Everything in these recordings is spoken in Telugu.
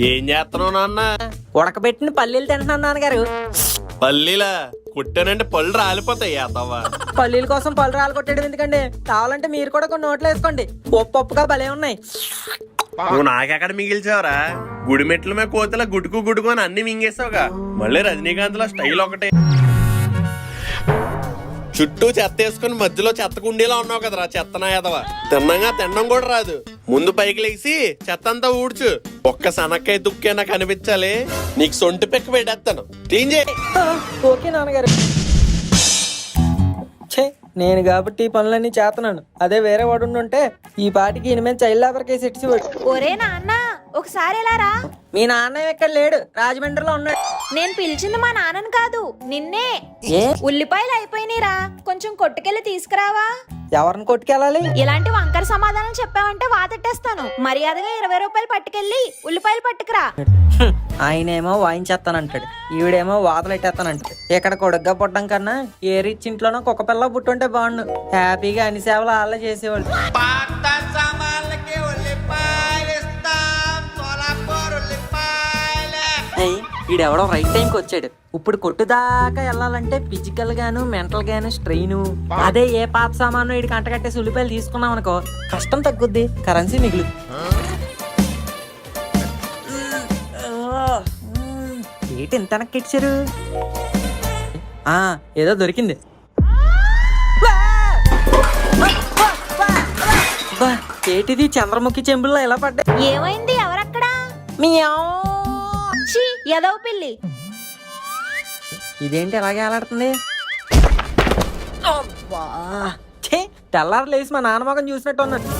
ఏం చేస్తున్నావు నాన్న? ఉడకబెట్టిన పల్లీలు తింటున్నాను నాన్నగారు. పల్లీలా? కుట్టానంటే పళ్ళు రాలిపోతాయి అతవా. పల్లీల కోసం పళ్ళు రాలు కొట్టడం ఎందుకండి? కావాలంటే మీరు కూడా కొన్ని నోట్లు వేసుకోండి, పప్పుగా భలే ఉన్నాయి. నువ్వు నాకెక్కడ మిగిల్చావురా? గుడిమెట్ల మీద కోతల గుడుకు గుడుకు అని అన్ని మింగేసావుగా. మళ్ళీ రజనీకాంత్ లో స్టైల్ ఒకటే. చుట్టూ చెత్త వేసుకుని మధ్యలో చెత్త కుండీలో ఉన్నావు కదరా చెత్తనా ఎదవా. తిన్నంగా తినడం కూడా రాదు. ముందు పైకి లేచి చెత్త అంతా ఊడ్చు. ఒక్క సనక్కాయ తుక్కేనా కనిపించాలి. నీకు సొంటి పెక్క పెట్టేస్తాను. క్లీన్ చేయి. ఓకే నాన్నగారు. నేను కాబట్టి ఈ పనులన్నీ చేస్తున్నాను. అదే వేరే వాడు ఉంటే ఈ పాటికి ఈయన మీద చైల్డ్ లేబర్ కేసు ఎట్టివాడు. ఒరే నాన్న, ఒకసారి ఎలా రా. మీ నాన్న ఎక్కడ లేడు, రాజమండ్రిలో ఉన్నాడు. నేను పిలిచింది మా నాన్నని కాదు, నిన్నే. ఉల్లిపాయలు అయిపోయినాయిరా, కొంచెం కొట్టుకెళ్ళి తీసుకురావా. ఎవరిని కొట్టుకెళ్ళాలి? ఇలాంటి వంకర సమాధానం చెప్పావంటే వాతెట్టేస్తాను. మర్యాదగా 20 రూపాయలు పట్టుకెళ్ళి ఉల్లిపాయలు పట్టుకురా. ఆయనేమో వాయించేస్తానంటాడు, ఈవిడేమో వాతలెట్టేస్తానంటాడు. ఇక్కడ కొడుగ్గా పుట్టడం కన్నా ఏ రిచ్ ఇంట్లోనో కుక్క పిల్ల పుట్టుంటే బాగుండు. హ్యాపీగా అన్ని సేవలు వాళ్ళే చేసేవాళ్ళు. ఈడెవడో రైట్ టైంకి వచ్చాడు. ఇప్పుడు కొట్టు దాకా వెళ్ళాలంటే ఫిజికల్ గాను మెంటల్ గాను స్ట్రెయిన్. అదే ఏ పాత సామాను వీడికి అంటగట్టేసి ఉల్లిపాయలు తీసుకున్నాం అనుకో, కష్టం తగ్గుద్ది, కరెన్సీ మిగులు. ఏంటి ఇంత వెనక్కిచ్చారు? ఏదో దొరికింది. ఏంటిది చంద్రముఖి చెంబుల్లో ఎలా పడ్డా? ఏమైంది? ఎవరక్కడా? ఎదవ పిల్లి. ఇదేంటి ఎలాగే ఆలాడుతుంది? తెల్లారు లేసి మా నాన్న మొఖం చూసినట్టు ఉన్నట్టు.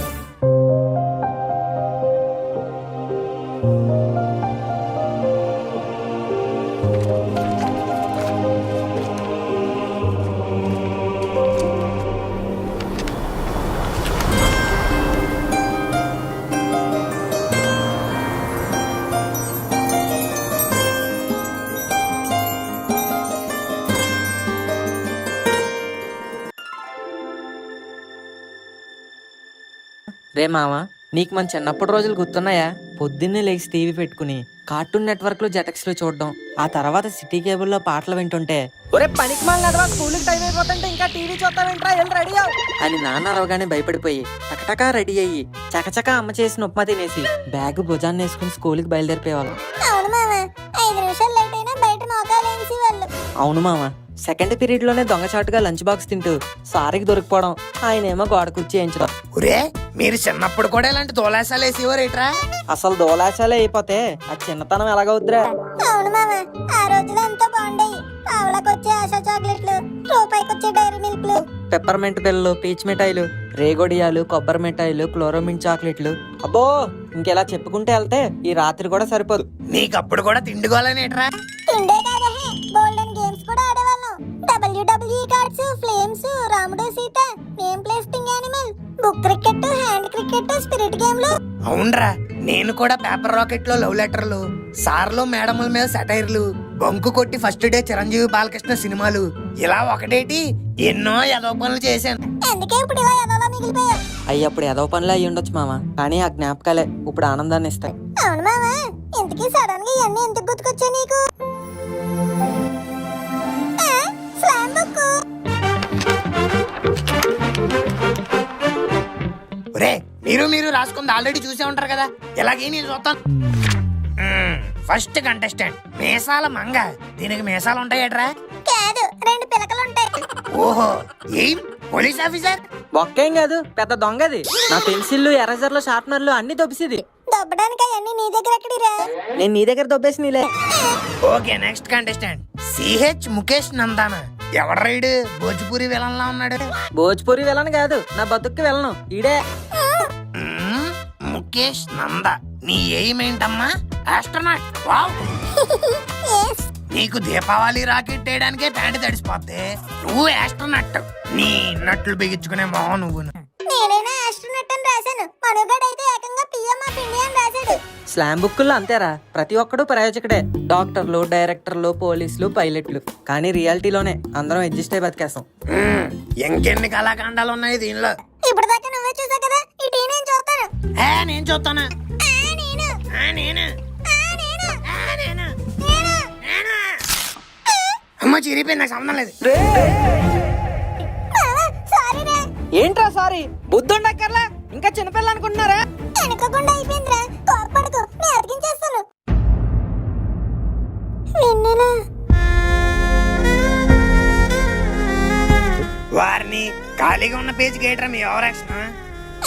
రే మామ, నీకు మన చిన్నప్పటి రోజులు గుర్తున్నాయా? పొద్దున్నే లేచి టీవీ పెట్టుకుని కార్టూన్ నెట్వర్క్ లో జెటెక్స్ లో చూడడం, ఆ తర్వాత సిటీ కేబుల్ లో పాటలు వింటుంటే ఒరే పనికి మాలినదవా, స్కూల్కి టైం అయిపోతుంటే ఇంకా టీవీ చూస్తావేంట్రా, వెళ్ళి రెడీ అని నాన్న అరవగానే భయపడిపోయి టకటకా రెడీ అయ్యి చకచకా అమ్మ చేసిన ఉప్మా తినేసి బ్యాగ్ భుజాన్ని వేసుకుని స్కూల్కి బయలుదేరిపోయేవాళ్ళం. అవును మామ, సెకండ్ పీరియడ్ లోనే దొంగచాటుగా లంచ్ బాక్స్ తింటూ సారికి దొరికిపోవడం, ఆయనేమో గోడ కుర్చీ వేయించడం. ఒరే, మీరు చిన్నప్పుడు కూడా ఇలాంటి దోలాసాలు వేసేవారేట్రా? అసలు దోలాసాలే అయిపోతే ఆ చిన్నతనం ఎలాగవుద్దిరా? అవును మామ, ఆ రోజులు ఎంతో బాగుండేవి. పావులకొచ్చే ఆశా చాక్లెట్లు, రూపాయికొచ్చే డైరీ మిల్క్లు, పెప్పర్మెంట్ బిళ్ళలు, పీచ్ మిఠాయిలు, రేగొడియాలు, కొబ్బరి మిఠాయిలు, క్లోరోమిన్ చాక్లెట్లు. అబ్బో, ఇంకెలా చెప్పుకుంటే వెళ్తే ఈ రాత్రి కూడా సరిపోదు. నీకప్పుడు కూడా తిండిగోలనేట్రా? తిండే కాదే, గోల్డెన్ గేమ్స్ కూడా ఆడేవాళ్ళం. WWE cards, flames, Ramudu Sita, name place thing animal, book cricket, hand cricket, spirit గేమ్లు. అవునరా, నేను కూడా పేపర్ రాకెట్ లో లవ్ లెటర్లు, సార్లో మేడముల మీద సెటైర్లు, బంకు కొట్టి ఫస్ట్ డే చిరంజీవి బాలకృష్ణ సినిమాలు, ఇలా ఒకటేటి ఎన్నో ఎదవ పనులు చేశాను. అందుకే ఇప్పుడు ఇలా ఎదవలా మిగిలిపోయా. అప్పుడు ఏదో పనులు అయ్యి ఉండొచ్చు మామ, కానీ ఆ జ్ఞాపకాలే ఇప్పుడు ఆనందాన్ని ఇస్తాయి. అవును మామ, ఇంతకీ సడన్ గా ఇవన్నీ ఎందుకు గుర్తుకొచ్చా నీకు? Slam book. ఒరే, మీరు రాసుకుంది ఆల్రెడీ చూసే ఉంటారు కదా, ఇలాగే నేను చూస్తాను. ఫస్ట్ కంటెస్టెంట్ మీసాల మంగ. దీనికి మీసాలు ఉంటాయట్రా? కాదు, 2 పిలకలుంటాయి. ఓహో, ఏం పోలీస్ ఆఫీసర్? బొక్కేం కాదు, పెద్ద దొంగది. నా పెన్సిల్లు, ఎరేజర్లు, షార్ప్నర్లు అన్ని దొబ్బిసిది. దొబ్బడానికి అవన్నీ నీ దగ్గర ఎక్కడిరా? నేను నీ దగ్గర దొబ్బేసి నీలే. Okay, next contestant CH Mukesh Nandana. ఎవడ రైడు? భోజ్పూరి విలన్ లా ఉన్నాడు. భోజ్పూరి వెళ్ళను కాదు, నా బతుక్కి వెళ్ళను ఈడే. ముఖేష్ నందా, నీ ఎయిమ్ ఏంటమ్మా? ఆస్ట్రోనాట్. వావ్. నీకు దీపావళి రాకెట్ వేయడానికే ప్యాంటు తడిసిపోతే నువ్వు ఆస్ట్రోనట్. నీ నట్లు బిగించుకునే మొహం నువ్వు. నేనైనా ఆస్ట్రోనట్ అని రాశాను, మనుగడైతే ఏకంగా పిఎం ఆఫ్ ఇండియా అని రాశాడు. స్లామ్ బుక్కుల్లో అంతేరా, ప్రతి ఒక్కడు ప్రయోజకుడే. డాక్టర్లు, డైరెక్టర్లు, పోలీసులు, పైలట్లు. కానీ రియాలిటీలోనే అందరం అడ్జస్ట్ అయి బతికేస్తాం. ఇంకెన్ని కళాఖండాలు ఉన్నాయి దీనిలో? ఇప్పుడు దాకా నువ్వే చూసా కదా, ఇటు నేను చూస్తాను. నేను చూస్తాను. నేను అమ్మ చిరిగిపోయింది, నాకు సంబంధం లేదు. సారీ రా, ఏంట్రా సారీ? బుద్ధుండక్కర్లా, ఇంకా చిన్నపిల్ల అనుకుంటున్నారా? అనుకోకుండా అయిపోయిందిరా. కోపడకు, నేను అతికించేస్తాను. వెన్నెలా వారిని ఖాళీగా ఉన్న పేజీ గేటరా మీ ఓవర్ యాక్షన్.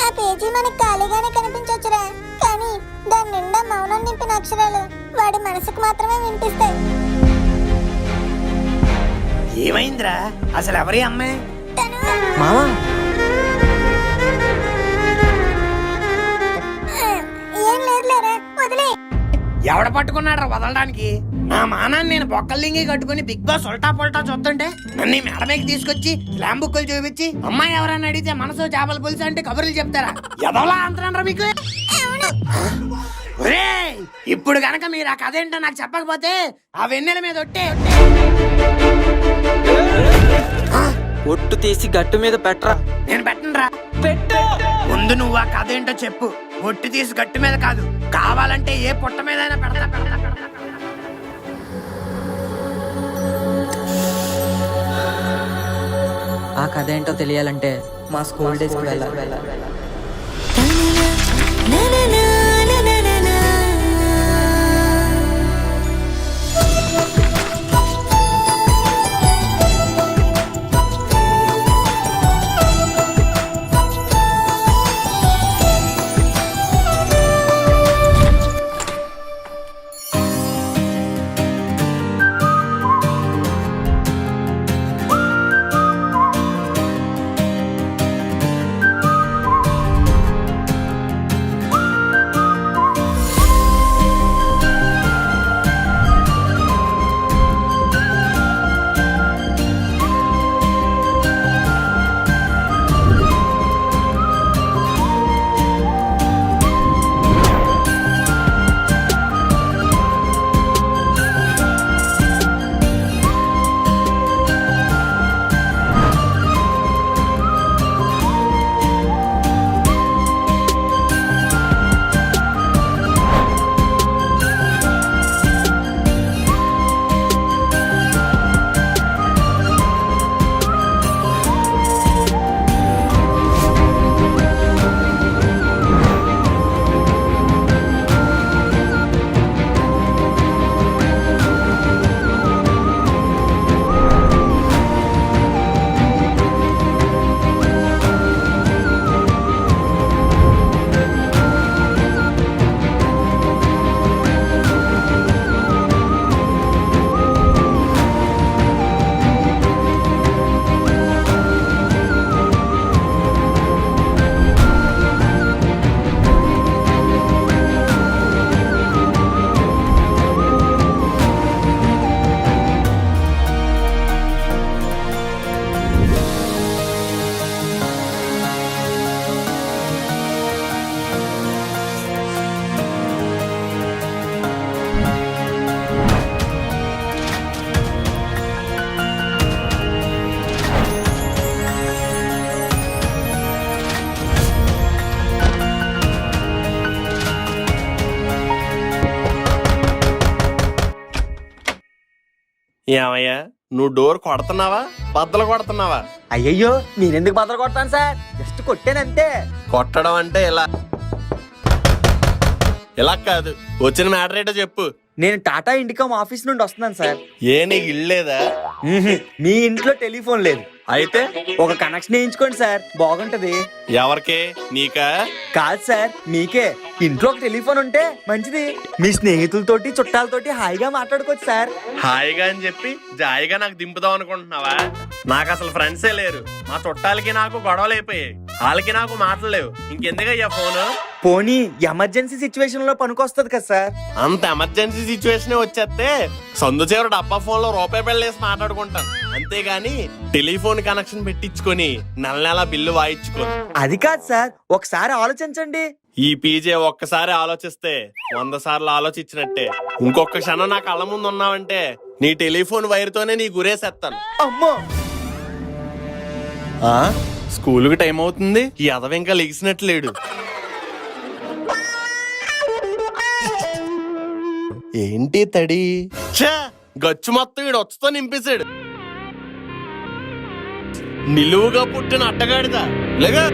ఆ పేజీ మనకు ఖాళీగానే కనిపించొచ్చురా, కానీ దాని నిండా మౌనం నింపిన అక్షరాలు వాడి మనసుకు మాత్రమే వినిపిస్తాయి. ఏమైందిరా అసలు? ఎవరి అమ్మాయి? తను మామా ఏం లేదులేరా, వదిలే. ఎవడ పట్టుకున్నాడు వదలడానికి? నా మానాన్ని నేను బొక్కల్లింగి కట్టుకుని బిగ్ బాస్ ఉల్టా పొల్టా చూస్తుంటే నన్ను ఈ మేడమేకి తీసుకొచ్చి స్లామ్ బుక్కులు చూపించి అమ్మాయి ఎవరన్నా అడిగితే మనసు చేపల పులుసు అంటే కబుర్లు చెప్తారా? ఎదవలా అంతరండ్రా మీకు. ఒరేయ్, ఇప్పుడు గనక మీరు ఆ కథ ఏంటో నాకు చెప్పకపోతే ఆ వెన్నెల మీద ఒట్టే. ఒట్టు తీసి గట్టు మీద పెట్టరా. నేను పెట్టనురా. ముందు నువ్వు ఆ కథ ఏంటో చెప్పు. ఒట్టు తీసి గట్టు మీద కాదు, కావాలంటే ఏ పుట్ట మీద పెడతా. ఆ కథ ఏంటో తెలియాలంటే మా స్కూల్ డేస్కి వెళ్ళాలి. ఏమయ్యా, నువ్వు డోర్ కొడుతున్నావా బద్దలు కొడుతున్నావా? అయ్యయ్యో, నేనెందుకు బద్దలు కొడతాను సార్, జస్ట్ కొట్టానంతే. కొట్టడం అంటే ఇలా కాదు. వచ్చిన మ్యాటర్ ఏంటో చెప్పు. నేను టాటా ఇండికామ్ ఆఫీస్ నుండి వస్తున్నాను సార్. ఏ నీకు ఇల్లేదా? మీ ఇంట్లో టెలిఫోన్ లేదు, అయితే ఒక కనెక్షన్ వేయించుకోండి సార్, బాగుంటది. ఎవరికి? నీకా? కాదు సార్, మీకే. ఇంట్లో ఒక టెలిఫోన్ ఉంటే మంచిది, మీ స్నేహితులతోటి చుట్టాలతోటి హాయిగా మాట్లాడుకోవచ్చు సార్. హాయిగా అని చెప్పి జాయిగా నాకు దింపుదాం అనుకుంటున్నావా? నాకు అసలు ఫ్రెండ్సే లేరు. మా చుట్టాలకి నాకు గొడవలు అయిపోయాయి, వాళ్ళకి నాకు మాటలు లేవు. ఇంకెందుకయ్యా ఫోను? పోనీ ఎమర్జెన్సీ సిచ్యువేషన్ లో పనికొస్తది కదా సార్. అంత ఎమర్జెన్సీ సిచ్యువేషన్ వచ్చేస్తే సందు చివరి డబ్బా ఫోన్ లో రూపాయి బిళ్ళేసి మాట్లాడుకుంటాను, అంతేగాని టెలిఫోన్ కనెక్షన్ పెట్టించుకొని నెల నెల బిల్లు వాయించుకో. అది కాదు సార్, ఒకసారి ఆలోచించండి. ఈ పీజే ఒక్కసారి ఆలోచిస్తే 100 సార్లు ఆలోచించినట్టే. ఇంకొక క్షణం నా కళ్ళ ముందు ఉన్నావంటే నీ టెలిఫోన్ వైర్ తోనే నీ గురేసేస్తాను. అమ్మో, స్కూల్కి టైం అవుతుంది, ఈ అదవ ఇంకా లెగిసినట్లేడు. ఏంటి తడి? ఛా, గచ్చు మొత్తం వీడు వచ్చతో నింపేశాడు. నిలువుగా పుట్టిన అడ్డగాడిదా లేగా.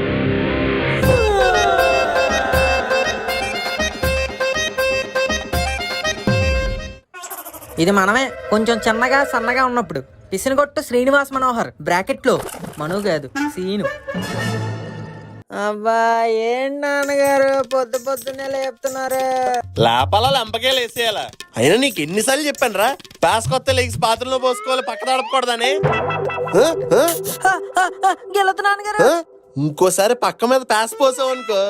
ఇది మనమే కొంచెం చిన్నగా సన్నగా ఉన్నప్పుడు. పిసినగొట్టు శ్రీనివాస్ మనోహర్ బ్రాకెట్లో మను కాదు సీను. అబ్బా ఏం నాన్నగారు పొద్దు పొద్దున్నే లేపుతున్నారు. లేపాలా లంపకే లేసేయాలా? అయినా నీకు ఎన్నిసార్లు చెప్పాను రా, పాస్ కొత్త లెగ్స్ పాత్రలో పోసుకోవాలి, పక్క తడపకూడదని. గెలుతు నాన్నగారు. ఇంకోసారి పక్క మీద పాస్ పోసావు అనుకో,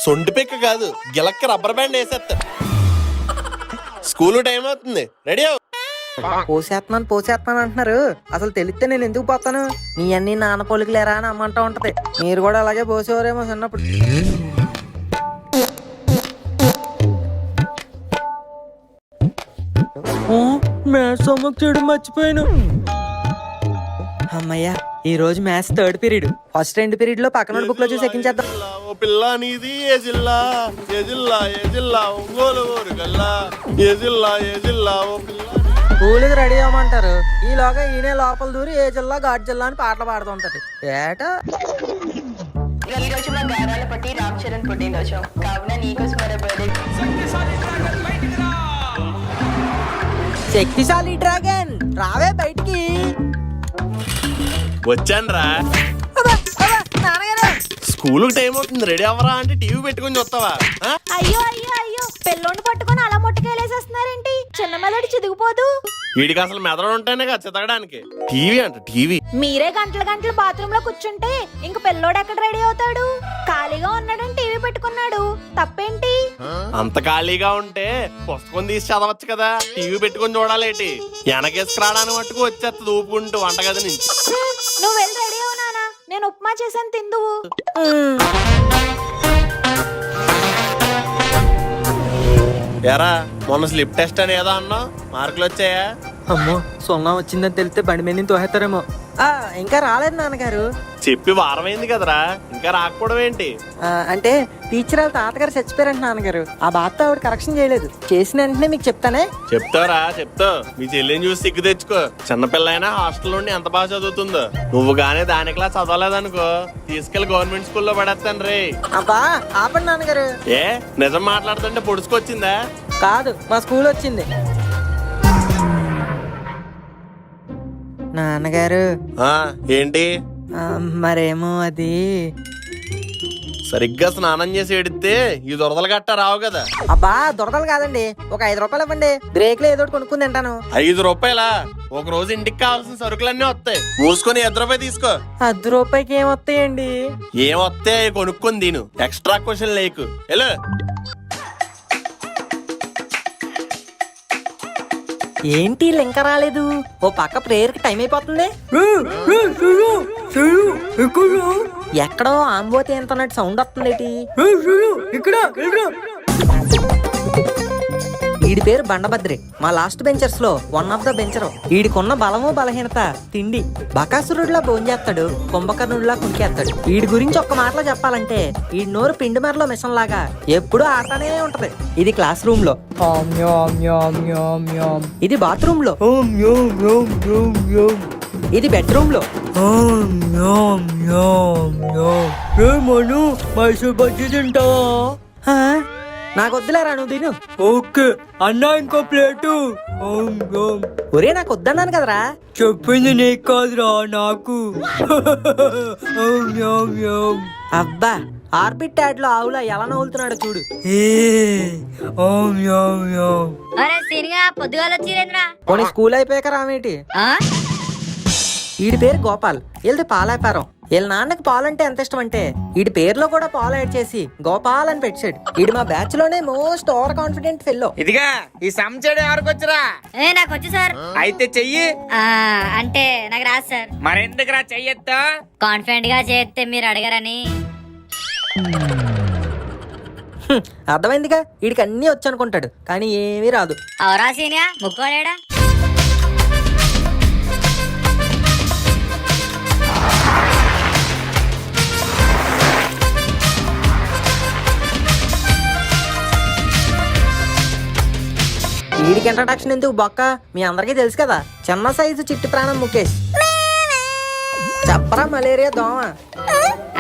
సొంటి పిక్క కాదు గిలక్క రబ్బర్ బ్యాండ్ వేసేస్తా. స్కూల్ టైం అవుతుంది, రెడీ అవు. పోసేస్తున్నాను అంటున్నారు. అసలు తెలిస్తే నేను ఎందుకు పోతాను? నీ అన్ని నాన్న పోలికలేరా అని అమ్మంటా ఉంటది. మీరు కూడా అలాగే పోసేవారేమో చిన్నప్పుడు. మ్యాథ్స్ హోంవర్క్ చేయడం మర్చిపోయాను. అమ్మయ్యా, ఈ రోజు maths third period. First 2 period లో పక్కన బుక్ లో చూసి ఎక్కించేద్దాం. ఓ పిల్ల నీది ఏ జిల్లా, ఏ జిల్లా, ఏ జిల్లా, ఒంగోలు ఊరుగల్లా, ఏ జిల్లా, ఏ జిల్లా, ఓ పిల్ల. స్కూల్కి రెడీ అవ్వమంటారు, ఈలోగా ఈయనే లోపల దూరి ఏ జిల్లా ఘాట్ జిల్లా అని పాటలు పాడుతుంటది. ఏటా ఈ రోజు మా గారాల పట్టి రామ్ చరణ్ పుట్టినరోజు కావున నీకోసం బర్త్డే శక్తిశాలి డ్రాగన్ రావే బయటికి. వచ్చాను రా. నాన్నగారు స్కూల్ టైం అవుతుంది, రెడీ అవ్వరా అంటే టీవీ పెట్టుకుని చూస్తావా? అయ్యో అయ్యో అయ్యో, పిల్లోని పట్టుకొని అలా ముట్టకేలేసేస్తున్నారేంటి? చిన్న మెదడు చిదిగిపోదు. వీడికి అసలు మెదడు ఉంటేనే కదా చితకడానికి. టీవీ అంట టీవీ. మీరే గంటలు గంటలు బాత్రూమ్ లో కూర్చుంటే ఇంక పిల్లోడు ఎక్కడ రెడీ అవుతాడు? ఖాళీగా ఉన్నాడని టీవీ పెట్టుకున్నాడు, తప్పేంటి? అంత ఖాళీగా ఉంటే పుస్తకం తీసి చదవచ్చు కదా, టీవీ పెట్టుకుని చూడాలేటి? వెనకేసుకురావడానికి మట్టుకు వచ్చేస్తుంది ఊపుకుంటూ వంటగది నుంచి. నువ్వు వెళ్ళి రెడీ అవు నానా, నేను ఉప్మా చేశాను తిందువు. ఎరా మొన్న స్లిప్ టెస్ట్ అని ఏదో అన్నావు, మార్కులు వచ్చాయా? అమ్మో, సున్నా వచ్చిందని తెలిస్తే బండి మీద నుంచి తోహేస్తారేమో. ఇంకా రాలేదు నాన్నగారు. చెప్పి వారం అయింది కదరా, ఇంకా రాకపోవడం ఏంటి? అంటే టీచర్ వాళ్ళ తాతగారు చచ్చిపోయారంట నాన్నగారు. ఆ బాధతో ఆవిడ కరెక్షన్ చేయలేదు. చేసిన వెంటనే మీకు చెప్తానే. చెప్తారా చెప్తావు. మీ చెల్లిని చూసి సిగ్గు తెచ్చుకో. చిన్నపిల్ల అయినా హాస్టల్ నుండి ఎంత బాగా చదువుతుందో. నువ్వు గానే దానికిలా చదవలేదనుకో, తీసుకెళ్లి గవర్నమెంట్ స్కూల్లో పడేస్తాను రే. అబ్బా ఆపండి నాన్నగారు. ఏ నిజం మాట్లాడుతుంటే పొడుచుకొచ్చిందా? కాదు, మా స్కూల్ వచ్చింది. నాన్నగారు ఏంటి? మరేమో అది సరిగ్గా స్నానం చేసి ఎడితే ఈ దొరదలు గట్ట రావు కదా. అబ్బా దొరదలు కాదండి, ఒక 5 రూపాయలు ఇవ్వండి, బ్రేక్ లో ఏదో కొనుక్కుని తింటాను. 5 రూపాయలా? ఒక రోజు ఇంటికి కావాల్సిన సరుకులన్నీ వస్తాయి, మూసుకొని 10 రూపాయలు తీసుకో. 10 రూపాయకి ఏమొస్తాయండి? ఏమొస్తాయి కొనుక్కొని తిను, ఎక్స్ట్రా క్వశ్చన్ లేకు. ఎలా ఏంటి ఇంకా రాలేదు? ఓ పక్క ప్రేయర్ కి టైం అయిపోతుంది. ఎక్కడో ఆంబోతే ఎంత సౌండ్ వస్తుంది. వీడి పేరు బండభద్రి, మా లాస్ట్ బెంచర్స్ లో 1 ఆఫ్ ద బెంచర్. వీడికున్న బలము బలహీనత తిండి. బకాసురుడిలా భోంచేస్తాడు, కుంభకర్ణుడిలా కునికేస్తాడు. వీడి గురించి ఒక్క మాటలో చెప్పాలంటే వీడి నోరు పిండి మరలో మిషన్ లాగా ఎప్పుడూ ఆడతానే ఉంటది. ఇది క్లాస్ రూమ్ లో, ఇది బాత్రూమ్ లో, ఇది బెడ్రూమ్ లో. నాకు వద్దులేరా, నువ్వు తిను. ఓకే అన్నా, ఇంకో ప్లేటు. ఒరే నాకు వద్దన్నాను కదరా. చెప్పింది నీకు కాదురా, నాకు. అబ్బా ఆర్బిట్ యాడ్ లో ఆవులా ఎలా నవ్వులుతున్నాడో చూడు. అరే సీనిగా పొద్దుగాల వచ్చిరేంద్రా? పోనీ స్కూల్ అయిపోయాక రామేటి. వీడి పేరు గోపాల్, వీళ్ళది పాల వ్యాపారం. వీళ్ళ నాన్నకి పాలు అంటే ఎంత ఇష్టం అంటే వీడి పేరులో కూడా పాలు యాడ్ చేసి గోపాల్ అని పెట్టాడు. వీడు మా బ్యాచ్ లోనే మోస్ట్ ఓవర్ కాన్ఫిడెంట్ ఫెల్లో. ఇదిగా ఈ సంచడు ఎవరికి వచ్చరా? నాకు వచ్చి సార్. అయితే చెయ్యి. అంటే నాకు రాదు సార్. మరెందుకురా చెయ్యొద్దా? కాన్ఫిడెంట్ గా చేస్తే మీరు అడగరని. అర్థమైందిగా, వీడికి అన్ని వచ్చు అనుకుంటాడు కానీ ఏమీ రాదు. అవరా సీనియా ముక్కోలేడా? ఈ వీడికి ఇంట్రడక్షన్ ఎందుకు బొక్క, మీ అందరికీ తెలుసు కదా, చిన్న సైజు చిట్టి ప్రాణం ముఖేష్. చెప్పరా మలేరియా దోమ.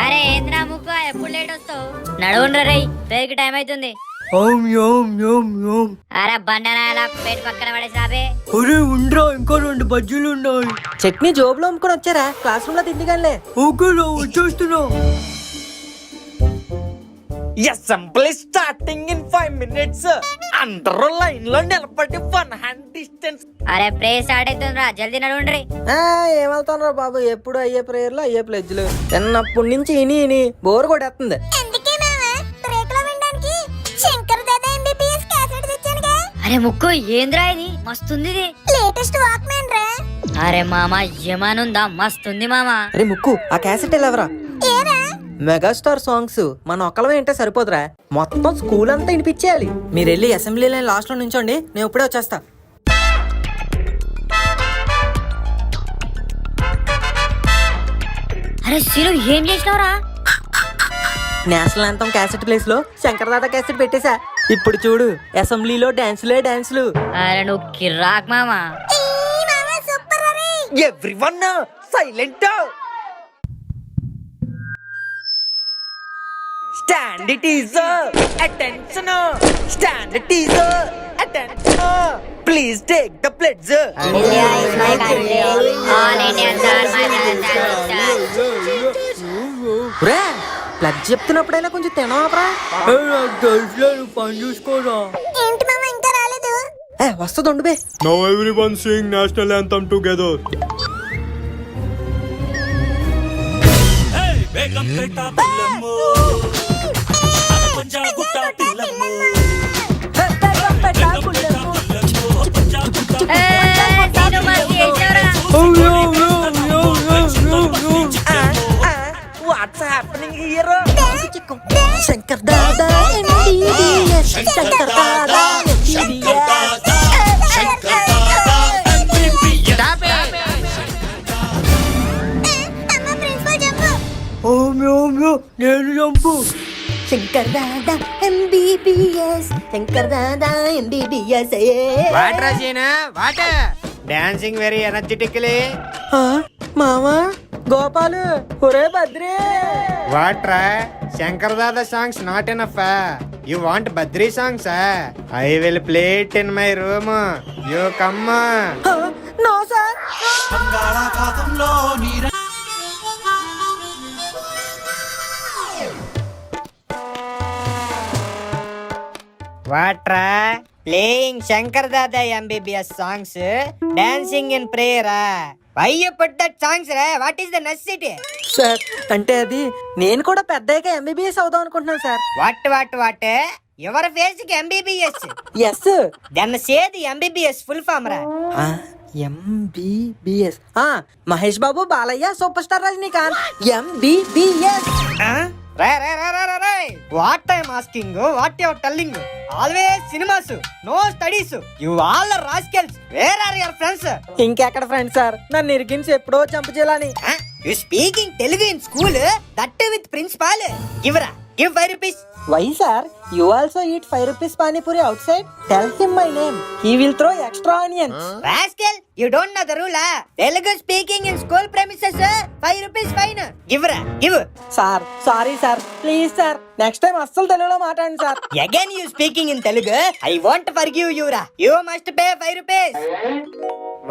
అరే ఏంద్రా ముక్క ఎప్పుడు లేట్ వస్తావు? నడవండి రే, పేరుకి టైం అవుతుంది. ఓం యోం యోం యోం. అరే బండనాయాల పేరు పక్కన పడేసి రాబే. ఒరే ఉండ్రా, ఇంకా 2 బజ్జీలు ఉన్నాయి. చట్నీ జోబులో అమ్ముకొని వచ్చారా, క్లాస్ రూమ్ లో తిందిగానే. ఓకేరా, వచ్చేస్తున్నా. Assembly starting in 5 minutes. అందరూ లైన్ లో నిలబడి 1 hand distance. అరే ప్రే స్టార్ట్ అవుతుందిరా, జల్దీ నడవండి. ఏమవుతాను బాబు, ఎప్పుడు అయ్యే ప్రేయర్లు అయ్యే ప్లెడ్జ్లు. చిన్నప్పటి నుంచి ఇని బోర్ కొట్టేస్తుంది. అందుకే మామ బ్రేక్ లో వినడానికి శంకర్ దాదా ఎంబీబీఎస్ క్యాసెట్ తెచ్చానుగా. అరే ముక్కు ఏంద్రా ఇది, మస్తుంది ఇది. లేటెస్ట్ వాక్ మ్యాన్ రా. అరే మామ ఏమానుందా, మస్తుంది మామ. అరే ముక్కు, ఆ క్యాసెట్ ఎవరా? ఏరా మెగాస్టార్ సాంగ్స్ మన ఒక్కలమే అంటే సరిపోదురా, మొత్తం స్కూల్ అంతా వినిపించేయాలి. మీరు వెళ్ళి అసెంబ్లీ లైన్ లాస్ట్ లో నుంచోండి, నేను ఇప్పుడే వచ్చేస్తా. అరే సీను ఏం చేసినావురా? నేషనల్ యాంథమ్ క్యాసెట్ ప్లేస్ లో శంకర్ దాదా క్యాసెట్ పెట్టేశా. ఇప్పుడు చూడు, అసెంబ్లీలో డాన్సులే డాన్సులు. అరే నువ్వు కిర్రాక్ మామ. సూపర్ అరే. Everyone silent. Stand it is attention. Stand it is attention. Please take the pledge. India is my country. All Indians are my రే, ప్లెడ్జ్ చెప్తున్నప్పుడైనా కొంచెం తినవాపరా. నాకు తెలుసులే, నువ్వు పని చూసుకోరా. ఏంటి మామ ఇంకా రాలేదు? వస్తుంది ఉండు బే. Now everyone sing national anthem together. ఓం యోం యోం యోం యోం యోం. What's happening here? Shankar Dada MBBS, Shankar Dada MBBS. అమ్మ ప్రిన్సిపల్ చెప్పు. ఓం యోం యోం, నేను చంపు. Shankar Dada MBBS, Shankar Dada MBBS. What రాజీనా వాట్ డాన్సింగ్ వెరీ ఎనర్జెటిక్లీ. మామా గోపాలు, ఒరే బద్రి. వాట్ రా Shankar Dada songs not enough. You want Badri songs? I will play it in my room. You come. No sir. What రా playing Shankar Dada MBBS songs, dancing in prayer. Why you put that songs రా? What is the necessity? Sir అంటే అది నేను కూడా పెద్దగా ఎంబీబీఎస్ అవుదాం అనుకుంటున్నాను సార్. What what what your face కి MBBS? Yes. Then say the MBBS full form రా. MBBS Mahesh Babu Balayya superstar Rajinikanth. MBBS. What I'm asking, what your telling? Always cinemas, no studies. You all are rascals. Where are your friends? ఇంకెక్కడ ఫ్రెండ్స్ సార్, నన్ను ఇరికించి ఎప్పుడో చంపచేయాలని. You speaking Telugu in school, that with principal. Give 5 rupees. Why sir, you also eat 5 rupees panipuri outside. Tell him my name, he will throw extra onions. Rascal, you don't know the rule. Telugu speaking in school premises, 5 rupees fine. Give. Sir sorry sir, please sir, next time అస్సలు తెలుగులో మాట్లాడండి sir. Again you speaking in Telugu, I won't forgive you ra. You must pay 5 rupees.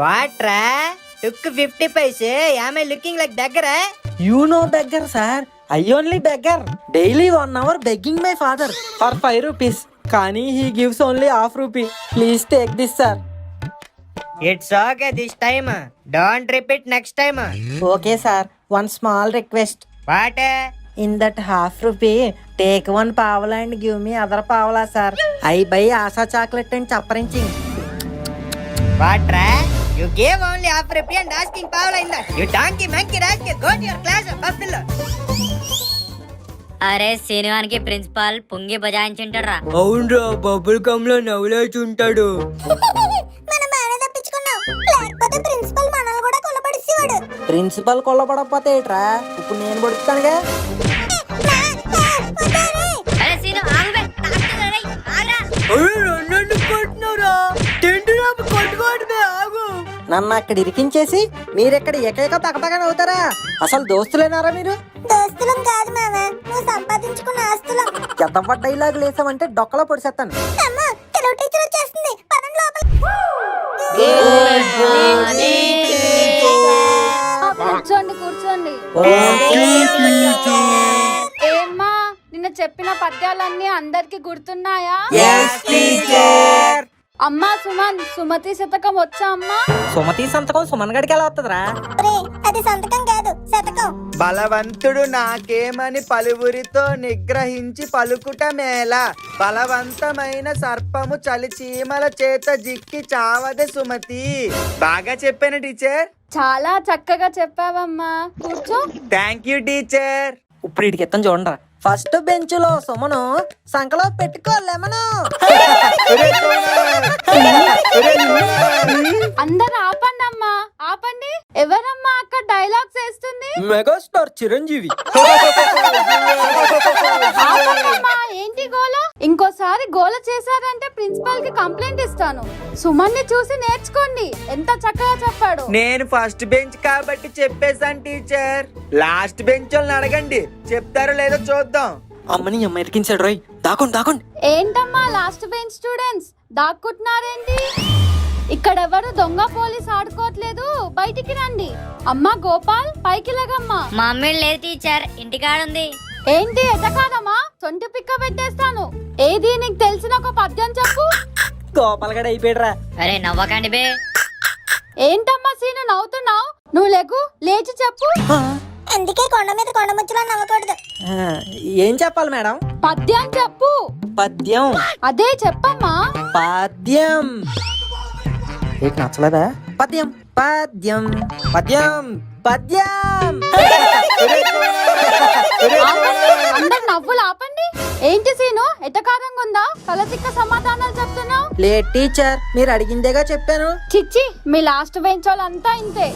What ra? Took 50 paise. Am I looking like beggar? You no beggar sir, I only beggar. Daily 1 hour begging my father for 5 rupees. కానీ he gives only ½ rupee. Please take this sir. It's okay this time. Don't repeat next time. Okay sir, one small request. What? In that ½ rupee, take 1 pavala and give me other pavala sir. I buy Asha chocolate and చప్పరించింగ్. What ra? You gave only ½ rupee and asking Pavla in that. You donkey monkey rascal, go to your class, buffalo. అరే సీనుగానికి ప్రిన్సిపాల్ పొంగి బజాయించుంటాడ్రా. అవునరా, బబుల్ గమ్ లో నవ్వులేచుంటాడు. మనం బాగానే తప్పించుకున్నాం, లేకపోతే ప్రిన్సిపల్ మనల్ని కూడా కొలబడిసేవాడు. ప్రిన్సిపల్ కొల్లబడకపోతే ఏట్రా, ఇప్పుడు నేను పడుతానుగా. అరే సీను ఆగు బే, తాకుతుందిరా రేయ్, ఆగురా. అరే నన్ను కొట్టినారా? 10 నన్ను అక్కడ ఇరికించేసి మీరెక్కడ ఏకైక పక్కపక్కన అవుతారా? అసలు దోస్తులేనారా మీరు? దోస్తులం కాదు మామ, నువ్వు సంపాదించుకున్న ఆస్తులం. ఎద్దవ్వ డైలాగ్ లేసామంటే డొక్కలో పొడిసేస్తాను. అమ్మా, తెలుగు టీచర్ వచ్చేస్తుంది, పదండి లోపల. కూర్చోండి కూర్చోండి. ఏమ్మా, నిన్న చెప్పిన పద్యాలన్నీ అందరికి గుర్తున్నాయా? అమ్మా సుమన్, సుమతి శతకం వచ్చా అమ్మా? సుమతి సంతకం సుమన్ గడికి ఎలా వస్తుందిరా? రే, అది సంతకం కాదు, శతకం. బలవంతుడు నాకేమని పలువురితో నిగ్రహించి పలుకుట మేల, బలవంతమైన సర్పము చలిచీమల చేత జిక్కి చావదే సుమతి. బాగా చెప్పాను టీచర్. చాలా చక్కగా చెప్పావమ్మా. కూర్చో. Thank you teacher. ఇప్పుడు ఇటుకి ఎత్తం చూడండి. ఫస్ట్ బెంచ్ లో సుమను, సంకలో పెట్టుకో లెమను. అందరు ఆపండి అమ్మా, ఆపండి. ఎవరమ్మా అక్కడ డైలాగ్స్ వేస్తుంది? మెగాస్టార్ చిరంజీవి. ఆపండమ్మా, ఏంటి గోల? ఇంకోసారి గోల చేశారంటే ప్రిన్సిపల్ కి కంప్లైంట్ ఇస్తాను. సుమన్ ని చూసి నేర్చుకోండి, ఎంత చక్కగా చెప్పాడు. నేను ఫస్ట్ బెంచ్ కాబట్టి చెప్పేశాను టీచర్. లాస్ట్ బెంచ్ వాళ్ళని అడగండి, చెప్తారో లేదో చూద్దాం. అమ్మని అమ్మ ఎరికించాడు రోయ్. దాకోండి దాకోండి. ఏంటమ్మా లాస్ట్ బెంచ్ స్టూడెంట్స్ దాక్కుంటున్నారేంటి? ఇక్కడ ఎవరు దొంగ పోలీస్ ఆడుకోవట్లేదు, బయటికి రండి. అమ్మా గోపాల్, పైకి లేగమ్మా. మమ్మీ లేదు టీచర్, ఇంటికాడుంది. ఏంటి ఎటకారమా? సొంటి పిక్క పెట్టేస్తాను. ఏది నీకు తెలిసిన ఒక పద్యం చెప్పు. గోపాల్ గడ అయిపోయాడురా. అరే నవ్వకండి బే. ఏంటమ్మా సీను నవ్వుతున్నావు? నువ్వు లేకు, లేచి చెప్పు. అందుకే కొండ మీద కొండ ముచ్చులా నవ్వకూడదు. ఏం చెప్పాలి మేడం? పద్యం చెప్పు. పద్యం. అదే చెప్పమ్మా. పద్యం. ఏంటి నచ్చలేదా? పద్యం పద్యం పద్యం పద్యం. ఆపండి, అందరు నవ్వులు ఆపండి. ఏంటి సీను ఎటకారంగా ఉందా? కలతిక్క సమాధానాలు చెప్తున్నావు. లేదు టీచర్, మీరు అడిగిందేగా చెప్పాను. చిచ్చి, మీ లాస్ట్ బెంచ్ వాళ్ళంతా ఇంతే.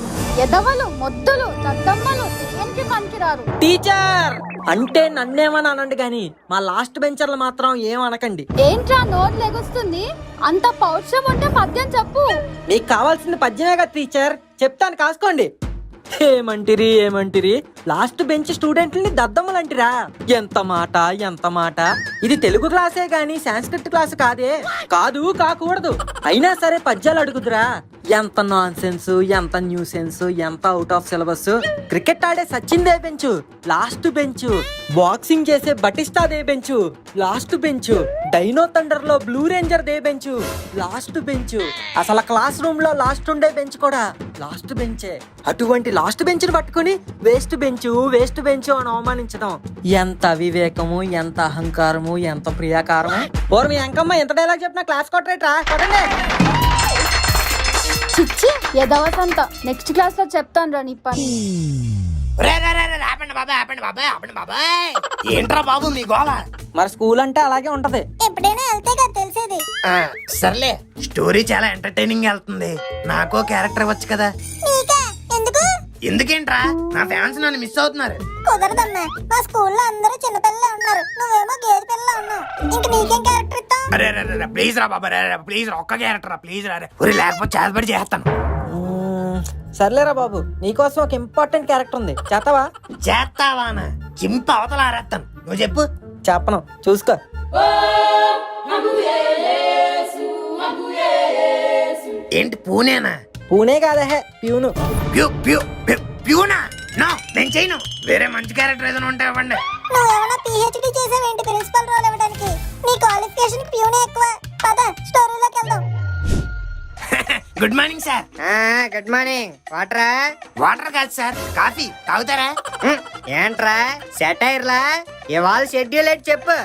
ఎదవలు, మొద్దులు, దద్దమ్మలు, దేనికి పనికిరారు. టీచర్ అంటే నన్నేమని అనండి గాని మా లాస్ట్ బెంచర్లు మాత్రం ఏమనకండి. ఏంట్రా నోరు లెగుస్తుంది? అంత పౌరుషం ఉంటే పద్యం చెప్పు. మీకు కావాల్సింది పద్యమే కదా టీచర్, చెప్తాను కాసుకోండి. ఏమంటిరి లాస్ట్ బెంచ్ స్టూడెంట్లని దద్దమ్మలంటిరా? ఎంత మాట ఎంత మాట. ఇది తెలుగు క్లాసే గాని సాంస్క్రిట్ క్లాస్ కాదే. కాకూడదు. అయినా సరే పద్యాలు అడుగుదురా? ఎంత నాన్ సెన్స్, ఎంత న్యూ సెన్స్, ఎంత అవుట్ ఆఫ్ సిలబస్. క్రికెట్ ఆడే సచిన్ దే బెంచ్ లాస్ట్ బెంచ్. బాక్సింగ్ చేసే బటిస్టా దే bench last bench. Dino thunder లో బ్లూ రేంజర్ దే బెంచ్ లాస్ట్ బెంచ్. అసలు క్లాస్ రూమ్ లో లాస్ట్ ఉండే బెంచ్ కూడా లాస్ట్ బెంచే. అటువంటి లాస్ట్ బెంచ్ ని పట్టుకుని వేస్ట్ బెంచ్ అని అవమానించడం ఎంత అవివేకము, ఎంత అహంకారము, ఎంత ప్రియాకారము. ఓర్ మీ అంకమ్మ ఎంత డైలాగ్ చెప్పినా క్లాస్ కొట్టరేట్రా, కొట్టండి. చిచ్చి ఎదవసంత. నెక్స్ట్ క్లాస్ లో చెప్తాను రా నీ పని. ఆపండి బాబాయ్. ఏంట్రా బాబు మీ గోల? మరి స్కూల్ అంటే అలాగే ఉంటది. ఎప్పుడైనా వెళ్తే కదా తెలిసేది. సర్లే, స్టోరీ చాలా ఎంటర్టైనింగ్ వెళ్తుంది. నాకో క్యారెక్టర్ ఇవ్వచ్చు కదా. నీకా? ఎందుకు? ఎందుకేంట్రా, నా ఫ్యాన్స్ నన్ను మిస్ అవుతున్నారు. కుదరదమ్మా, మా స్కూల్లో అందరూ చిన్నపిల్లలే ఉన్నారు, నువ్వేమో గేదె పిల్ల ఉన్నావు. ఇంక నీకేం క్యారెక్టర్ ఇస్తాం? అరే ప్లీజ్ రా బాబా, ప్లీజ్ ఒక్క క్యారెక్టర్ రా, ప్లీజ్ రా. లేకపోతే చేతబడి చేస్తాను. సర్లేరా బాబు, నీకోసం ఒక ఇంపార్టెంట్ క్యారెక్టర్ ఉంది, చేస్తావా? చేస్తావానా? చింప అవతల ఆరేస్తాను. నువ్వు చెప్పు. చెప్పను, చూసుకో. ఏంటి పూనేనా? పూనే కాదే, ప్యూను. ప్యూనా? నో, నేను చేయను. వేరే మంచి క్యారెక్టర్ ఏదైనా ఉంటే ఇవ్వండి. నువ్వేమన్నా పిహెచ్డి చేసావేంటి ప్రిన్సిపల్ రోల్ ఇవ్వడానికి? నీ క్వాలిఫికేషన్ ప్యూనే ఎక్కువ. పద స్టోరీలోకి వెళ్దాం. Good morning sir. Good morning. వాటరా? వాటర్ కాదు సార్, కాఫీ తాగుతారా? ఏంట్రా సెటైర్లా? ఇవాళ షెడ్యూల్ ఏంటి చెప్పు.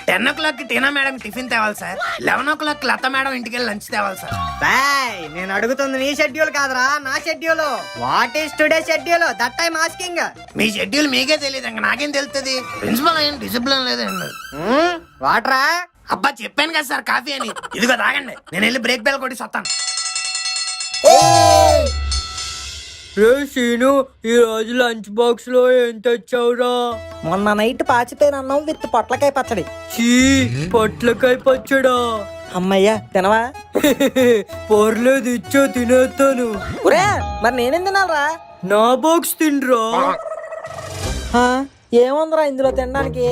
10 o'clock టీనా మేడం టిఫిన్ తేవాలి సార్. 11 o'clock లత మేడం ఇంటికి వెళ్ళి లంచ్ తేవాలి సార్. బాయ్, నేను అడుగుతుంది నీ షెడ్యూల్ కాదురా, నా schedule. What is today schedule? That I'm asking. Me schedule మీకే తెలియదు, ఇంకా నాకేం తెలుస్తుంది? ప్రిన్సిపల్ ఏం డిసిప్లిన్ లేదండి. వాటరా? అబ్బా చెప్పాను కదా సార్ కాఫీ అని. ఇదిగో తాగండి, నేను వెళ్ళి బ్రేక్ బెల్ కొట్టి వస్తాను. సీను, ఈ రోజు లంచ్ బాక్స్ లో ఏం తెచ్చావురా? మొన్న నైట్ పాచిపోయిన అన్నం విత్ పొట్లకాయ పచ్చడి. చీ, పొట్లకాయ పచ్చడా? అమ్మయ్యా తినవా? పర్లేదు ఇచ్చో తినేస్తాను. ఒరే మరి నేనేం తినాలరా? నా బాక్స్ తినరా. ఆ, ఏముందిరా ఇందులో తినడానికి?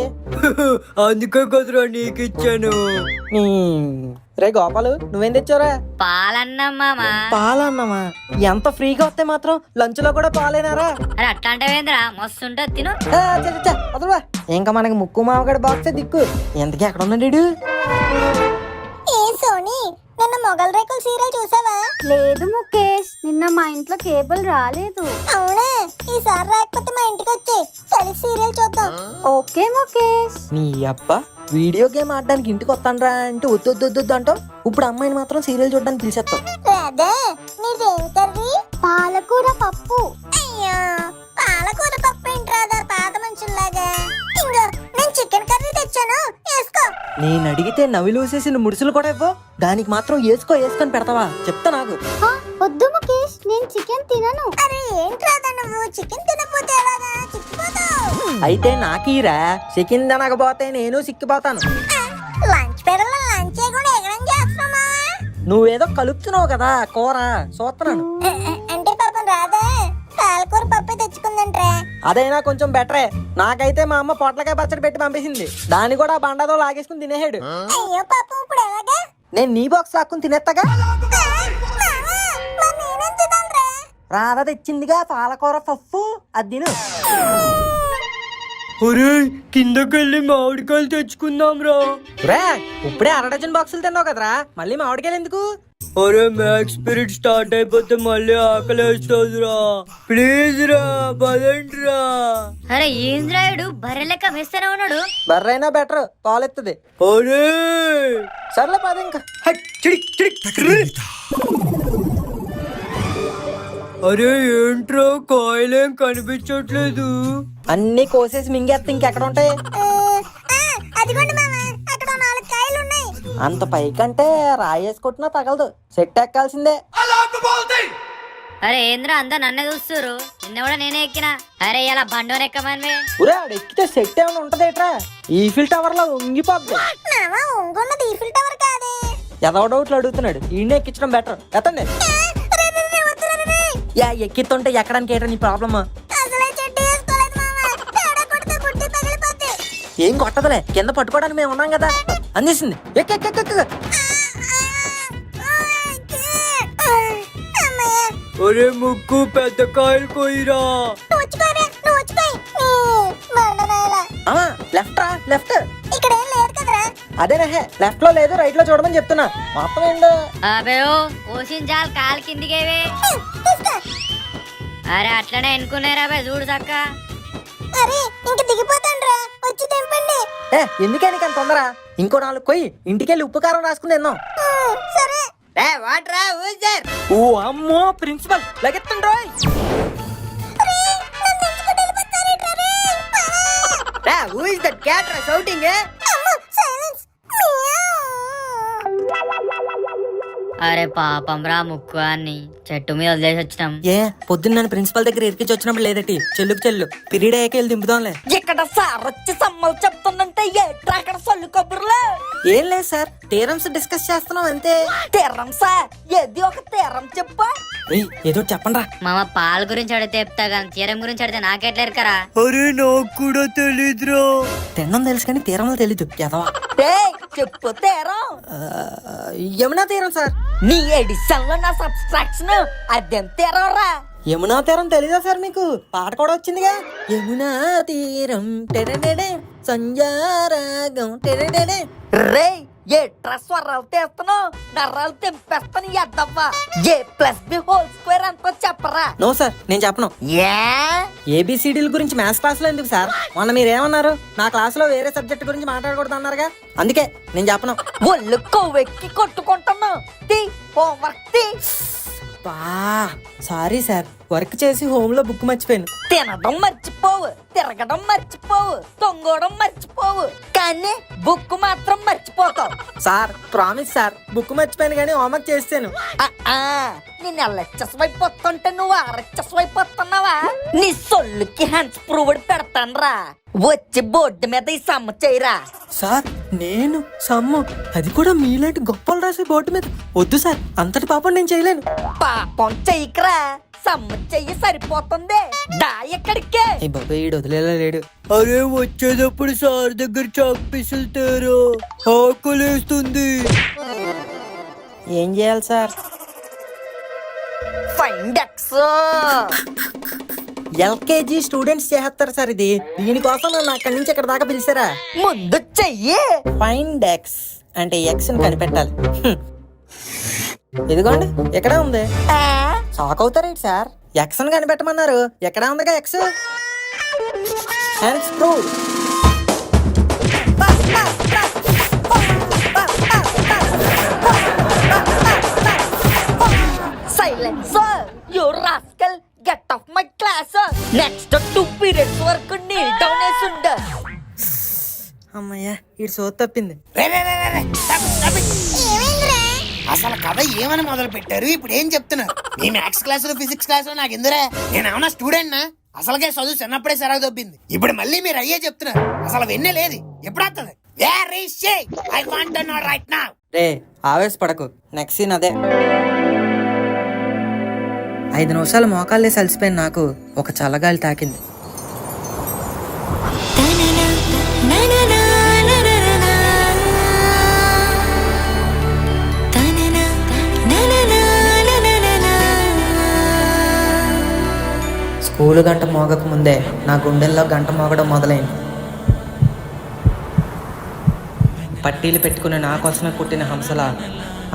అందుకే కదరా నీకు ఇచ్చాను. రే గోపాలు నువ్వేం తెచ్చావురా? పాలన్నం మామా. పాలన్నమా? ఎంత ఫ్రీగా వస్తే మాత్రం లంచ్ లో కూడా పాలేనారా? అరే అట్లా అంటావేంద్రా, మస్తు ఉంటుంది తిను. వదలవా, ఇంకా మనకి ముక్కు మామగడ బాక్సే దిక్కు. ఎంతకీ ఎక్కడ ఉన్నాడు? ఏ సోనీ, నిన్న మొగల్ రేకుల సీరియల్ చూసావా? లేదు ముఖేష్, నిన్న మా ఇంట్లో కేబుల్ రాలేదు. అవునా, ఈసారి రాకపోతే మా ఇంటికి వచ్చి కలిసి సీరియల్ చూద్దాం. ఓకే ముఖేష్. నీ అబ్బ వీడియో గేమ్ ఆడడానికి ఇంటికి వస్తానరా అంటే వద్దు వద్దు వద్దు అంటావు. ఇప్పుడు అమ్మాయిని మాత్రం సీరియల్ చూడడానికి పిలిచేస్తావు. రాధా, నీదేం కర్రీ? పాలకూర పప్పు. అయ్యో, పాలకూర పప్పు ఏంటి రాధా పాత మనుషుల్లాగా? ఇంగో నేను చికెన్ కర్రీ తెచ్చాను, వేసుకో. నేను అడిగితే నవిలూసేసిన ముడుసులు కూడా ఇవ్వు, దానికి మాత్రం వేసుకొని పెడతావా? చెప్తా నాకు. ఆ, వద్దు ముఖేష్, నేను చికెన్ తినను. అరే ఏంటి రాధా, నువ్వు చికెన్ తినకపోతే ఎలాగా? చిక్కిపోతావు. అయితే నాకీరా, చికెన్ తినకపోతే నేను సిక్కిపోతాను. లంచ్ పెరల్లో లంచ్ చేయకుండా ఎగడం చేస్తున్నామా? నువ్వేదో కలుపుతున్నావు కదా కూర, చూస్తున్నాను. అంటే పాపం రాధా పాలకూర పప్పు తెచ్చుకుందంట్రా. అదైనా కొంచెం బెటరే. నాకైతే మా అమ్మ పొట్లకాయ పచ్చడి పెట్టి పంపేసింది, దాన్ని కూడా బండతో లాగేసుకుని తినేసాడు. అయ్యో పాపం, ఇప్పుడు ఎలాగా? నేను నీ బాక్స్ లాక్కుని తినేస్తాగా. మరి నేనేం తినాలిరా? రాధ తెచ్చిందిగా పాలకూర పప్పు, అది తిను. ఒరే కిందకెళ్ళి మామిడికాయలు తెచ్చుకుందాం రా. రే ఇప్పుడే 1 డజన్ బాక్సులు తిన్నావు కదరా, మళ్ళీ మామిడికాయలు ఎందుకు? ఒరే మ్యాక్స్ పీరియడ్ స్టార్ట్ అయిపోతే మళ్ళీ ఆకలేస్తుందిరా. ప్లీజ్ రా, పదండి రా. అరే ఏంద్రాయుడు బర్రె లెక్క వేస్తూనే ఉన్నాడు. బర్రైనా బెటర్, పాలెత్తది. ఒరే సర్లే పద ఇంకా. హట్, చిడి, చిడి. అరే ఏంట్రా కాయలేం కనిపించట్లేదు. అన్ని కోసేసి మింగేస్తే ఇంకెక్కడ ఉంటాయి? అదిగోండి మామ, అక్కడ 4 కాయలు ఉన్నాయి. అంత పైకంటే రాయేసుకుంటున్నా తగలదు, సెట్ ఎక్కాల్సిందే. అరే ఏంద్రా అందరు నన్నే చూస్తురు, నిన్న కూడా నేనే ఎక్కినా. అరే ఇలా బండోని ఎక్కమని. ఊరే ఆడు ఎక్కితే సెట్ ఏమైనా ఉంటదేట్రా? ఈఫిల్ టవర్ లో ఉంగిపోద్ది. మామ ఒంగున్నది ఈఫిల్ టవర్ కాదే. ఎదవ డౌట్లు అడుగుతున్నాడు, ఈయన ఎక్కించడం బెటర్. ఎత్తండి. యా ఎక్కిస్తుంటే ఎక్కడానికి ఏంటో నీ ప్రాబ్లమ్? అసలే చెట్టు వేసుకోలేదు మామ, తేడా కొడితే బుట్టి పగిలిపోద్ది. ఏం కొట్టదులే, కింద పట్టుకోవడానికి మేము ఉన్నాం కదా. అందిస్తుంది. ఒరే ముక్కు పెద్ద కాయలు కోయిరా. లెఫ్ట్ రా, లెఫ్ట్. ఇక్కడ ఏం లేదు కదరా. అదేనా, లెఫ్ట్ లో లేదు రైట్ లో చూడమని చెప్తున్నా. మొత్తం ఏంటో అబేయో కోసించాలి కాలు కిందికేవే. అరే అట్లనే ఎన్నుకున్నారా బే, చూడు చక్క. అరే ఇంక దిగిపోతాండ్రా, వచ్చి తెంపండి. ఎందుకే నీకు అంత తొందర? ఇంకో 4 కొయ్యి, ఇంటికెళ్ళి ఉప్పు కారం రాసుకుని తిన్నాం. సరే. ఓ అమ్మో principal లగెత్తండి Roy. Who is that cat shouting? Silence. అరే పాపం రా ముక్కు అని చెట్టు మీద వదిలేసి వచ్చినాం. ఏ పొద్దున్న నన్ను ప్రిన్సిపల్ దగ్గర ఇరికించి వచ్చినప్పుడు లేదటి, చెల్లు పీరియడ్ అయ్యాక వెళ్ళి దింపుదాంలే. ఇక్కడ సార్ వచ్చి సమ్మలు చెప్తుందంటే అక్కడ సొల్లు కబుర్లు ఏం లేదు సార్, థీరమ్స్ డిస్కస్ చేస్తున్నాం అంతే. థీరమ్సా? ఏది ఒక థీరం చెప్పా. ఏదో చెప్పండి రా. మామ పాల గురించి అడిగితే చెప్తా కానీ తీరం గురించి అడిగితే నాకెట్లేరు కదా. అరే నాకు కూడా తెలీదురా. తినడం తెలుసు కానీ తీరంలో తెలీదు ఎదవా. చెప్పు తీరం. యమునా తీరం సార్. నీ ఎడిషన్ లో నా సబ్స్ట్రాక్షన్ అదేం తీరం రా. యమునా తీరం తెలీదా సార్ మీకు? పాట కూడా వచ్చిందిగా. యమునా తీరం టెరెడెడే సంజారాగం టెరెడెడే. రే ఏ ట్రస్ వర్రాలు తీస్తున్నావు, నర్రాలు తెంపేస్తాను ఎద్దవ్వా. A+B² అంతా చెప్పరా? నో సార్, నేను చెప్పను. ఏబిసిడీల గురించి మ్యాథ్స్ క్లాస్ లో ఎందుకు సార్? మొన్న మీరేమన్నారు, నా క్లాస్ లో వేరే సబ్జెక్ట్ గురించి మాట్లాడకూడదు అన్నారుగా, అందుకే నేను చెప్పను. ఒళ్ళు కొవ్వెక్కి కొట్టుకుంటున్నా. సారీ సార్, వర్క్ చేసి హోమ్ లో బుక్ మర్చిపోయాను. తినడం మర్చిపోవు, తిరగడం మర్చిపోవు, తొంగడం మర్చిపోవు, కానీ బుక్ మాత్రం మర్చిపోతావు. సార్ ప్రామిస్ సార్, బుక్ మర్చిపోయాను కానీ హోంవర్క్ చేస్తాను. నేను ఎల్హెచ్ఎస్ అయిపోతుంటే నువ్వు ఆర్హెచ్ఎస్ అయిపోతున్నావా? నీ సొల్లుకి హ్యాండ్స్ ప్రూవ్డ్ పెడతాను రా. వచ్చి బోర్డు మీద ఈ సమ్మ చేయరా. సార్ నేను సమ్ము అది కూడా మీలాంటి గొప్పలు రాసే బోర్డు మీద వద్దు సార్, అంతటి పాపం నేను చేయలేను. పాపం చెయ్యకరా, సమ్మ చెయ్యి సరిపోతుంది. దా ఎక్కడికే. ఈ బాబాయ్ ఈడు వదిలేలా లేడు. అరే వచ్చేటప్పుడు సార్ దగ్గర చాక్ పీసులు తేరా, ఆకలేస్తుంది. ఏం చేయాలి sir? Find X. LKG students చేస్తారు సార్ ఇది. దీనికోసం నన్ను అక్కడి నుంచి ఇక్కడ దాకా పిలిచారా? ముందు చెయ్యి. ఫైండ్ ఎక్స్ అంటే ఎక్స్ ని కనిపెట్టాలి. ఇదిగోండి ఎక్కడ ఉంది. Shock అవుతారేంటి sir? ఎక్స్ ని కనిపెట్టమన్నారు, ఎక్కడ ఉందిగా X? Hands prove. Silence. You rascal, get off my class. Next 2 periods వరకు నీ డౌన్ వేసి ఉండు. అమ్మయ్యా ఇటు సోత తప్పింది. రే, రే, రే, రే, రే. అసలు కథ ఏమని మొదలు పెట్టారు, ఇప్పుడు ఏం చెప్తున్నారు? మీ మ్యాథ్స్ క్లాసులో ఫిజిక్స్ క్లాసులో నాకు ఎందురే? నేనేమన్నా స్టూడెంట్ నా? అసలుకే చదువు చిన్నప్పుడే సరగా దొబ్బింది. ఇప్పుడు మళ్ళీ మీరు అయ్యే చెప్తున్నారు. అసలు వెన్నే లేదు, ఎప్పుడు వస్తుంది? I want to know right now. రే ఆవేశపడకు, నెక్స్ట్ సీన్ అదే. 5 నిమిషాలు మోకాళ్ళే సలిసిపోయిన నాకు ఒక చల్లగాలి తాకింది. స్కూలు గంట మోగక ముందే నా గుండెల్లో గంట మోగడం మొదలైంది. పట్టీలు పెట్టుకుని నా కోసమే పుట్టిన హంసల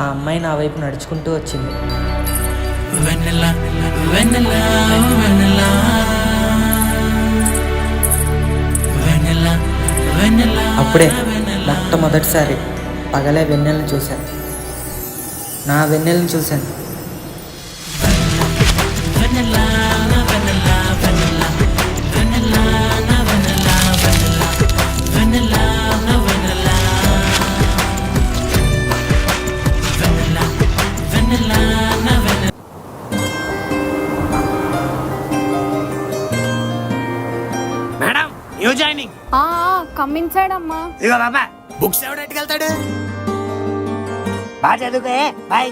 ఆ అమ్మాయి నా వైపు నడుచుకుంటూ వచ్చింది. అప్పుడే మొట్టమొదటిసారి పగలే వెన్నెలను చూశాను. నా వెన్నెలను చూశాను. Madam new joining. Come inside అమ్మా. ఇదిగో బాబా, బుక్స్ ఎవడు ఎట్టుకెళ్తాడు? బాగా చదువుకే, బాయ్.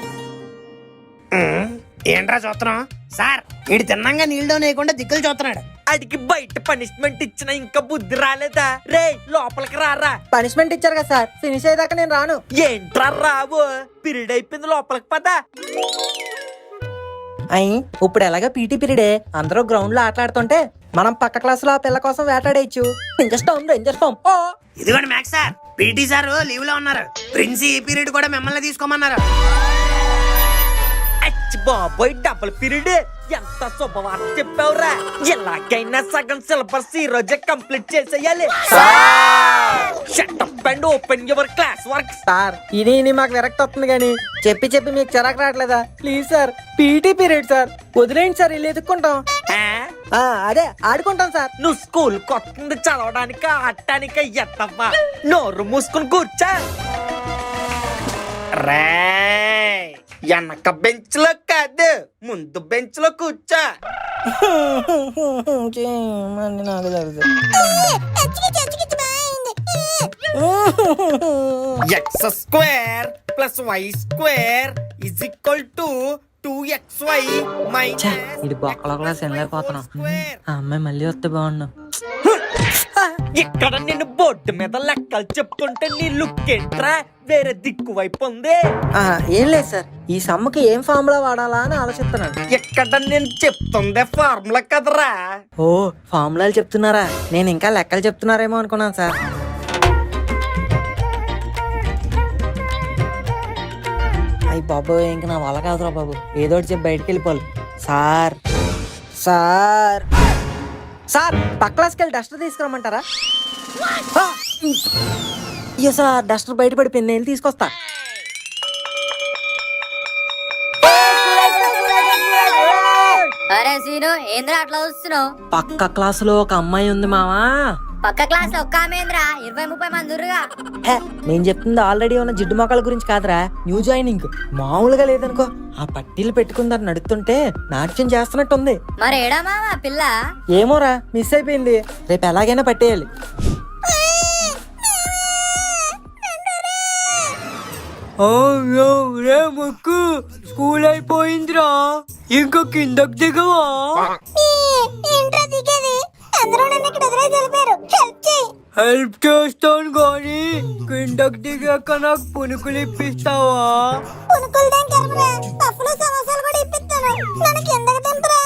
ఏంట్రా చూస్తున్నాం సార్? వీడు తిన్నంగా నీళ్ళు వేయకుండా దిక్కులు చూస్తున్నాడు. అడికి బయట పనిష్మెంట్ ఇచ్చినా ఇంకా బుద్ధి రాలేదా? రే లోపలికి రారా. పనిష్మెంట్ ఇచ్చారు కదా సార్, ఫినిష్ అయ్యేదాకా నేను రాను. ఏంట్రా రావు, పీరియడ్ అయిపోయింది, లోపలికి పదా. అయ్యి ఇప్పుడు ఎలాగా పీటీ పీరియడే, అందరూ గ్రౌండ్ లో ఆటలాడుతుంటే మనం పక్క క్లాసులో ఆ పిల్ల కోసం వేటాడేయచ్చు. Rangers form. ఇదిగోండి maths sir, PT sir leave లో ఉన్నారు. ప్రిన్స్ ఈ పీరియడ్ కూడా మిమ్మల్ని తీసుకోమన్నారు. బాబోయ్ డబుల్ పీరియడ్, ఎంత శుభవార్త చెప్పావురా. ఎలాగైనా సగం సిలబస్ ఈ రోజే కంప్లీట్ చేసేయాలి. Shut up and open your class work. Sir ఇది మాకు విరక్తి వస్తుంది కానీ చెప్పి మీకు చిరాకు రావట్లేదా? Please sir, PT period sir, వదిలేయండి సార్, ఇల్లు ఎదుక్కుంటాం. అదే ఆడుకుంటాం సార్. నువ్వు స్కూల్ కొత్త చదవడానికి ఆడటానికి ఎత్తవ్వా, నోరు మూసుకుని కూర్చా. రే వెనక బెంచ్ లో కాదు, ముందు బెంచ్ లో కూర్చో. X square plus Y square is equal to 2xy ఇది బొక్కల క్లాస్ వెళ్ళైపోతున్నాం. ఆ అమ్మాయి మళ్ళీ వస్తే బాగున్నాం. ఇక్కడ నేను బోర్డు మీద లెక్కలు చెప్తుంటే నీ లుక్ ఏంట్రా వేరే దిక్కు వైపు ఉంది. ఏం లేదు సార్, ఈ సమ్ముకి ఏం ఫార్ములా వాడాలా అని ఆలోచిస్తున్నాను. ఇక్కడ నేను చెప్తుందే ఫార్ములా కదరా. ఓ ఫార్ములాలు చెప్తున్నారా? నేను ఇంకా లెక్కలు చెప్తున్నారేమో అనుకున్నాను సార్. అయ్యి బాబు, ఇంక నా వల్ల కాదురా బాబు, ఏదో ఒకటి చెప్పి బయటకు వెళ్ళిపోవాలి. సార్ సార్ సార్ పక్క క్లాస్కి వెళ్ళి డస్టర్ తీసుకురమ్మంటారా? అయ్యో సార్, డస్టర్ బయట పడిపోయింది, నేను తీసుకొస్తా. అరే సీను, ఏంద్రా అట్లా వస్తున్నావు? పక్క క్లాసులో ఒక అమ్మాయి ఉంది మావా, పక్క క్లాస్ లో ఒక్క ఆమె 20-30 మంది ఉర్రుగా. హే, నేను చెప్తుంది ఆల్రెడీ ఉన్న జిడ్డు మొక్కల గురించి కాదురా, న్యూ జాయినింగ్. మామూలుగా లేదనుకో, ఆ పట్టీలు పెట్టుకుందారు నడుస్తుంటే నాట్యం చేస్తున్నట్టుంది. మరి ఏడా మామ పిల్ల? ఏమోరా, మిస్ అయిపోయింది. రేపు ఎలాగైనా పట్టేయాలి. రే ముక్కు, స్కూల్ అయిపోయిందిరా, ఇంకా కిందకి దిగవా? ఏంట్రా దిగేది? అందరూ నన్ను ఇక్కడ వదిలేసి వెళ్ళిపోయారు. హెల్ప్ చేయి. హెల్ప్ చేస్తాను గాని కిందకి దిగాక నాకు పునుకులు ఇప్పిస్తావా? పునుకులు దానికరమరా, పప్పులు సమోసాలు కూడా ఇప్పిస్తాను. నన్ను కిందకి దింపరా.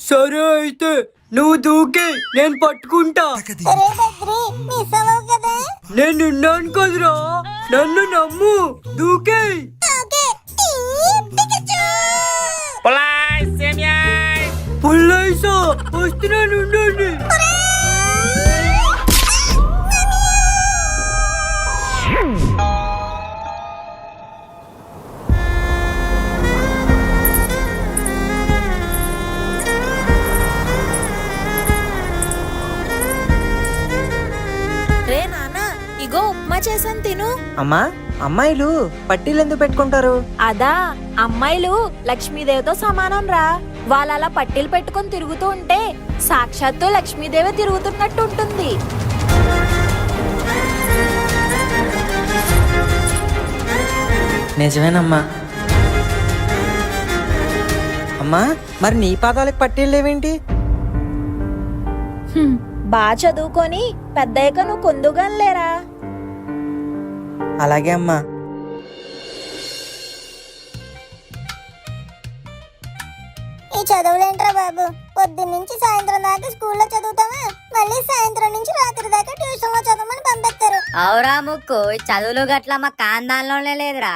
సరే అయితే నువ్వు దూకే, నేను పట్టుకుంటా. అరే బద్రి, మిస్ అవ్వవు కదా? నేను నిన్నాను కదరా, నన్ను నమ్ము, దూకే. ఓకే. పికచూ. పుల్లైసా వస్తున్నాను, ఉండండి. రే నాన్న, ఇగో ఉప్మా చేసాను తిను. అమ్మా, అమ్మాయిలు పట్టీలు ఎందుకు పెట్టుకుంటారు? అదా, అమ్మాయిలు లక్ష్మీదేవితో సమానం రా. వాళ్ళలా పట్టీలు పెట్టుకొని తిరుగుతూ ఉంటే సాక్షాత్తు లక్ష్మీదేవి తిరుగుతున్నట్టు ఉంటుంది. నిజమేనమ్మా. అమ్మా, మరి నీ పాదాలకు పట్టీలు లేవేంటి? బాగా చదువుకొని పెద్దయ్యక నువ్వు కొందుగానిలేరా. అలాగే అమ్మా. ఈ చదువులేంట్రా బాబు? పొద్దున్నుంచి సాయంత్రం దాకా స్కూల్లో చదువుతామా, మళ్ళీ సాయంత్రం నుంచి రాత్రి దాకా ట్యూషన్ లో చదవమని పంపిస్తారు. అవురా ముక్కు, ఈ చదువులు గట్ల మా కాందాన్లోనే లేదురా.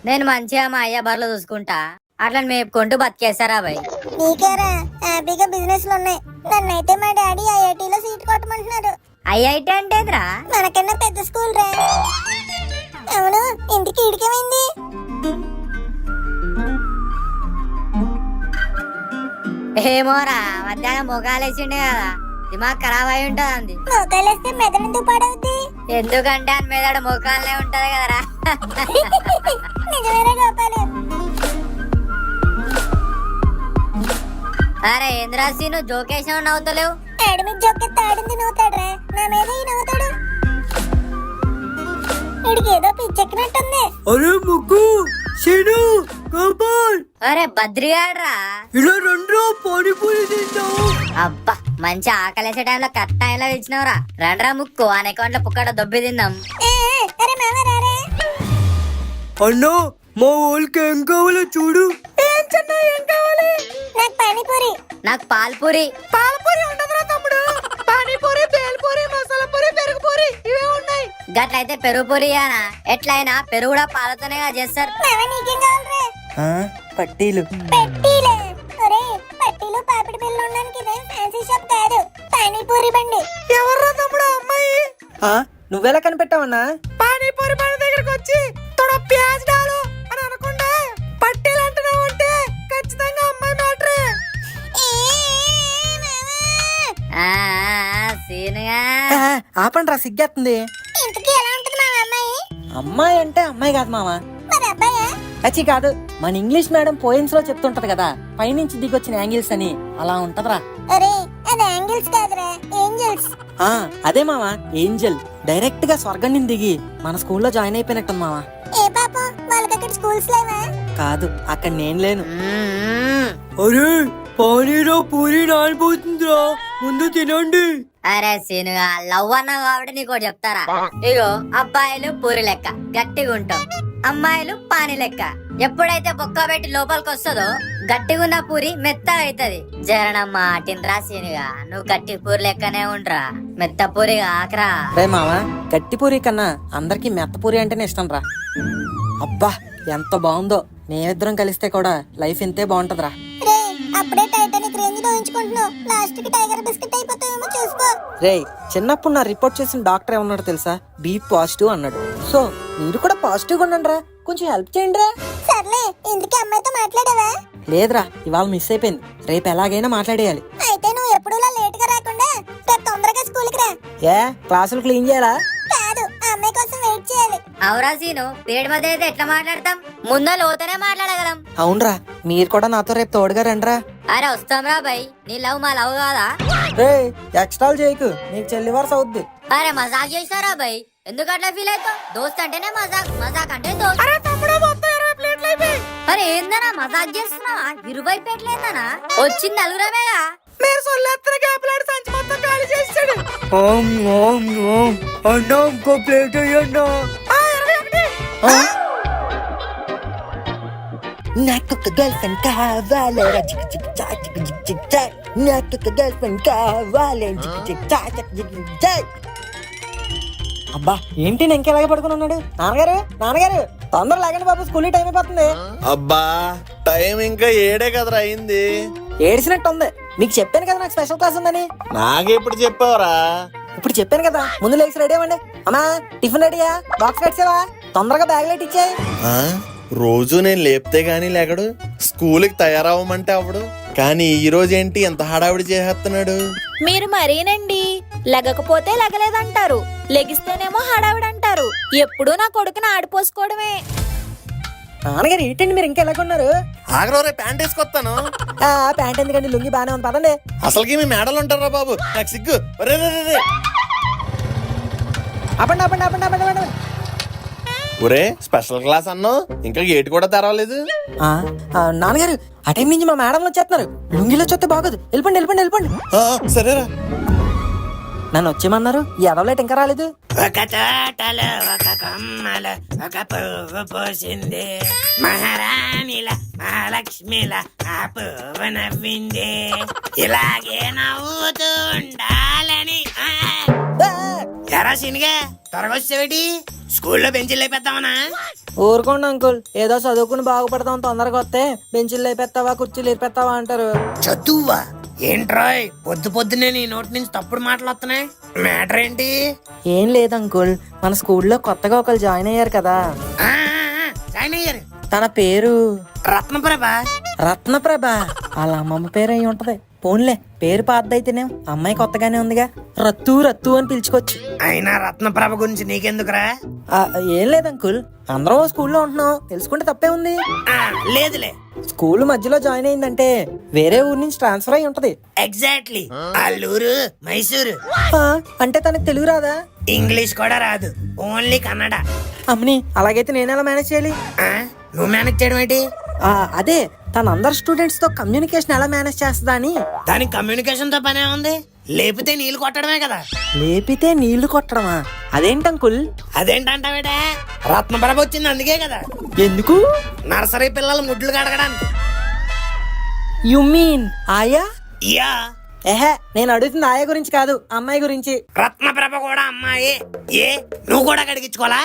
నేను మంచిగా మా అయ్య బర్రెలు చూసుకుంటా, అట్లా మేపుకుంటూ బతికేస్తారా భయ్. నీకేరా హ్యాపీగా బిజినెస్లు ఉన్నాయి. నన్నైతే మా డాడీ ఐఐటీలో సీట్ కొట్టమంటున్నారు. ఐఐటి అంటేదిరా? మనకన్నా పెద్ద స్కూల్ రా. అవును, ఇంటికి ఇడికేమైంది? ఏమోరా, మధ్యాహ్నం మొగాలేసిండే కదా, దిమాగ్ ఖరాబ్ అయి ఉంటది. మోకాలేస్తే మెదడుందుకు పాడవుద్ది? ఎందుకంటే అని మెదడు మొఖాలనే ఉంటది కదరా. నిజమేరా గోపాలు. అరే ఏంద్రాసి, నువ్వు జోకేసావు నవ్వుతలేవు? ఆడి మీద జోకెత్తి ఆడింది నవ్వుతాడురా, నా మీద ఈ నవ్వుతాడు. వీడికి ఏదో పిచ్చెక్కినట్టుంది. అరే ముక్కు, శీను, గోపాల్, అరే బద్రిగాడ్రా, ఇలా రండ్రా, పానీపూరి తింటావు. అబ్బా మంచి ఆకలేసే టైంలో కరెక్ట్ టైంలో ఇచ్చినవరా. రండ్రా ముక్కు, ఆయన అకౌంట్లో పుక్కట దొబ్బి తిందాం. అరే మామ రారే. అన్నా, మా వాళ్ళకి ఏం కావాలో చూడు. ఏం కావాలి? నాకు పానీపూరి. నాకు పాల్పూరి. పాలపూరి ఉండదురా తమ్ముడు. పానీపూరి, బేల్పూరి, మసాలా పూరి, పెరుగు పూరి ఇవే ఉన్నాయి. గట్లయితే పెరుగు పూరి అనా? ఎట్లయినా పెరుగు కూడా పాలతోనే చేస్తారు. మామ నీకేం కావాలరా? పట్టీలు. పట్టీలే? ఒరే, పట్టీలు పాపిడి బిల్లు ఉండడానికి ఇదేం ఫ్యాన్సీ షాప్ కాదు, పానీపూరి బండి. ఎవర్రా తమ్ముడు అమ్మాయి? నువ్వెలా కనిపెట్టావన్నా? పానీపూరి బండి దగ్గరకు వచ్చి తొడ ప్యాజ్ డాలు అని అనకుండా పట్టీలు అంటున్నావు అంటే ఖచ్చితంగా అమ్మాయి మ్యాటరే. సీనుగా ఆపండి రా, సిగ్గేస్తుంది. ఇంతకీ ఎలా ఉంటుంది మా అమ్మాయి? అమ్మాయి అంటే అమ్మాయి కాదు మామ. మరి అబ్బాయా? అచ్చి కాదు, మన ఇంగ్లీష్ మేడం పోయిన్స్ లో చెప్తుంటది కదా, పైనుంచి దిగొచ్చిన యాంగిల్స్ అని, అలా ఉంటదిరా. అరే అది యాంగిల్స్ కాదురా, ఏంజల్స్. అదే మామ, ఏంజల్. డైరెక్ట్ గా స్వర్గం నుంచి దిగి మన స్కూల్లో జాయిన్ అయిపోయినట్టుంది మామ. ఏ పాపం, వాళ్ళకి అక్కడ స్కూల్స్ లేవా? కాదు, అక్కడ నేను లేను. అరే పానీలో పూరి నానిపోతుందిరా, ముందు తినండి. అరే సీనుగా, లవ్ అన్నావు కాబట్టి నీకు ఒకటి చెప్తారా. ఇగో అబ్బాయిలు పూరి లెక్క గట్టిగా ఉంటాం, అమ్మాయిలు పాని లెక్క. ఎప్పుడైతే బొక్క పెట్టి లోపలికి వస్తుందో గట్టిగా ఉన్న పూరి మెత్తగా అవుతుంది. జరణమ్మ తినరా సీనుగా, నువ్వు గట్టి పూరి లెక్కనే ఉండ్రా, మెత్త పూరి ఆకరా. రే మామ, గట్టి పూరి కన్నా అందరికి మెత్త పూరి అంటేనే ఇష్టం రా. అబ్బా ఎంత బాగుందో. మేమిద్దరం కలిస్తే కూడా లైఫ్ ఇంతే బాగుంటదిరా. రే, అప్పుడే టైటానిక్ రేంజ్ లో ఉంచుకుంటున్నావు, లాస్ట్ కి టైగర్ బిస్కెట్ అయిపోతావేమో చూసుకో. రే, చిన్నప్పుడు నా రిపోర్ట్ చేసిన డాక్టర్ ఏమన్నాడు తెలుసా? బీ పాజిటివ్ అన్నాడు. సో మీరు కూడా పాజిటివ్ గా ఉండండి రా, కొంచెం హెల్ప్ చేయండి రా. సర్లే, ఇందుకే అమ్మాయితో మాట్లాడావా? లేదురా, ఇవాళ మిస్ అయిపోయింది. రేపు ఎలాగైనా మాట్లాడేయాలి. అయితే నువ్వు ఎప్పుడూలా లేట్ గా రాకుండా రేపు తొందరగా స్కూల్ కి రా. ఏ క్లాసులు క్లీన్ చేయాలా? కాదు, ఆ అమ్మాయి కోసం వెయిట్ చేయాలి. అవురా సీను, పీరియడ్ మధ్య అయితే ఎట్లా మాట్లాడతాం? ముందు లోతనే మాట్లాడగలం. అవునరా, మీరు కూడా నాతో రేపు తోడుగా రండిరా. అరే వస్తాం రా బై, నీ లవ్ మా లవ్ కాదా? రే ఎక్స్ట్రాలు చేయకు, నీకు చెల్లి వరుస అవుద్ది. అరే మజాక్ చేస్తారా బై, ఎందుకు అట్లా ఫీల్ అవుతావు? దోస్త్ అంటేనే మజాక్, మజాక్ అంటే దోస్త్. అరే ఏందనా మజాక్ చేస్తున్నావా? 20 ప్లేట్లేందనా? వచ్చింది నలుగురమేగా. మీరు సొల్లేత్తన గ్యాప్లాడి సంచి మొత్తం ఖాళీ చేసాడు. అన్నా ఇంకో ప్లేట్ అయ్యన్నా. నాకొక గర్ల్ ఫ్రెండ్ కావాలి, నాకొక గర్ల్ ఫ్రెండ్ కావాలి. అబ్బా ఏంటి నేను ఇంకెలాగే పడుకుని ఉన్నాడు? నాన్నగారు నాన్నగారు తొందర లేకండి బాబు, స్కూల్ టైం అయిపోతుంది. అబ్బా టైం ఇంకా 7 కదరా అయింది. ఏడిసినట్టు ఉంది. మీకు చెప్పాను కదా నాకు స్పెషల్ క్లాస్ ఉందని. నాకెప్పుడు చెప్పావరా? ఇప్పుడు చెప్పాను కదా, ముందు లేచి రెడీ అవ్వండి. అమ్మా టిఫిన్ రెడీయా? బాక్స్ కట్సావా? తొందరగా బ్యాగ్ లైట్ ఇచ్చాయి. రోజు నేను లేపితే గానీ లేకడు, స్కూల్కి తయారవ్వమంటే అవ్వడు. కానీ ఈ రోజు ఏంటి ఎంత హడావిడి చేసేస్తున్నాడు? మీరు మరీనండి, లెగకపోతే లెగలేదంటారు, లెగిస్తేనేమో హడావిడంటారు. ఎప్పుడూ నా కొడుకుని ఆడిపోసుకోవడమే. నాన్నగారు ఏంటండి మీరు ఇంకా ఎలాగున్నారు? ఆగరో రే ప్యాంట్ వేసుకొస్తాను. ప్యాంట్ ఎందుకండి, లుంగి బానే ఉంది పదండి. అసలుకి మీ మేడలు ఉంటారా బాబు, నాకు సిగ్గు. ఒరే రే రే రే. ఆపండి ఆపండి ఆపండి ఆపండి ఆపండి. ఒరే స్పెషల్ క్లాస్ అన్నావు, ఇంకా గేట్ కూడా తెరవలేదు. నాన్నగారు ఆ టైం నుంచి మా మేడం వచ్చేస్తున్నారు. లుంగిలో చూస్తే బాగోదు, వెళ్ళిపోండి వెళ్ళిపోండి వెళ్ళిపోండి. సరేరా. నన్ను వచ్చేయమన్నారు, ఈ ఎదవలైట్ ఇంకా రాలేదు. ఒక తోటలో ఒక కొమ్మలో ఒక పువ్వు పూసింది, మహారాణిల మహాలక్ష్మిల ఆ పువ్వు నవ్వింది, ఇలాగే నవ్వుతూ ఉండాలని. ఎరా సినిగా త్వరగా వచ్చేవేటి? స్కూల్లో బెంచీలు లేపేద్దామనా? ఊరుకోండి అంకుల్, ఏదో చదువుకుని బాగుపడతాం తొందరగా వస్తే బెంచీలు లేపెత్తావా కుర్చీలు లేపెత్తావా అంటారు. చదువా ఏంట్రాయ్, పొద్దు పొద్దునే నీ నోటి నుంచి తప్పుడు మాటలు వస్తున్నాయి. మ్యాటర్ ఏంటి? ఏం లేదు అంకుల్, మన స్కూల్లో కొత్తగా ఒకరు జాయిన్ అయ్యారు కదా. జాయిన్ అయ్యారు. తన పేరు రత్నప్రభ. రత్నప్రభ. వాళ్ళ అమ్మమ్మ పేరు అయి ఉంటది. పోన్లే పేరు పాతదైతేనే, అమ్మాయి కొత్తగానే ఉందిగా, రత్తు రత్తు అని పిలుచుకోవచ్చు. అయినా రత్నప్రభ గురించి నీకెందుకురా? ఏం లేదు అంకుల్, అందరం స్కూల్లో ఉంటున్నాం, తెలుసుకుంటే తప్పే ఉంది. లేదులే, స్కూల్ మధ్యలో జాయిన్ అయిందంటే వేరే ఊరు నుంచి ట్రాన్స్ఫర్ అయి ఉంటది. ఎగ్జాక్ట్లీ, అల్లూరు మైసూరు. అంటే తనకి తెలుగు రాదా? ఇంగ్లీష్ కూడా రాదు, ఓన్లీ కన్నడ. అమ్మని అలాగైతే నేను ఎలా మేనేజ్ చేయాలి? నువ్వు మేనేజ్ చేయడం ఏంటి? అదే తన అందరు స్టూడెంట్స్ తో కమ్యూనికేషన్ ఎలా మేనేజ్ చేస్తుందా అని. దానికి కమ్యూనికేషన్ తో పనే ఉంది, లేపితే నీళ్లు కొట్టడమే కదా. లేపితే నీళ్లు కొట్టడమా? అదేంటి అంకుల్? అదేంటంటావేటే, రత్నప్రభ వచ్చింది అందుకే కదా. ఎందుకు? నర్సరీ పిల్లలు ముడ్లు కడగడానికి. యు మీన్ ఆయా? యా. ఏహే, నేను అడుగుతుంది ఆయా గురించి కాదు, అమ్మాయి గురించి. రత్నప్రభ కూడా అమ్మాయి. ఏ నువ్వు కూడా కడిగించుకోవాలా?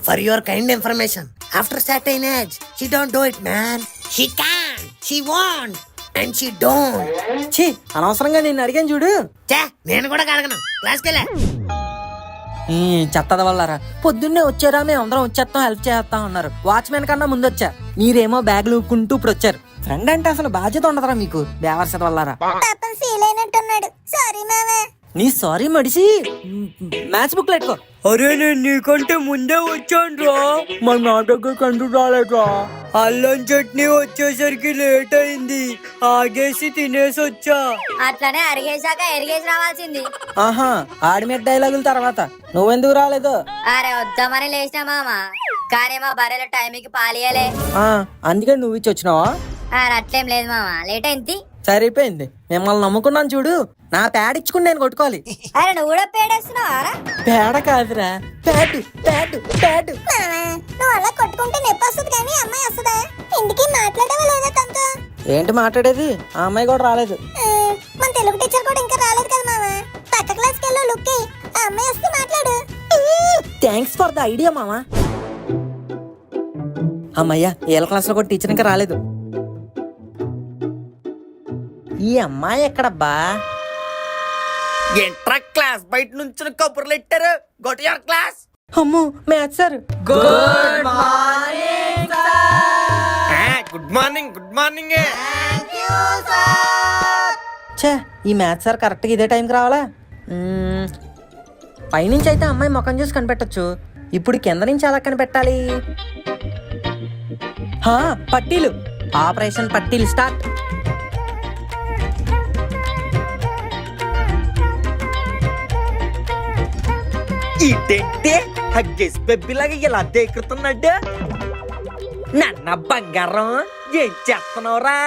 For your kind information, after certain age she don't do it man. She can, she want and she don't. ఛీ, అనవసరంగా నేను అడిగాను చూడు. నేను కూడా కడగను, క్లాస్కెళ్ళా. చెత్తద వల్లరా, పొద్దున్నే వచ్చారా మేము అందరం వచ్చేస్తాం హెల్ప్ చేస్తాం అన్నారు. వాచ్మెన్ కన్నా ముందు వచ్చా, మీరేమో బ్యాగ్ లూపుకుంటూ ఇప్పుడు వచ్చారు. ఫ్రెండ్ అంటే అసలు బాధ్యత ఉండదురా మీకు, బేవర్సత వల్లరా. పాపం ఫీల్ అయినట్టున్నాడు. సారీ మామా. నీ సారీ మడిసి మ్యాథ్స్ బుక్ పెట్టుకో. అరే నేను నీకంటే ముందే వచ్చాను రా, మన నాటకు కంటూ రాలేట్రా. అల్లం చట్నీ వచ్చేసరికి లేట్ అయింది, ఆగేసి తినేసి వచ్చా. అట్లనే అరిగేశాక ఎరిగేసి రావాల్సింది. ఆహా, ఆడిమెట్ డైలాగుల తర్వాత నువ్వెందుకు రాలేదు? అరే వద్దామని లేచిన మామ, కానీ మా బర్రెల టైంకి పాలియలే. అందుకే నువ్వు ఇచ్చి వచ్చినావా? అట్లేం లేదు మామ, లేట్ అయింది. సరిపోయింది, మిమ్మల్ని నమ్ముకున్నాను చూడు. నా ప్యాడ్ ఇచ్చుకుని నేను కొట్టుకోవాలి. అరే నువ్వు కూడా పేడేస్తున్నావారా? పేడ కాదురా, ప్యాడ్ ప్యాడ్ ప్యాడ్. నువ్వు అలా కొట్టుకుంటే నొప్పి వస్తుంది కానీ అమ్మాయి వస్తుందా? ఇంటికి మాట్లాడేవా లేదా తనతో? ఏంటి మాట్లాడేది? ఆ అమ్మాయి కూడా రాలేదు. మన తెలుగు టీచర్ కూడా ఇంకా రాలేదు కదా మామ. పక్క క్లాస్కి వెళ్ళి లుక్ ఆ అమ్మాయి వస్తే మాట్లాడు. థ్యాంక్స్ ఫర్ ద ఐడియా మామా. అమ్మయ్యా, ఏళ్ళ క్లాస్ లో కూడా టీచర్ ఇంకా రాలేదు. ఈ అమ్మాయి ఎక్కడబ్బా? ఎంట్రా క్లాస్ బయట నుంచి కబుర్లు ఎట్టారు. Go to your class. అమ్మో maths sir. Good morning. Good morning. Good morning. ఛే, ఈ మ్యాథ్స్ సార్ కరెక్ట్గా ఇదే టైంకి రావాలా? పైనుంచి అయితే అమ్మాయి ముఖం చూసి కనిపెట్టొచ్చు. ఇప్పుడు కింద నుంచి ఎలా కనిపెట్టాలి? పట్టీలు. ఆపరేషన్ పట్టీలు స్టార్ట్. ఇదేంటే హగ్గేసి బెబ్బిలాగా ఇలా దేకుతున్నాడు. నన్న బంగారం ఏం చేస్తున్నావురా?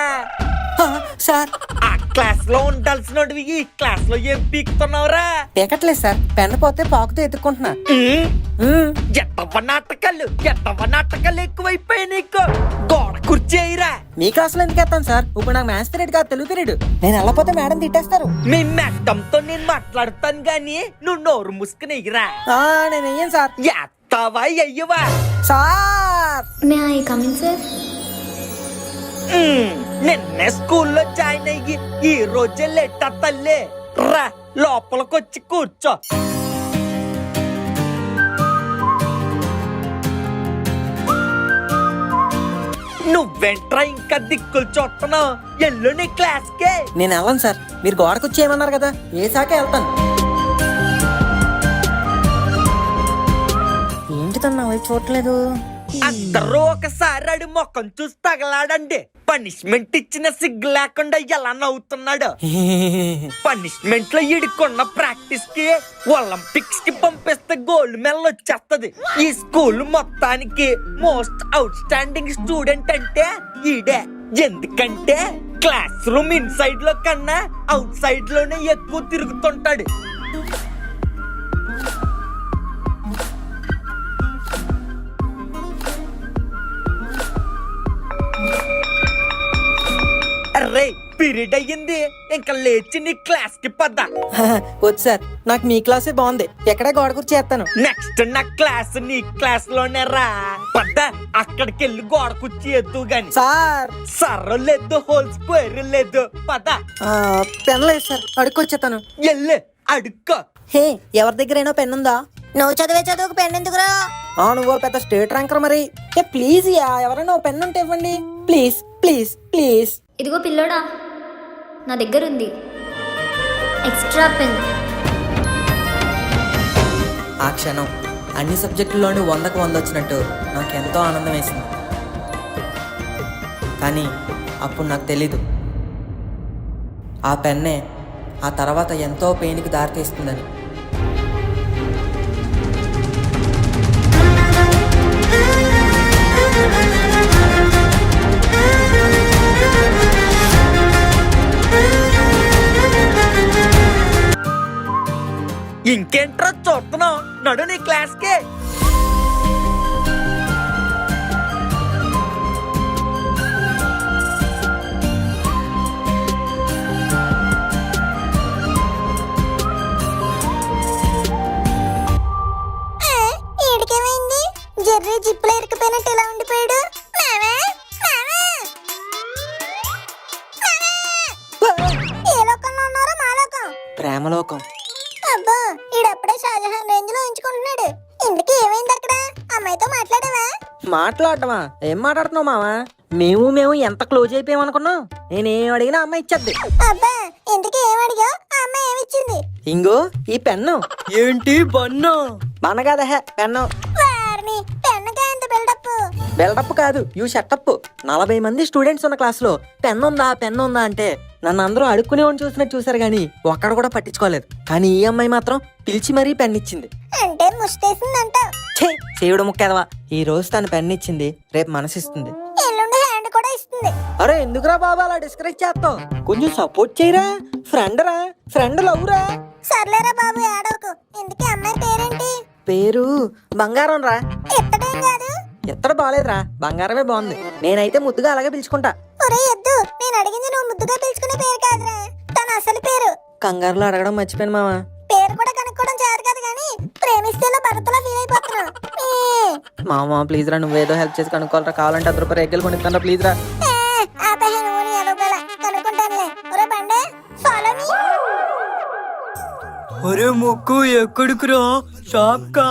సార్, ఆ క్లాస్ లో ఉండాల్సినవి ఈ క్లాస్ లో ఏం పీకుతున్నావురా? పీకట్లేదు సార్, పెన్ను పోతే పాకుతూ ఎత్తుకుంటున్నా. ఎట్టవ నాటకాలు ఎక్కువైపోయాయి నీకు. గోడ కుర్చేయిరా. మీ క్లాసులో ఎందుకు ఎత్తాను సార్? ఇప్పుడు నాకు మ్యాథ్స్ పీరియడ్ కాదు, తెలుగు పీరియడ్. నేను వెళ్ళపోతే మేడం తిట్టేస్తారు. మీ మేడంతో నేను మాట్లాడతాను గాని నువ్వు నోరు ముసుకునిరా. నేను వెయ్యను సార్. ఎత్తావా అయ్యవా? Sir, may I coming sir? నిన్నే స్కూల్లో జాయిన్ అయ్యి ఈ రోజే లేట్ తల్లే. రా లోపలికొచ్చి కూర్చో. నువ్వెంట్రా ఇంకా దిక్కులు చూస్తున్నావు? ఎల్లు నీ క్లాస్ కే. నేను వెళ్ళను సార్, మీరు గోడకొచ్చి ఏమన్నారు కదా, ఏ సాకే వెళ్తాను. ఏంటి తన వైపు చూడలేదు? అందరూ ఒకసారి అడి మొక్కం చూసి తగలాడండి. పనిష్మెంట్ ఇచ్చిన సిగ్గు లేకుండా ఎలా నవ్వుతున్నాడు. పనిష్మెంట్ లో ఇడుకున్న ప్రాక్టీస్ కి ఒలింపిక్స్ కి పంపిస్తే గోల్డ్ మెడల్ వచ్చేస్తది. ఈ స్కూల్ మొత్తానికి మోస్ట్ అవుట్ స్టాండింగ్ స్టూడెంట్ అంటే ఈడే. ఎందుకంటే క్లాస్ రూమ్ ఇన్సైడ్ లో కన్నా అవుట్ సైడ్ లోనే ఎక్కువ తిరుగుతుంటాడు. అరే పీరియడ్ అయ్యింది, ఇంకా లేచి నీ క్లాస్ కి పద్దా. వద్దు సార్, నాకు మీ క్లాసే బాగుంది. ఎక్కడే గోడ కుర్చీ చేస్తాను. నెక్స్ట్ నా క్లాస్ నీ క్లాస్ లోనే రా. పద్దా అక్కడికి వెళ్ళి గోడ కుర్చీ ఎద్దు గాని. సార్, సర్ర లేదు, హోల్ స్క్వేర్ లేదు. పద. పెన్ లేదు సార్, అడుక్కొచ్చేస్తాను. ఎల్లు అడుక్కో. హే, ఎవరి దగ్గరైనా పెన్ ఉందా? నువ్వు చదువుకు పెన్ ఎందుకురా? నువ్వు పెద్ద స్టేట్ ర్యాంకర్ మరి. ప్లీజ్ యా, ఎవరైనా పెన్ ఉంటే ఇవ్వండి ప్లీజ్ ప్లీజ్ ప్లీజ్. ఇదిగో పిల్లోడా, నా దగ్గర ఉంది ఎక్స్ట్రా పెన్. ఆ క్షణం అన్ని సబ్జెక్టుల్లోనూ 100కు 100 వచ్చినట్టు నాకు ఎంతో ఆనందం వేసింది. కానీ అప్పుడు నాకు తెలీదు, ఆ పెన్నే ఆ తర్వాత ఎంతో పెయిన్కి దారితీస్తుందని. ఇంకేంట్రా చూస్తున్నావు? నడు నీ క్లాస్ కే. ఏడికేమైంది? జర్రీ జిప్పులో ఇరుక్కుపోయినట్టు ఇలా ఉండిపోయాడు. ఏ లోకంలో ఉన్నారో మా లోకం. ప్రేమలోకం. అబ్బా, ఈడప్పుడే షాజహాన్ రేంజ్ లో ఉంచుకుంటున్నాడు. ఇందుకు ఏమైంది అక్కడ? అమ్మాయితో మాట్లాడావా? మాట్లాడటమా? ఏం మాట్లాడుతున్నావు మావా? మేము ఎంత క్లోజ్ అయిపోయామనుకున్నావు? నేనేం అడిగినా అమ్మాయి ఇచ్చేద్ది. అబ్బా, ఎందుకు ఏమడిగా? ఆ అమ్మాయి ఏమిచ్చింది? ఇంగో ఈ పెన్ను. ఏంటి బన్ను? బనగాదహ పెన్ను. వారిని పెన్నుగా ఎంత బిల్డప్? బిల్డప్ కాదు, యూ షట్టప్. 40 మంది స్టూడెంట్స్ ఉన్న క్లాస్ లో పెన్ను ఉందా అంటే నన్ను అందరూ అడుక్కునే వాడిని చూసినట్టు చూసారు గానీ ఒక్కడు కూడా పట్టించుకోలేదు. కానీ ఈ అమ్మాయి మాత్రం పిలిచి మరీ పెన్ ఇచ్చింది. అంటే ముష్టేసిందంట. చేయుడు ముక్కేదవా, ఈ రోజు తను పెన్ ఇచ్చింది, రేపు మనసిస్తుంది, ఎల్లుండి హ్యాండ్ కూడా ఇస్తుంది. అరే ఎందుకురా బాబా అలా డిస్కరేజ్ చేస్తావు? కొంచెం సపోర్ట్ చేయరా. ఫ్రెండ్ లవ్రా. సర్లేరా బాబు, ఏడవకు. ఇందుకే అమ్మాయి పేరేంటి? పేరు బంగారం రా. ఎత్తడేం కాదు. ఎత్తడు బాలేదురా, బంగారమే బాగుంది. నేనైతే ముద్దుగా అలాగే పిలుచుకుంటా. ఒరే ఎద్దు, నేను అడిగింది నువ్వు ముద్దుగా పిలుచుకునే పేరు కాదురా, తన అసలు పేరు. కంగారులో అడగడం మర్చిపోయాను మావా. పేరు కూడా కనుక్కోవడం చేదు కాదు కానీ ప్రేమిస్తే భర్తలో ఫీల్ అయిపోతున్నావు. మామా ప్లీజ్ రా, నువ్వేదో హెల్ప్ చేసి కనుక్కోవాలరా. కావాలంటే 10 రూపాయలు ఎగ్గలు కొనిస్తాను ప్లీజ్ రా. కనుక్కుంటానులే. ఒరే బండే, ఫాలో మీ. ఒరే మొక్కు, ఎక్కడికి రా? షాప్ కా?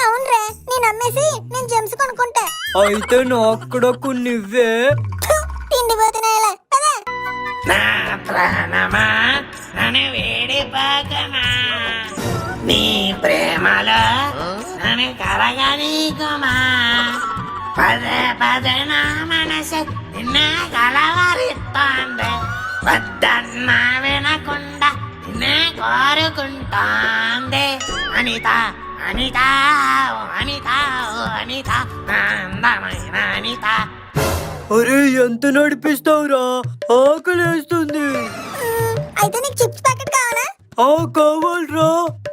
అవునరా, నేను అమ్మేసి నేను జెమ్స్ కొనుక్కుంటా. అయితే నాకు కూడా కొన్ని ఇవ్వే. తిండి పోతున్నాయలా కదా. నా ప్రాణమా నన్ను వేడిపాకమా, నీ ప్రేమలో నన్ను కలగనీకుమా, పదే పదే నా మనసు నిన్నే కలవరిస్తోంది, వద్దన్నా వినకుండా నిన్నే కోరుకుంటోంది. అనిత అనిత ఓ అనిత ఓ అనిత నా అందమైన అనిత. అరే ఎంత నడిపిస్తావురా, ఆకలేస్తుంది. అయితే నీకు చిప్స్ ప్యాకెట్ కావాలా? కావాలరా.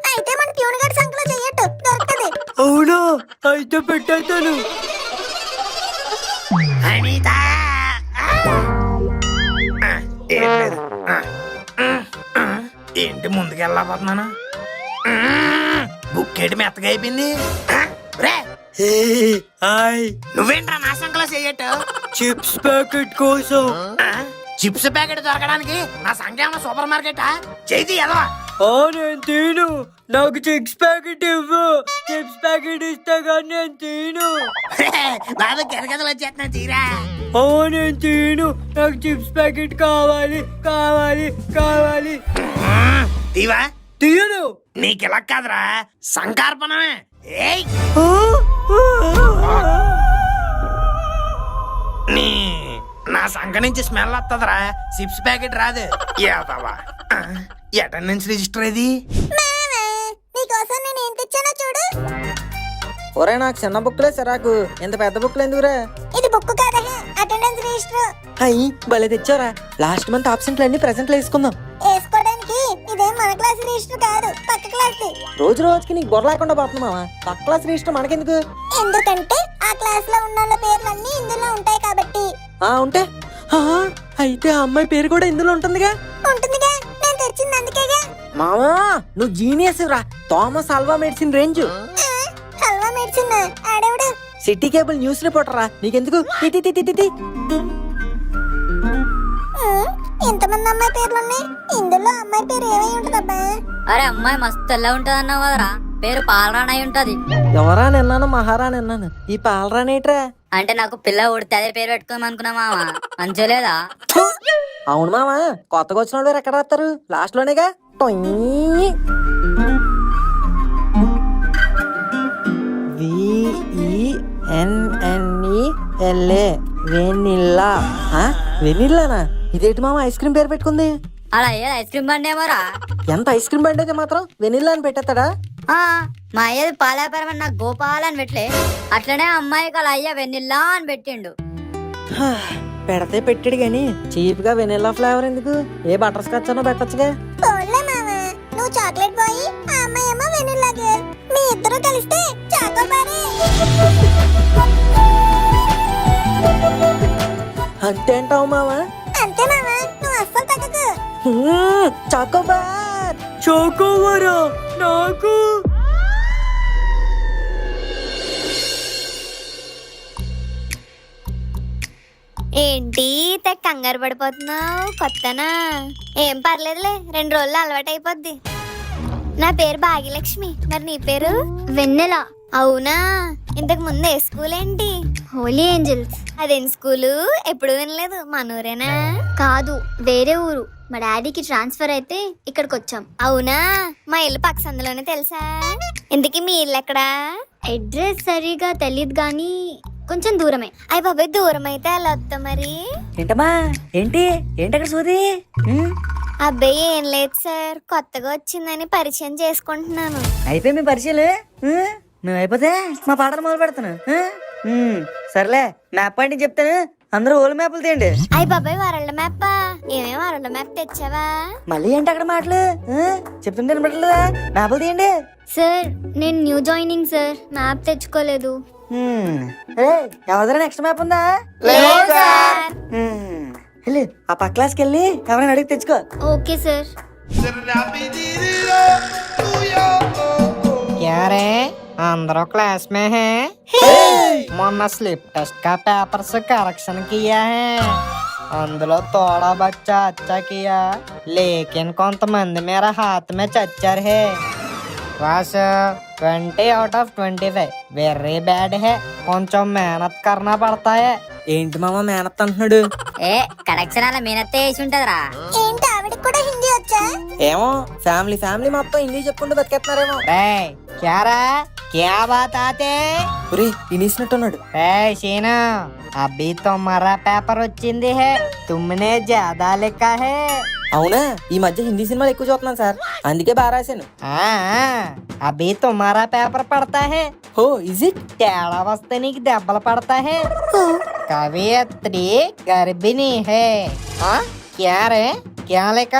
అయితే మన ప్యూన్ గడి సంఖ్యలో చెయ్యట్టు దొరుకుతుంది. అవునా, అయితే పెట్టేస్తాను. అనిత ఏం లేదు. ఏంటి ముందుకెళ్ళబోతున్నాను? బుక్కేటి మెత్తగా అయిపోయింది. రే హాయ్, నువ్వేంట్రా నా సంకలో చెయ్యట్టు? చిప్స్ ప్యాకెట్ కోసం. చిప్స్ ప్యాకెట్ దొరకడానికి నా సంఖ్య ఏమన్నా సూపర్ మార్కెటా? చేతి ఎదవా. నేను తీను, నాకు చిప్స్ ప్యాకెట్ ఇవ్వు. చిప్స్ ప్యాకెట్ ఇస్తా కానీ నేను తీను. బాబు కిరకథలు వచ్చేస్తున్నా తీరా. నేను తీను, నాకు చిప్స్ ప్యాకెట్ కావాలి కావాలి కావాలి. తీవా? తీయను. నీకిలా కాదురా, సంకర్పణమే. ఏయ్ నీ నా సంఖ నుంచి స్మెల్ వస్తుందిరా, చిప్స్ ప్యాకెట్ రాదు. ఏదవా అటెండెన్స్ రిజిస్టర్ ఇది. మావా, నీకోసం నేను ఏం తెచ్చానో చూడు. ఒరే నాకు చిన్న బుక్లే సరాకు, ఇంత పెద్ద బుక్లు ఎందుకురా? ఇది బుక్ కాదా, అటెండెన్స్ రిజిస్టర్. అయ్యి భలే తెచ్చారా. లాస్ట్ మంత్ ఆబ్సెంట్లు అన్ని ప్రెసెంట్లు వేసుకుందాం. వేసుకోవడానికి ఇదేం మన క్లాస్ రిజిస్టర్ కాదు, పక్క క్లాస్. రోజు రోజుకి నీకు బుర్ర లేకుండా పోతుంది మావా. పక్క క్లాస్ రిజిస్టర్ మనకెందుకు? ఎందుకంటే ఆ క్లాస్ లో ఉన్న వాళ్ళ పేర్లన్నీ ఇందులో ఉంటాయి కాబట్టి. ఉంటే అయితే ఆ అమ్మాయి పేరు కూడా ఇందులో ఉంటుందిగా. ఉంటుందిగా, నేను తెచ్చింది అందుకేగా. మావా నువ్వు జీనియస్ రా. Thomas Alva medicine range. Halwa medicine ఆడేవిడు. సిటీ కేబుల్ న్యూస్ రిపోర్టర్ రా. నీకెందుకు? ఇంతమంది అమ్మాయి పేర్లు ఉన్నాయి, ఇందులో అమ్మాయి పేరు ఏమై ఉంటదబ్బా? అరే అమ్మాయి మస్తు తెల్ల ఉంటది అన్నావు కదరా, పేరు పాలరాణి అయి ఉంటది. ఎవరా నిన్నాను, మహారాణి అన్నాను. ఈ పాలరానేట్రా? అంటే నాకు పిల్ల ఉడితే అదే పేరు పెట్టుకోమని అనుకున్నా మావా, మంచిలేదా? అవును మావా, కొత్తగా వచ్చిన వాళ్ళు ఎక్కడ రాస్తారు? లాస్ట్ లోనేగా. VENNELA vanilla. వెనిల్లానా? ఇదేంటి మామ ఐస్ క్రీమ్ పేరు పెట్టుకుంది? అలా ఏది ఐస్ క్రీమ్ బండి ఏమోరా. ఎంత ఐస్ క్రీమ్ బండి అయితే మాత్రం వెనిల్లా అని పెట్టేస్తాడా? మా అయ్యది పాలాపరం అని నాకు గోపాల్ అని పెట్టలే, అట్లనే అమ్మాయికి అలా అయ్యా వెన్నెల్లా అని పెట్టిండు. పెడితే పెట్టాడు గాని చీప్ గా వెనిల్లా ఫ్లేవర్ ఎందుకు? ఏ బటర్ స్కాచ్ అన్నా పెట్టచ్చుగా. పోన్లే మావా, నువ్వు చాక్లెట్ బాయ్, ఆ అమ్మాయి ఏమో వెనిల్లా గర్ల్. మీ ఇద్దరు కలిస్తే చాకోబారే. అంతే అంటావు మావా? అంతే మావా, నువ్వు అస్సలు తగ్గకు. చాకోబార్. చాకోబారా నాకు? ఏంటి తెగ కంగారు పడిపోతున్నావు? కొత్తనా? ఏం పర్లేదులే, 2 రోజులు అలవాటు అయిపోద్ది. నా పేరు భాగ్యలక్ష్మి, మరి నీ పేరు? వెన్నెల. అవునా, ఇంతకు ముందు ఏ స్కూల్ ఏంటి? హోలీ ఏంజల్స్. అదేం స్కూలు? ఎప్పుడు వినలేదు. మనూరేనా? కాదు, వేరే ఊరు. మా డాడీకి ట్రాన్స్ఫర్ అయితే ఇక్కడికి వచ్చాం. అవునా, మా ఇల్లు పక్క సందులోనే తెలుసా? ఇంతకీ మీ ఇల్లు ఎక్కడా? అడ్రస్ సరిగా తెలియదు గానీ కొంచెం దూరమే. అయ్య బాబాయ్, దూరం అయితే అలా వస్తాం మరి. ఏంటమ్మా? ఏంటి అక్కడ సోది? అబ్బాయి ఏం లేదు సార్, కొత్తగా వచ్చిందని పరిచయం చేసుకుంటున్నాను. అయిపోయి మీ పరిచయలు? మేము అయిపోతే మా పాటలు మొదలు పెడతాను. సర్లే, మ్యాప్ పాయింట్ చెప్తాను, అందరూ ఓల్డ్ మ్యాప్లు తీయండి. అయ్య బాబాయ్, వరల్డ్ మ్యాప్? ఏమేమి వరల్డ్ మ్యాప్ తెచ్చావా? మళ్ళీ ఏంటి అక్కడ మాటలు? చెప్తుంటే వినపడలేదా? మ్యాప్లు తీయండి. సార్, నేను న్యూ జాయినింగ్ సార్, మ్యాప్ తెచ్చుకోలేదు. ఎవరైనా నెక్స్ట్ మ్యాప్ ఉందా? వెళ్ళి ఆ పక్క క్లాస్కి వెళ్ళి ఎవరైనా అడిగి తెచ్చుకో. Okay sir. అందరూ क्लास में है? మొన్న స్లిప్ టెస్ట్ का पेपर्स करेक्शन किया है, అందులో थोड़ा बच्चा अच्छा किया, लेकिन కొంతమంది मेरा हाथ में चच्चर है. बस 20 out of 25 वेरी बैड है. కొంచెం मेहनत करना पड़ता है. ఏంటి మామ మేనత్త అంటున్నాడు? ఏ కలెక్షన్ అలా మీనత్తే వేసి ఉంటదిరా. ఏంటి ఆవిడకి కూడా హిందీ వచ్చా? ఏమో ఫ్యామిలీ మొత్తం హిందీ చెప్పుకుంటూ బతికేస్తున్నారేమో. క్యారా క్యా బాత్ ఆతే? ఒరే వినేసినట్టున్నాడు. షీనా అభి తుమ్హారా పేపర్ వచ్చింది హే, తుమ్నే జ్యాదా లిఖా హే. అవునా, ఈ మధ్య హిందీ సినిమాలు ఎక్కువ చూస్తున్నాను సార్, అందుకే బాగా రాశాను. అభి తుమ్హారా పేపర్ పడతా హే. ఓ ఇజ్ ఇట్? తేడా వస్తే నీకు దెబ్బలు పడతా హే. కవియత్రి గర్భిణీ హే. క్యా రే క్యా లేక?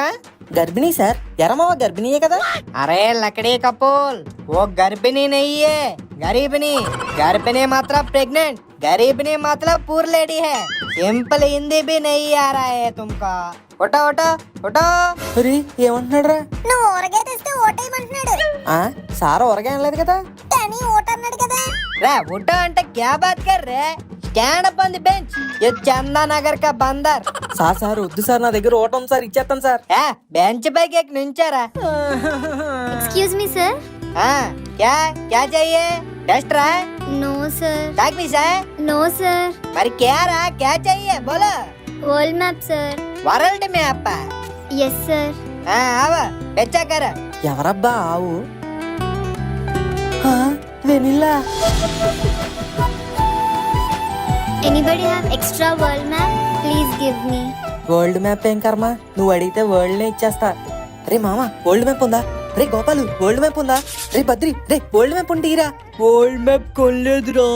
గర్భిణీ సార్. ఎరమావ గర్భిణీయే కదా? अरे लकड़ी कपूल वो गर्भिणी नहीं है, गरीबनी. गर्भिणी मतलब प्रेग्नेंट, गरीबनी मतलब पूर लेडी है. सिंपल हिंदी भी नहीं आ रहा है तुमको. उठो उठो उठो. అరే ఏమంటున్నాడు రా? నువ్వు ఊరగాయ తెస్తే ఓటేయమంటున్నాడు. సార్ ఊరగా అనలేదు కదా? కానీ ఓట అన్నాడు కదా. रे उठो అంటే क्या बात कर रहे? Stand up on the bench. ये चंदा नगर का बंदर. సార్ వద్దు సార్, నా దగ్గర ఓట ఉంది సార్, ఇచ్చేస్తాను సార్. बेंच पे एक నుంచారా? Excuse me sir. क्या क्या चाहिए? टेस्ट रहा है? No sir. ताक भी है? No sir. पर क्या रहा, क्या चाहिए बोलो. World map sir. वर्ल्ड में आपा. Yes sir. आवा बेचा कर. ఎవరబ్బా ఆవు? Vanilla. Anybody have extra world map? Please give me. World map ఏం కర్మ, నువ్వు అడిగితే వరల్డ్ నే ఇచ్చేస్తా. రే మామ వరల్డ్ మ్యాప్ ఉందా? రే గోపాలు వరల్డ్ మ్యాప్ ఉందా? రే బద్రి రే వరల్డ్ మ్యాప్ ఉంటీరా. వరల్డ్ మ్యాప్ కొనలేదురా,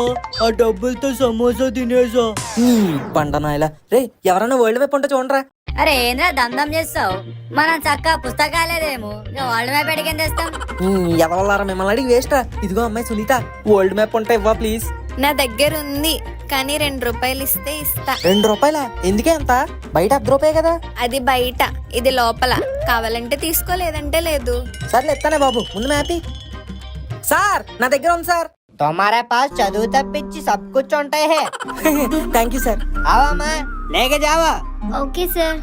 ఆ డబ్బులతో సమోసా తినేసా. పండనాయలా. రే ఎవరన్నా వరల్డ్ మ్యాప్ ఉంటే చూడరా. అరే ఏంద్రా దమ్దం చేస్తావు? మనం చక్కగా పుస్తకాలేదేమో వరల్డ్ మ్యాప్ ఎడికేం తెస్తాం? ఎవరన్నారా మిమ్మల్ని అడిగి వేస్టా. ఇదిగో అమ్మాయి సునీత, వరల్డ్ మ్యాప్ ఉంటే ఇవ్వా ప్లీజ్. నా దగ్గర ఉంది కానీ 2 రూపాయలు ఇస్తే ఇస్తా. 2 రూపాయలా? ఎందుకే అంత? బయట 10 రూపాయే కదా. అది బయట, ఇది లోపల. కావాలంటే తీసుకో, లేదంటే లేదు. సర్లే ఎత్తానే బాబు, ముందు మ్యాపీ. సార్ నా దగ్గర ఉంది సార్. तुम्हारे पास చదువు తప్పించి सब कुछ ఉంటాయి है. Thank you sir. आवा मैं लेके जावा. Okay sir.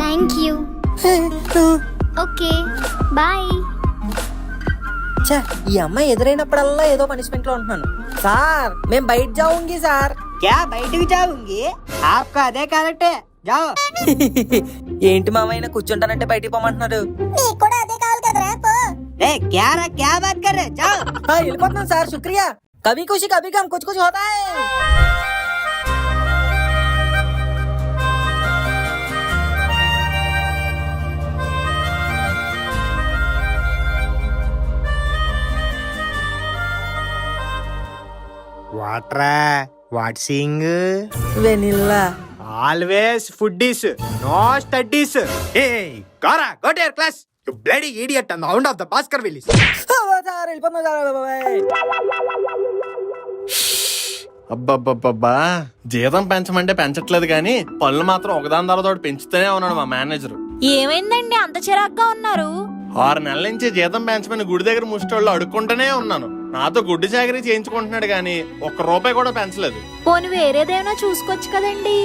Thank you. Okay bye. ఛా, ఈ అమ్మాయి ఎదురైనప్పుడల్లా ఏదో పనిష్మెంట్ లో ఉంటున్నాను. సార్ మేము బయట జావుంగి సార్. क्या బయటికి जाऊंगी? आपका అదే కరెక్ట్ है, जाओ. ఏంటి మామయ్య కూర్చుంటానంటే బయటికి పోమంటున్నారు? నీకు కూడా అదే కావాలి కదరా, పో. ए क्या रहा, क्या बात कर रहे? जाओ. వెళ్ళిపోతున్నాను సార్, శుక్రియా. కభీ ఖుషి కభీ గమ్, కుచ్ కుచ్ హోతా హై. వాట్రా what sing? Vanilla. Always foodies, no studies. ఏ గారా go to your class, you bloody idiot and hound of the Baskervilles. Sir వెళ్ళిపోతున్నా సార్. అబ్బబ్బబ్బబ్బా, జీతం పెంచమంటే పెంచట్లేదు కానీ పనులు మాత్రం ఒకదాని తర్వాత ఒకటి పెంచుతూనే ఉన్నాడు మా మేనేజర్. ఏమైందండి అంత చిరాగ్గా ఉన్నారు? 6 నెలల నుంచి జీతం పెంచమని గుడి దగ్గర ముష్టోళ్ళు అడుక్కుంటూనే ఉన్నాను. నాతో గుడ్డి చాకరీ చేయించుకుంటున్నాడు గానీ 1 రూపాయి కూడా పెంచలేదు. పోనీ వేరేదేమైనా చూసుకోవచ్చు కదండి.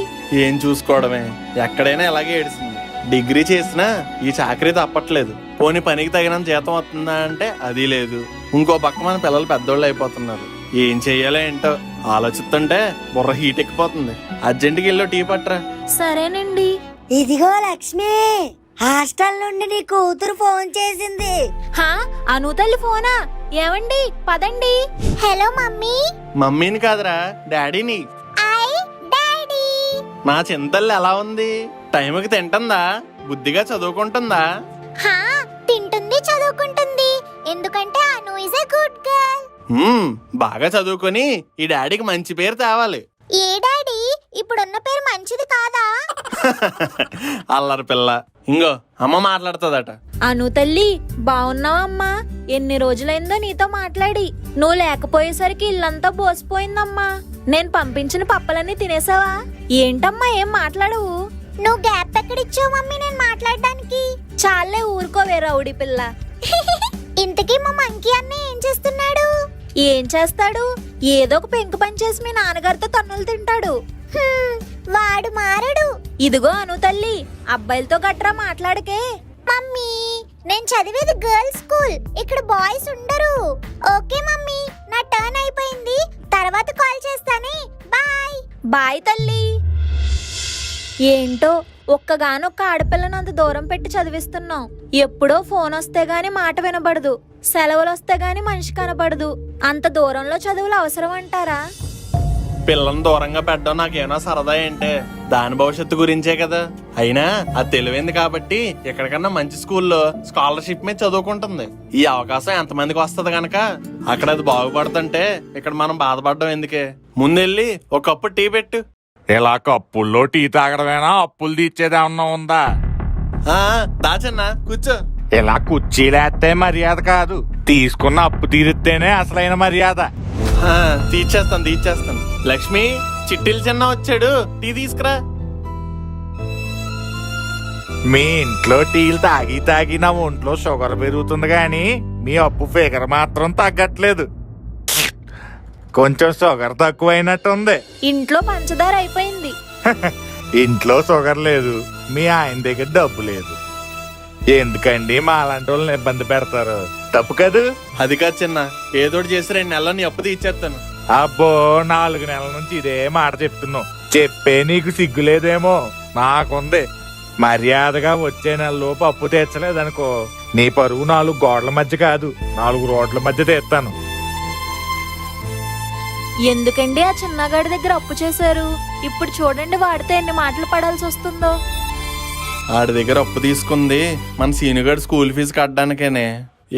ఏం చూసుకోవడమే, ఎక్కడైనా ఇలాగే ఏడిసింది. డిగ్రీ చేసినా ఈ చాకరీ తప్పట్లేదు. పోనీ పనికి తగినంత జీతం వస్తుందా అంటే అది లేదు. ఇంకో పక్క మన పిల్లలు పెద్దోళ్ళు అయిపోతున్నారు. ఏం చెయ్యాలో ఏంటో ఆలోచిస్తుంటే బుర్ర హీట్ ఎక్కిపోతుంది. అర్జెంట్కి వెళ్ళి టీ పట్టరా. సరేనండి. ఇదిగో లక్ష్మి, హాస్టల్ నుండి నీ కూతురు ఫోన్ చేసింది. అను తల్లి ఫోనా? ఏమండి పదండి. Hello mummy. మమ్మీని కాదురా, డాడీని. డాడీ. నా చింతల్లి ఎలా ఉంది? టైంకి తింటుందా? బుద్ధిగా చదువుకుంటుందా? తింటుంది, చదువుకుంటుంది. ఎందుకంటే అను ఇస్ ఎ గుడ్ గర్ల్. బాగా చదువుకొని ఈ డాడీకి మంచి పేరు తేవాలి. ఏ డాడీ, ఇప్పుడున్న పేరు మంచిది కాదా? అల్లరి పిల్ల. ఇంగో అమ్మ మాట్లాడుతుందట. అను తల్లి బాగున్నావమ్మా? ఎన్ని రోజులైందో నీతో మాట్లాడి. నువ్వు లేకపోయేసరికి ఇల్లంతా బోసిపోయిందమ్మా. నేను పంపించిన పప్పలన్నీ తినేసావా? ఏంటమ్మా ఏం మాట్లాడవు? నువ్వు గ్యాప్ ఎక్కడిచ్చావు మమ్మీ నేను మాట్లాడడానికి? చాలే ఊరుకోవే రౌడీ పిల్ల. ఇంతకీ మా మంకీ అన్న ఏం చేస్తున్నాడు? ఏం చేస్తాడు? ఏదో ఒక పెంకు పని చేసి మీ నాన్నగారితో తన్నులు తింటాడు. వాడు మారడు. ఇదిగో అను తల్లి, అబ్బాయిలతో గట్రా మాట్లాడకే. మమ్మీ నేను చదివేది గర్ల్స్ స్కూల్. ఇక్కడ బాయ్స్ ఉండరు. ఓకే మమ్మీ, నా టర్న్ అయిపోయింది. తర్వాత కాల్ చేస్తానే. బాయ్. బాయ్ తల్లి. ఏంటో ఒక్కగానొక్క ఆడపిల్లను అంత దూరం పెట్టి చదివిస్తున్నాం. ఎప్పుడో ఫోన్ వస్తే గాని మాట వినబడదు, సెలవులు వస్తే గాని మనిషి కనబడదు. అంత దూరంలో చదువులు అవసరం అంటారా? పిల్లని దూరంగా పెట్టడం నాకేమో సరదా ఏంటే, దాని భవిష్యత్తు గురించే కదా. అయినా అది తెలివైంది కాబట్టి ఎక్కడికన్నా మంచి స్కూల్లో స్కాలర్షిప్ మీద చదువుకుంటుంది. ఈ అవకాశం ఎంతమందికి వస్తుంది గనక అక్కడ అది బాగుపడుతుంటే ఇక్కడ మనం బాధపడడం ఎందుకే. ముందెళ్ళి ఒక కప్పు టీ పెట్టు. ఇలా కప్పుల్లో టీ తాగడమేనా, అప్పులు తీర్చేదేమన్నా ఉందా? దాచన్నా కూర్చో. ఇలా కుర్చీలేస్తే మర్యాద కాదు, తీసుకున్న అప్పు తీరిస్తేనే అసలైన మర్యాద. తీర్చేస్తాను. లక్ష్మి, చిట్టిల్ చిన్న వచ్చాడు, టీ తీసుకురా. మీ ఇంట్లో టీలు తాగి తాగి నా ఒంట్లో షుగర్ పెరుగుతుంది గాని మీ అప్పు ఫిగర్ మాత్రం తగ్గట్లేదు. కొంచెం షుగర్ తక్కువైనట్టుంది. ఇంట్లో పంచదార అయిపోయింది. ఇంట్లో షుగర్ లేదు, మీ ఆయన దగ్గర డబ్బు లేదు. ఎందుకండి మా అలాంటి వాళ్ళని ఇబ్బంది పెడతారు? తప్పు కదూ. అది కాదు చిన్న, ఏదోటి చేసి 2 నెలల్లో నీ అప్పు తీర్చేస్తాను. అబ్బో, 4 నెలల నుంచి ఇదే మాట చెప్తున్నావు. చెప్పే నీకు సిగ్గులేదేమో, నాకుంది. మర్యాదగా వచ్చే నెలలోపు అప్పు తీర్చలేదనుకో, నీ పరువు 4 గోడల మధ్య కాదు, 4 రోడ్ల మధ్య తీస్తాను. ఎందుకండి ఆ చిన్నగాడి దగ్గర అప్పు చేశారు? ఇప్పుడు చూడండి వాడితే ఎన్ని మాటలు పడాల్సి వస్తుందో. ఆడి దగ్గర అప్పు తీసుకుంది మన సీనుగాడు స్కూల్ ఫీజు కట్టడానికేనే.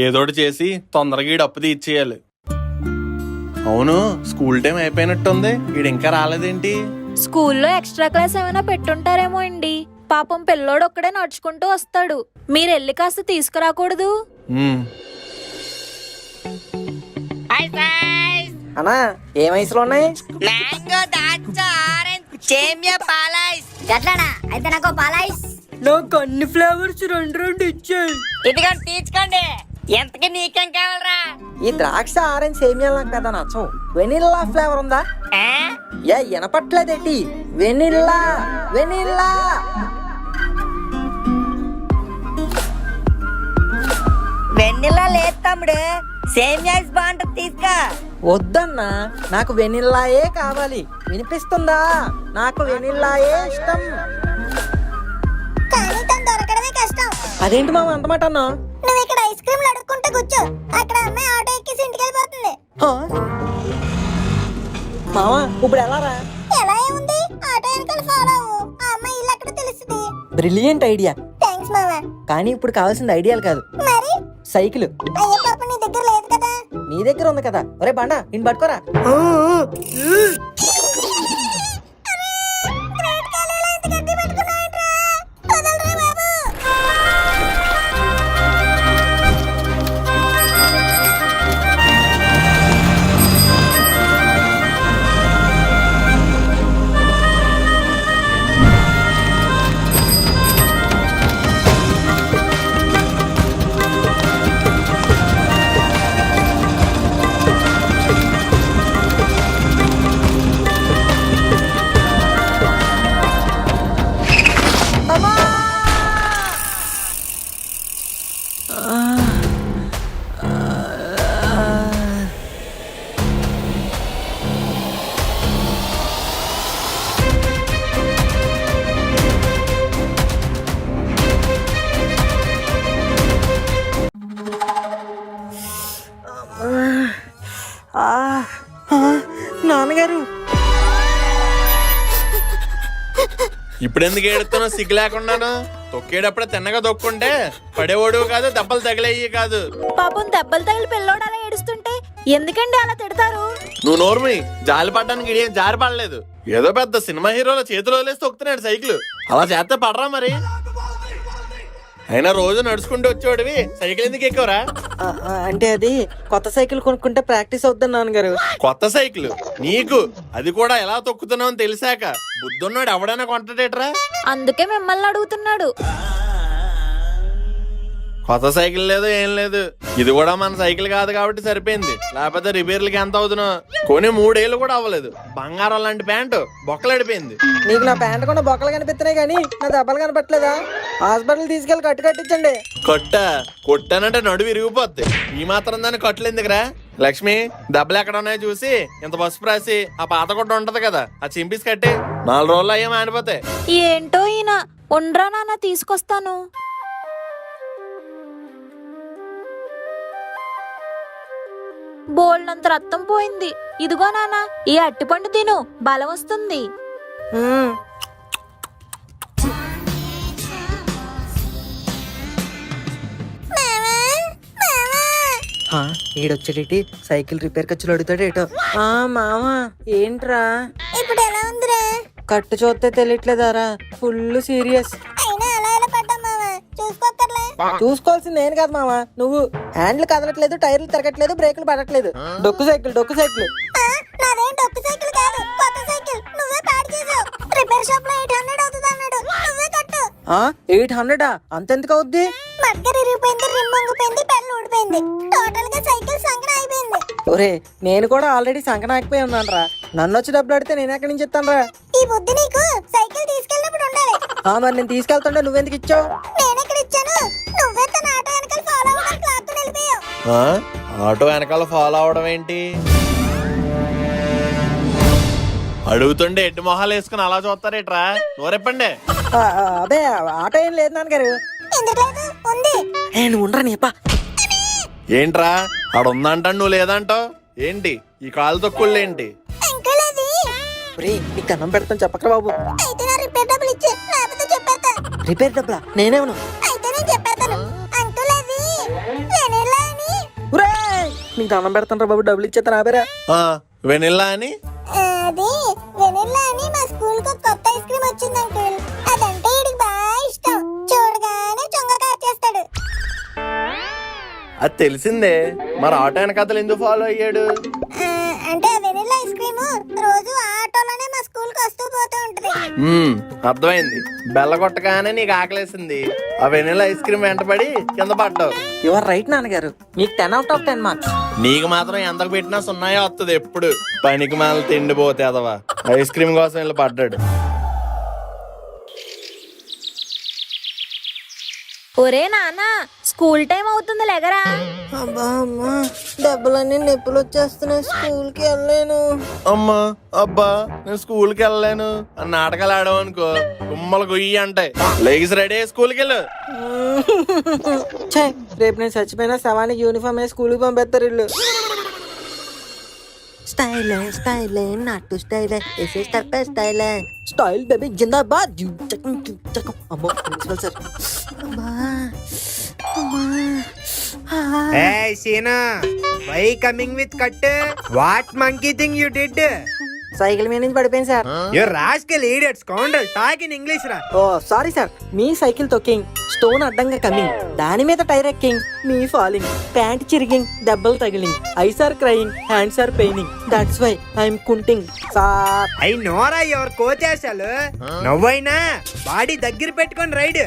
ఏదోటి చేసి తొందరగా ఈడు అప్పు తీర్చేయాలి. అవును, స్కూల్ టైం అయిపోయినట్టుంది, ఈడు ఇంకా రాలేదేంటి? స్కూల్లో ఎక్స్ట్రా క్లాస్ ఏమైనా పెట్టుంటారేమో అండి. పాపం పిల్లోడు ఒక్కడే నడుచుకుంటూ వస్తాడు. మీరు వెళ్ళి కాస్త తీసుకురాకూడదు? అన్నా ఏ వయసులో ఉన్నాయి? మ్యాంగో, దాచ్చా, ఆరెంజ్, సేమియా, పాలైస్. గట్లనా? అయితే నాకు పాలైస్. నాకు అన్ని ఫ్లేవర్స్ 2 ఇచ్చాయి. ఇదిగో తీసుకోండి. ఎంతకి నీకేం కావాలరా? ఈ ద్రాక్ష ఆరెంజ్ సేమియా నాకు పెద్ద నచ్చం. వెనిల్లా ఫ్లేవర్ ఉందా? ఏ వినపట్లేదేటి? వెనిల్లా. వెన్నెలా లేదు తమ్ముడు, సేమియా బాగుంటుంది, తీసుకో. వద్దన్నా, నాకు వెనిల్లాయే కావాలి. వినిపిస్తుందా? నాకు వెనిల్లాయే ఇష్టం. కానీ తను దొరకడమే కష్టం. అదేంటి మామ అంత మాట అన్నా? నువ్వు ఇక్కడ ఐస్ క్రీమ్లు అడుక్కుంటూ కూర్చో. అక్కడ అమ్మాయి ఆటో ఎక్కేసి ఇంటికి వెళ్ళిపోతుంది. మామ ఇప్పుడు ఎలా రా? ఎలా ఏముంది, ఆటో వెనకాల ఫాలో అవ్వు. ఆ అమ్మాయి ఇల్లు అక్కడ తెలుస్తుంది. Brilliant idea. థ్యాంక్స్ మామా. కానీ ఇప్పుడు కావాల్సిన ఐడియాలు కాదు, మరి సైకిల్. అయ్యో పాప, నీ దగ్గర లేదు కదా. నీ దగ్గర ఉంది కదా. ఒరే బండా, ఇన్ పట్టుకోరా. నాన్నగారు, ఇప్పుడెందుకు ఏడుతున్నావు సిగ్గు లేకుండాను? తొక్కేటప్పుడే తిన్నగా తొక్కుంటే పడేవాడు కాదు, దెబ్బలు తగిలేయి కాదు. పాపం దెబ్బలు తగిలి పిల్లోడు అలా ఏడుస్తుంటే ఎందుకండి అలా తిడతారు? నువ్వు నోర్మి, జాలి పడ్డానికి ఇదేం జారి పడలేదు. ఏదో పెద్ద సినిమా హీరోల చేతిలో వదిలేసి తొక్కుతున్నాడు సైకిల్. అలా చేస్తే పడరా మరి? అయినా రోజు నడుచుకుంటూ వచ్చేవాడివి, సైకిల్ ఎందుకు ఎక్కువరా? అంటే అది కొత్త సైకిల్ కొనుక్కుంటే ప్రాక్టీస్ అవుతుంది నాన్నగారు. కొత్త సైకిల్ నీకు? అది కూడా ఎలా తొక్కుతున్నావు అని తెలిసాక బుద్ధున్నాడు ఎవడైనా కొంటాడేట్రా? అందుకే మిమ్మల్ని అడుగుతున్నాడు. కొత్త సైకిల్ లేదు ఏం లేదు. ఇది కూడా మన సైకిల్ కాదు కాబట్టి సరిపోయింది, లేకపోతే రిపేర్లకి ఎంత అవుతున్నా. కొని 3 ఏళ్ళు కూడా అవ్వలేదు. బంగారం లాంటి ప్యాంటు బొక్కలడిపోయింది. నీకు నా ప్యాంట్ కూడా బొక్కలు కనిపిస్తున్నాయి కానీ నా దెబ్బలు కనపట్లేదా? హాస్పిటల్ తీసుకెళ్లి కట్టించండి. కొట్టానంటే నడువు విరిగిపోద్ది. ఈ మాత్రం దాన్ని కట్టలేందుకురా? లక్ష్మి, దెబ్బలు ఎక్కడ ఉన్నాయో చూసి ఇంత పసుపు రాసి ఆ పాత గుడ్డ ఉంటది కదా, ఆ చింపిసి కట్టి 4 రోజులు అయ్యా మానిపోతాయి. ఏంటో ఈయన. ఉండ్రా నాన్న, తీసుకొస్తాను. బోల్డంత రక్తం పోయింది. ఇదిగో నాన్న, ఈ అట్టిపండు తిను, బలం వస్తుంది. ఈడొచ్చేటి సైకిల్ రిపేర్ ఖర్చులు అడుగుతాడు ఏటో. మామా ఏంట్రా ఇప్పుడు ఎలా ఉందిరా? కట్టు చూస్తే తెలియట్లేదారా? Full serious. అయినా అలా ఎలా పడ్డా మామ, చూసుకోక్కర్లే. చూసుకోవాల్సింది నేను కాదు మామ, నువ్వు. హ్యాండ్లు కదలట్లేదు, టైర్లు తిరగట్లేదు, బ్రేకులు పడట్లేదు. డొక్కు సైకిల్. నాదేం డొక్కు సైకిల్ కాదు, కొత్త సైకిల్. నువ్వే పాడు చేసావు. రిపేర్ షాప్ లో 800 అవుతుంది అన్నాడు, నువ్వే కట్టు. 800? అంతెందుకు అవుద్ది? మడ్గర్ ఇరిగిపోయింది, రిమ్ వంగిపోయింది, పెన్ను ఊడిపోయింది. టోటల్ గా సైకిల్ సంకన అయిపోయింది. ఒరే, నేను కూడా ఆల్రెడీ సంకన ఆగిపోయి ఉన్నాను రా. నన్ను వచ్చి డబ్బులు అడితే నేను ఎక్కడి నుంచి ఇస్తాను రా? ఈ బుద్ధి నీకు సైకిల్ తీసుకెళ్ళినప్పుడు ఉండాలి. మరి నేను తీసుకెళ్తుంటే నువ్వెందుకు ఇచ్చావు? నేనెక్కడ ఇచ్చాను? నువ్వే తన ఆటో వెనకాల ఫాలో అవ్వడానికి లాక్కుని వెళ్ళిపోయావు. ఆటో వెనకాల ఫాలో అవడం ఏంటి? అడుగుతుండే ఎడ్డు మొహాలు వేసుకుని అలా చూస్తారేట్రా? నోరెప్పండి. అదే ఆటో ఏం లేదు నాన్నగారు. ఎందుకు లేదు? ఉంది. నువ్వు ఉండరా నీపా. ఏంట్రా ఆడ ఉందంటాను, నువ్వు లేదంటావు ఏంటి? ఈ కాలు తొక్కుళ్ళేంటి? అంకుల్ అది. నీకు అన్నం పెడతాను చెప్పకరా బాబు. అయితే నా రిపేర్ డబ్బులు ఇచ్చే, లేకపోతే చెప్పేస్తా. రిపేర్ డబ్బులా? నేనేమను? అయితే నేను చెప్పేస్తాను. అంకుల్ అది వెనిల్లా అని. నీకు అన్నం పెడతాను రా బాబు, డబ్బులు ఇచ్చేస్తాను ఆపేరా. వెనిల్లా అని? అది వెనిల్లా అని మా స్కూల్ కు కొత్త ఐస్ క్రీమ్ వచ్చింది అంకుల్. అదంటే వీడికి బాగా ఇష్టం. చూడగానే చొంగ కార్చేస్తాడు. అది తెలిసిందే, మరి ఆటో వెనకాతలు ఎందుకు ఫాలో అయ్యాడు? అంటే ఆ వెనిల్లా ఐస్ క్రీమ్ రోజు ఆ ఆటోలోనే మా స్కూల్ కి వస్తూ పోతూ ఉంటది. అర్థమైంది. బెల్ల కొట్టగానే నీకు ఆకలేసింది, ఆ వెనిల్లా ఐస్ క్రీమ్ వెంటబడి కింద పడ్డావు. యువర్ రైట్ నాన్నగారు, నీకు 10 out of 10 మార్క్స్. నీకు మాత్రం ఎంతకు పెట్టినా 0 వస్తుంది ఎప్పుడు. పనికి మాల తిండిపోతే అదవా ఐస్ క్రీమ్ కోసం వెళ్ళి పడ్డాడు. ఒరే నాన్న, స్కూల్ టైం అవుతుంది, లెగరా. అబ్బా అమ్మా, డబ్బులన్నీ నొప్పులు వచ్చేస్తున్నాయి, స్కూల్ కి వెళ్ళలేను. అమ్మా అబ్బా, నేను స్కూల్కి వెళ్ళలేను అని నాటకాలు ఆడావనుకో, కుమ్మలు గొయ్యి అంటాయి. లేచి రెడీ అయ్యి స్కూల్కి వెళ్ళు. రేపు నేను చచ్చిపోయినా శవానికి యూనిఫామ్ వేసి స్కూల్కి పంపిస్తారు ఇల్లు. స్టైల్ నాటు స్టైల్ స్టైల్ బేబీ జిందాబాద్. అమ్మో principal sir. Hey, Sina, why coming with cut? What monkey thing you did? Cycle మీద నుంచి పడిపోయింది sir. You rascal idiot, scoundrel. Talk in English, ra. Oh sorry sir. మీ సైకిల్ తొక్కింగ్, స్టోన్ అడ్డంగా కమింగ్, దాని మీద టైర్ ఎక్కింగ్, మీ ఫాలింగ్, ప్యాంట్ చిరిగింగ్, దెబ్బలు తగిలింగ్, eyes are crying, hands are paining, that's why I'm కుంటింగ్ sir. I know ra, your coach asalu. Navvaina body దగ్గర పెట్టుకొని ride.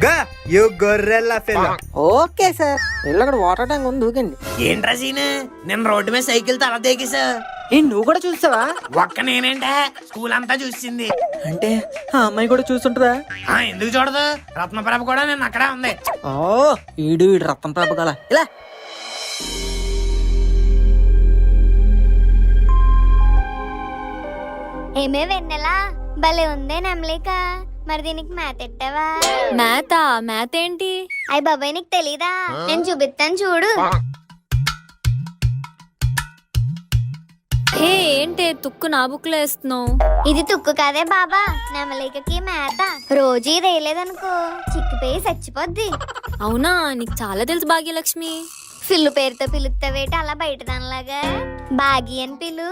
Go, you gorilla fellow. Okay sir. ఇల్లు అక్కడ వాటర్ ట్యాంక్ ఉంది, దూకండి. ఏంట్రా సీన్, నేను రోడ్డు మీద సైకిల్ తల దేగేసా. నువ్వు కూడా చూసావా? ఒక్క నేనేంటే, స్కూల్ అంతా చూసింది. అంటే ఆ అమ్మాయి కూడా చూస్తుంటదా? ఎందుకు చూడదు? రత్నప్రభ కూడా నేను అక్కడే ఉంది. ఈడు రత్నం ప్రభ గల ఇలా. ఏమే వెన్నెలా, భలే ఉందే నెమలిక. మరి దీనికి మ్యాథ్ ఎట్టావా? మ్యాథ్ ఏంటి? అయ్య బాబాయ్, నీకు తెలీదా? నేను చూపిస్తాను చూడు. ఏంటి తుక్కు నా బుక్ లో వేస్తున్నావు? ఇది తుక్కు కాదే బాబా, నెమలికకి మేత. రోజు ఇది వేయలేదనుకో చిక్కిపోయి చచ్చిపోద్ది. అవునా, నీకు చాలా తెలుసు భాగ్యలక్ష్మి. ఫిల్లు పేరుతో పిలుస్తావేటి అలా బయట దానిలాగా? బాగి అని పిలు.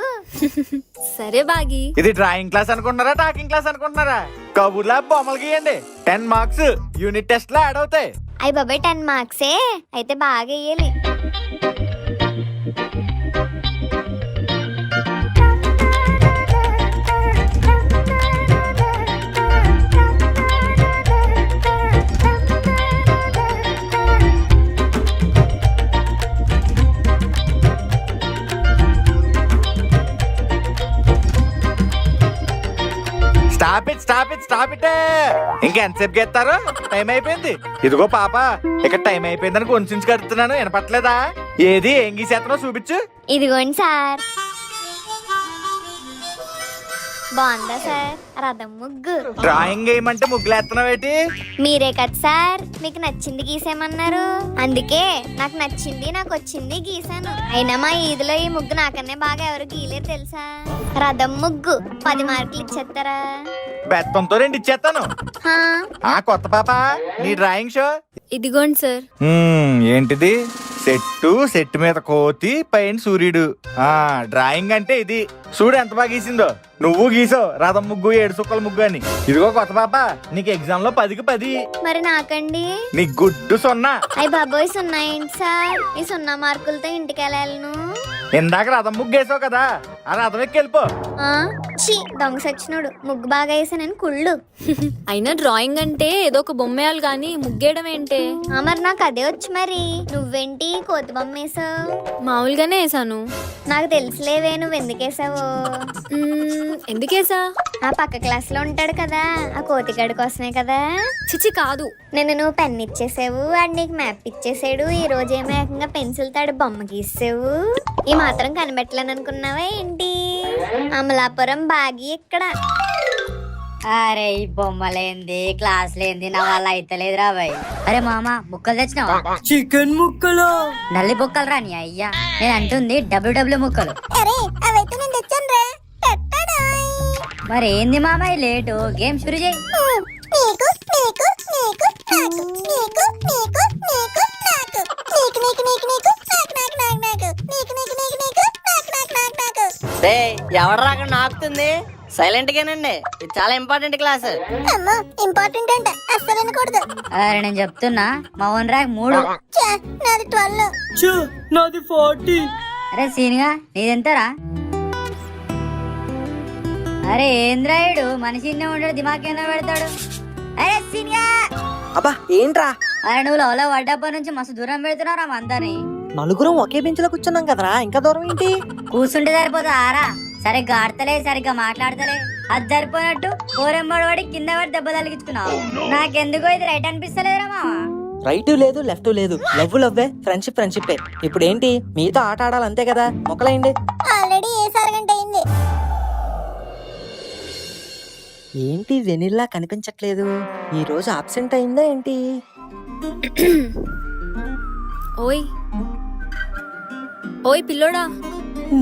సరే బాగి. ఇది డ్రాయింగ్ క్లాస్ అనుకుంటున్నారా, టాకింగ్ క్లాస్ అనుకుంటున్నారా? కబుర్లా బొమ్మలు గీయండి, 10 మార్క్స్ యూనిట్ టెస్ట్ లో యాడ్ అవుతాయి. అయ్య బాబాయ్, 10 మార్క్సే అయితే బాగా వేయాలి. స్టాప్ ఇట్ ఇంకెంతసేపు గెత్తారు? టైం అయిపోయింది. ఇదిగో పాప, ఇక్కడ టైం అయిపోయిందని కొంచెం కడుతున్నాను, వినపట్లేదా? ఏది ఏం గీసేస్తున్నావు చూపించు. ఇదిగోండి సార్. బాగుందా సార్ రథం ముగ్గు? డ్రాయింగ్ వేయమంటే ముగ్గులేస్తున్నావేటి? మీరే కదా సార్ మీకు నచ్చింది గీసేమన్నారు, అందుకే నాకు నచ్చింది నాకు వచ్చింది గీసాను. అయినా మా ఈదిలో ఈ ముగ్గు నాకన్నే బాగా ఎవరు గీలేరు తెలుసా? రథం ముగ్గు 10 మార్కులు ఇచ్చేస్తారా? బెత్తంతో 2 ఇచ్చేస్తాను. హా, ఆ కొత్త పాప, నీ డ్రాయింగ్ షో. ఇదిగోండి సార్. ఏంటిది? సెట్ మీద కోతి, పైన సూర్యుడు. డ్రాయింగ్ అంటే ఇది. చూడు ఎంత బాగా గీసిందో. నువ్వు గీసావు రథం ముగ్గు, 7 చుక్కల ముగ్గు అని. ఇదిగో కొత్త పాప, నీకు ఎగ్జామ్ లో 10కి 10. మరి నాకండి? నీ గుడ్డు 0. అయ్యి బాబోయ్, 0 ఏంటి సార్? ఈ 0 మార్కులతో ఇంటికి వెళ్ళాలను. ఇందాక రథం ముగ్గు వేసావు కదా, ఆ రథం ఎక్కి వెళ్ళిపో. దొంగ సచ్చినోడు, ముగ్గు బాగా వేసానని కుళ్ళు. అయినా డ్రాయింగ్ అంటే ఏదో ఒక బొమ్మేయాలి గాని ముగ్గేయడం ఏంటే? మరి నాకు అదే వచ్చు. మరి నువ్వేంటి కోతి బొమ్మ వేసావు? మామూలుగానే వేసాను. నాకు తెలుసులేవే నువ్వు ఎందుకు వేసావు. ఎందుకేసా? ఆ పక్క క్లాస్ లో ఉంటాడు కదా, ఆ కోతిగాడి కోసమే కదా. చిచి కాదు. నువ్వు పెన్ ఇచ్చేసావు, వాడు నీకు మ్యాప్ ఇచ్చేసాడు. ఈ రోజు ఏమో ఏకంగా పెన్సిల్ తాడు బొమ్మ గీసావు. ఈ మాత్రం కనిపెట్టలేను అనుకున్నావా ఏంటి? అమలాపురం బాగి ఇక్కడ. అరే ఈ బొమ్మలేంది క్లాస్ లేంది నా వల్ల అయితలేదు రా బాయ్. అరే మామ ముక్కలు తెచ్చినావా? చికెన్ ముక్కలు. నల్లి బొక్కలు రా నీ అయ్యా. నేను అంటుంది డబ్ల్యూ ముక్కలు. అరే అవైతే నేను తెచ్చాను రా. మరి ఏంది మామ ఈ లేటు? గేమ్ షురు చేయి. నీకు నీకు నీకు నాకు నీకు నీకు నీకు నాకు నీకు నీకు నీకు నీకు నాకు నాకు నాకు నాకు నీకు నీకు నీకు నీకు నాకు నాకు నాకు నాకు. ఎవడరా అక్కడ నాకుతుంది? సైలెంట్ గానండి, ఇది చాలా ఇంపార్టెంట్ క్లాస్. అమ్మో ఇంపార్టెంట్ అంటే అస్సలు అనకూడదు. అరే నేను చెప్తున్నా మా ఓన్ ర్యాంక్ 3. నాది 12. నాది 40. అరే సీనిగా నీదెంతరా? అరే ఏంద్రాయుడు మనిషినే ఉంటాడు, దిమాగ్ కింద పెడతాడు. అరే సీనిగా. అబ్బా ఏంట్రా? అరే నువ్వు లోలో పడ్డప్పటి నుంచి మస్తు దూరం పెడుతున్నారా మా అందరిని. నలుగురం ఒకే బెంచ్ లో కూర్చున్నాం కదరా, ఇంకా దూరం ఏంటి? కూర్చుంటే సరిపోతా ఆరా? సరిగ్గా ఆడతలే, సరిగ్గా మాట్లాడతలే. అది సరిపోయినట్టు పోరెంబడి పడి కింద పడి దెబ్బ తలిగించుకున్నావు. నాకెందుకో ఇది రైట్ అనిపిస్తలేదురా మావా. రైట్ లేదు లెఫ్ట్ లేదు, లవ్వే, ఫ్రెండ్షిప్. ఇప్పుడు ఏంటి మీతో ఆట ఆడాలి అంతే కదా, మొక్కలైంది. ఆల్రెడీ ఏ సరగంట అయింది. ఏంటి వెనిల్లా కనిపించట్లేదు? ఈ రోజు అబ్సెంట్ అయిందా ఏంటి? ఓయ్ ఓయ్ పిల్లోడా.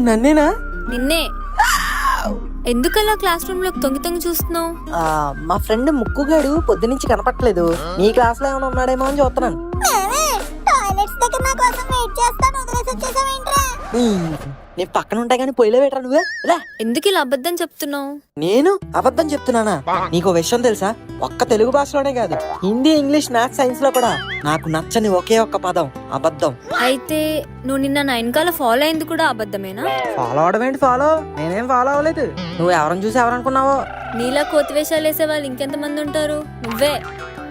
నన్నేనా? నిన్నే. ఎందుకలా క్లాస్ రూమ్ లో తొంగి తొంగి చూస్తున్నావు? మా ఫ్రెండ్ ముక్కుగాడు పొద్దునుంచి కనపట్లేదు, నీ క్లాస్ లో ఏమైనా ఉన్నాడేమో అని చూస్తున్నాను. టాయిలెట్స్ దగ్గర నా కోసం వెయిట్ చేస్తాను, వదిలేసి వచ్చేసావేంట్రా? నేను పక్కన ఉంటా గానీ పోయిలే పెట్టరా నువ్వే. ఎందుకు ఇలా అబద్ధం చెప్తున్నావు? నేను అబద్ధం చెప్తున్నానా? నీకు విషయం తెలుసా? ఒక్క తెలుగు భాషలోనే కాదు, హిందీ, ఇంగ్లీష్, మ్యాథ్స్, సైన్స్ లో కూడా నాకు నచ్చని ఒకే ఒక్క పదం అబద్ధం. అయితే నువ్వు నిన్న నా వెనకాల ఫాలో అయింది కూడా అబద్ధమేనా? ఫాలో అవడం ఏంటి? నేనేం ఫాలో అవ్వలేదు. నువ్వు ఎవరిని చూసి ఎవరనుకున్నావో? నీలా కోతి వేషాలు వేసే వాళ్ళు ఇంకెంతమంది ఉంటారు? నువ్వే.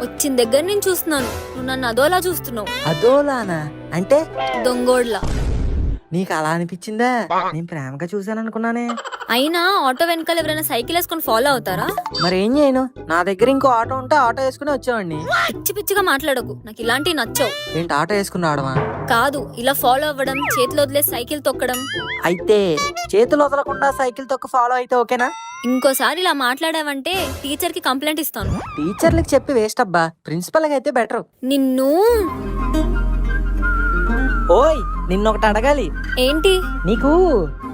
వచ్చిన దగ్గర నేను చూస్తున్నాను, నువ్వు నన్ను అదోలా చూస్తున్నావు. అదోలానా అంటే? దొంగోడ్లా. నీకు అలా అనిపించిందా? నేను ప్రేమగా చూసాను అనుకున్నానే. అయినా ఆటో వెనకాల ఎవరైనా సైకిల్ వేసుకొని ఫాలో అవుతారా? మరేం చేయను, నా దగ్గర ఇంకో ఆటో ఉంటే ఆటో వేసుకుని వచ్చేవాడిని. పిచ్చి పిచ్చిగా మాట్లాడకు, నాకు ఇలాంటివి నచ్చవు. ఏంటి ఆటో వేసుకుని రావడమా? కాదు, ఇలా ఫాలో అవ్వడం, చేతిలో వదిలేసి సైకిల్ తొక్కడం. అయితే చేతులు వదలకుండా సైకిల్ తొక్క ఫాలో అయితే ఓకేనా? ఇంకోసారి ఇలా మాట్లాడావంటే టీచర్ కి కంప్లైంట్ ఇస్తాను. టీచర్లకు చెప్పి వేస్ట్ అబ్బా, ప్రిన్సిపల్ అయితే బెటర్. నిన్ను. ఓయ్ నిన్నొకటి అడగాలి. ఏంటి? నీకు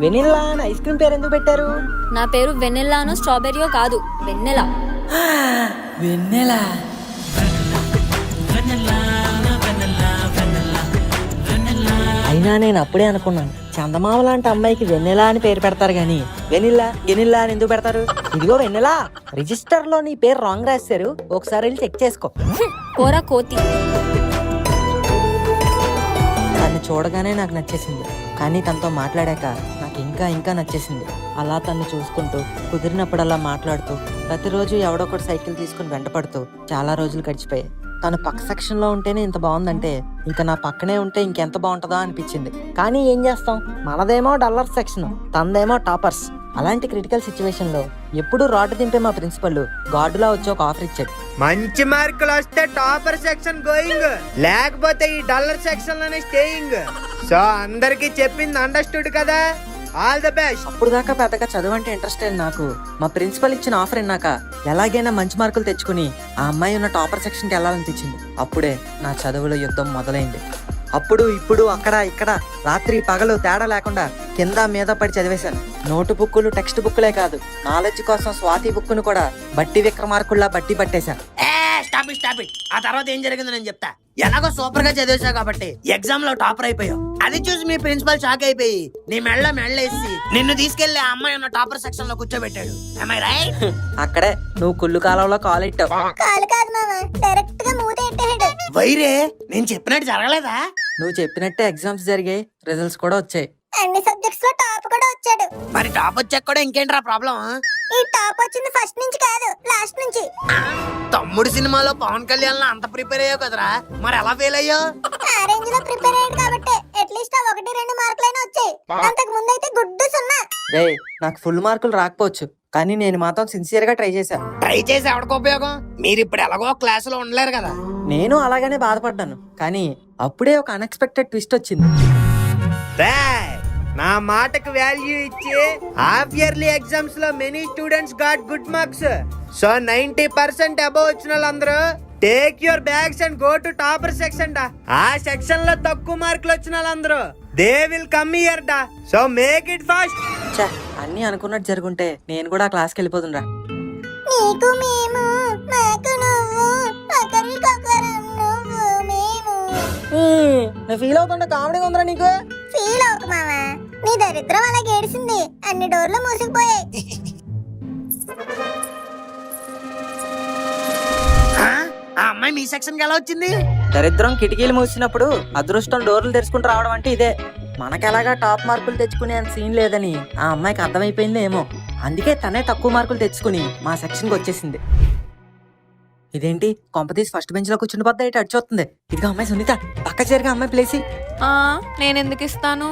వెనిల్లా అని ఐస్ క్రీమ్ పేరు ఎందుకు పెట్టారు? నా పేరు వెన్నెల్లానో స్ట్రాబెరీయో కాదు, వెన్నెలా. వెన్నెలా? అయినా నేను అప్పుడే అనుకున్నాను, చందమామ లాంటి అమ్మాయికి వెన్నెలా అని పేరు పెడతారు గాని వెనిల్లా అని ఎందుకు పెడతారు? ఇదిగో వెన్నెలా, రిజిస్టర్ లో నీ పేరు రాంగ్ రాశారు, ఒకసారి వెళ్ళి చెక్ చేసుకో. పోరా కోతి. తను చూడగానే నాకు నచ్చేసింది, కానీ తనతో మాట్లాడాక నాకు ఇంకా నచ్చేసింది. అలా తను చూసుకుంటూ కుదిరినప్పుడల్లా మాట్లాడుతూ ప్రతిరోజు ఎవడొకటి సైకిల్ తీసుకుని వెంటపడుతూ చాలా రోజులు గడిచిపోయాయి. తను పక్క సెక్షన్ లో ఉంటేనే ఇంత బాగుందంటే ఇంకా నా పక్కనే ఉంటే ఇంకెంత బాగుంటుందో అనిపించింది. కానీ ఏం చేస్తాం, మనదేమో డల్లర్ సెక్షన్, తనదేమో టాపర్స్. అలాంటి క్రిటికల్ సిచ్యువేషన్ లో ఎప్పుడు రాడ్ దింపే మా ప్రిన్సిపల్ గాడ్లా వచ్చి ఒక ఆఫర్ ఇచ్చాడు. మంచి మార్కులు వస్తే టాపర్ సెక్షన్ గోయింగ్, లేకపోతే ఈ డల్లర్ సెక్షన్ లోనే స్టేయింగ్. సో అందరికి చెప్పింది అండర్స్టూడ్ కదా. All the best. అప్పుడు దాకా పెద్దగా చదువు అంటే ఇంట్రెస్ట్ లేదు నాకు. మా ప్రిన్సిపల్ ఇచ్చిన ఆఫర్ విన్నాక ఎలాగైనా మంచి మార్కులు తెచ్చుకుని ఆ అమ్మాయి ఉన్న టాపర్ సెక్షన్ కి వెళ్ళాలనిపించింది. అప్పుడే నా చదువుల యుద్ధం మొదలైంది. అప్పుడు ఇప్పుడు అక్కడ ఇక్కడ రాత్రి పగలు తేడా లేకుండా కింద మీద పడి చదివేశాను. నోటు బుక్కులు టెక్స్ట్ బుక్లే కాదు, నాలెడ్జ్ కోసం స్వాతి బుక్కును కూడా బట్టి విక్రమార్కుల్లా బట్టి పట్టేశాను. Stop it. ఆ తర్వాత ఏం జరిగిందో నేను చెప్తా. ఎలాగో సూపర్ గా చదివేశావు కాబట్టి ఎగ్జామ్ లో టాపర్ అయిపోయావు. అది చూసి మీ ప్రిన్సిపల్ షాక్ అయిపోయి నీ మెళ్ళేసి నిన్ను తీసుకెళ్లి ఆ అమ్మాయి ఉన్న టాపర్ సెక్షన్ లో కూర్చోబెట్టాడు. Am I right? అక్కడే నువ్వు కుళ్ళు కాలంలో కాలెట్టావు. కాలు కాదు మామ, డైరెక్ట్ గా మూత ఎట్టాడు. వైరే నేను చెప్పినట్టు జరగలేదా? నువ్వు చెప్పినట్టే ఎగ్జామ్స్ జరిగాయి, రిజల్ట్స్ కూడా వచ్చాయి. అన్ని సబ్జెక్ట్స్ లో టాప్ కూడా వచ్చాడు. మరి టాప్ వచ్చాక కూడా ఇంకేంట్రా ప్రాబ్లం? ఈ టాప్ వచ్చింది ఫస్ట్ నుంచి కాదు, లాస్ట్ నుంచి. తమ్ముడు సినిమాలో పవన్ కళ్యాణ్ లో అంత ప్రిపేర్ అయ్యావు కదరా, మరి ఎలా ఫెయిల్ అయ్యావు? ఆ రేంజ్ లో ప్రిపేర్ అయ్యాడు కాబట్టి అట్లీస్ట్ 1-2 మార్కులైనా వచ్చాయి. అంతకు ముందు అయితే గుడ్డు 0. రేయ్, నాకు ఫుల్ మార్కులు రాకపోవచ్చు, కానీ నేను మాత్రం సిన్సియర్ గా ట్రై చేశా. ట్రై చేసి ఎవరికి ఉపయోగం? మీరు ఇప్పుడు ఎలాగో క్లాస్ లో ఉండలేరు కదా. నేను అలాగనే బాధపడ్డాను, కానీ అప్పుడే ఒక అన్ఎక్స్పెక్టెడ్ ట్విస్ట్ వచ్చింది. నా మాటకు వాల్యూ ఇచ్చి హాఫ్ ఇయర్లీ ఎగ్జామ్స్ లో many students got good marks. So 90% above వచ్చిన వాళ్ళందరూ take your bags and go to topper section డా. ఆ సెక్షన్ లో తక్కువ మార్కులు వచ్చిన వాళ్ళందరూ దే విల్ కమ్ హియర్ డా. So make it fast. ఛా, అన్ని అనుకున్నట్టు జరుగుంటే నేను కూడా క్లాస్కి వెళ్ళిపోతుండ్రా. నీకు మేము, మాకు నువ్వు, ఒకరికొకరం నువ్వు మేము. నేను ఫీల్ అవుతుంటే కామెడీగా ఉందిరా నీకు. ఫీల్ అవుకు మావా, నీ దరిద్రం అలా గేడిసింది, అన్ని డోర్లు మూసుకుపోయాయి. ఆ అమ్మాయి మీ సెక్షన్ కి ఎలా వచ్చింది? దరిద్రం కిటికీలు మూసినప్పుడు అదృష్టం డోర్లు తెరుచుకుంటూ రావడం అంటే ఇదే. మనకెలాగా టాప్ మార్కులు తెచ్చుకునే అంత సీన్ లేదని ఆ అమ్మాయికి అర్థమైపోయింది ఏమో. అందుకే తనే తక్కువ మార్కులు తెచ్చుకుని మా సెక్షన్కి వచ్చేసింది. ఇదేంటి కొంపతీసి ఫస్ట్ బెంచ్ లో కూర్చుని పోద్దా ఇటు అడిచొస్తుంది. ఇదిగా అమ్మాయి సునీత, పక్క చేరుగా అమ్మాయి ప్లేసి. నేనెందుకు ఇస్తాను?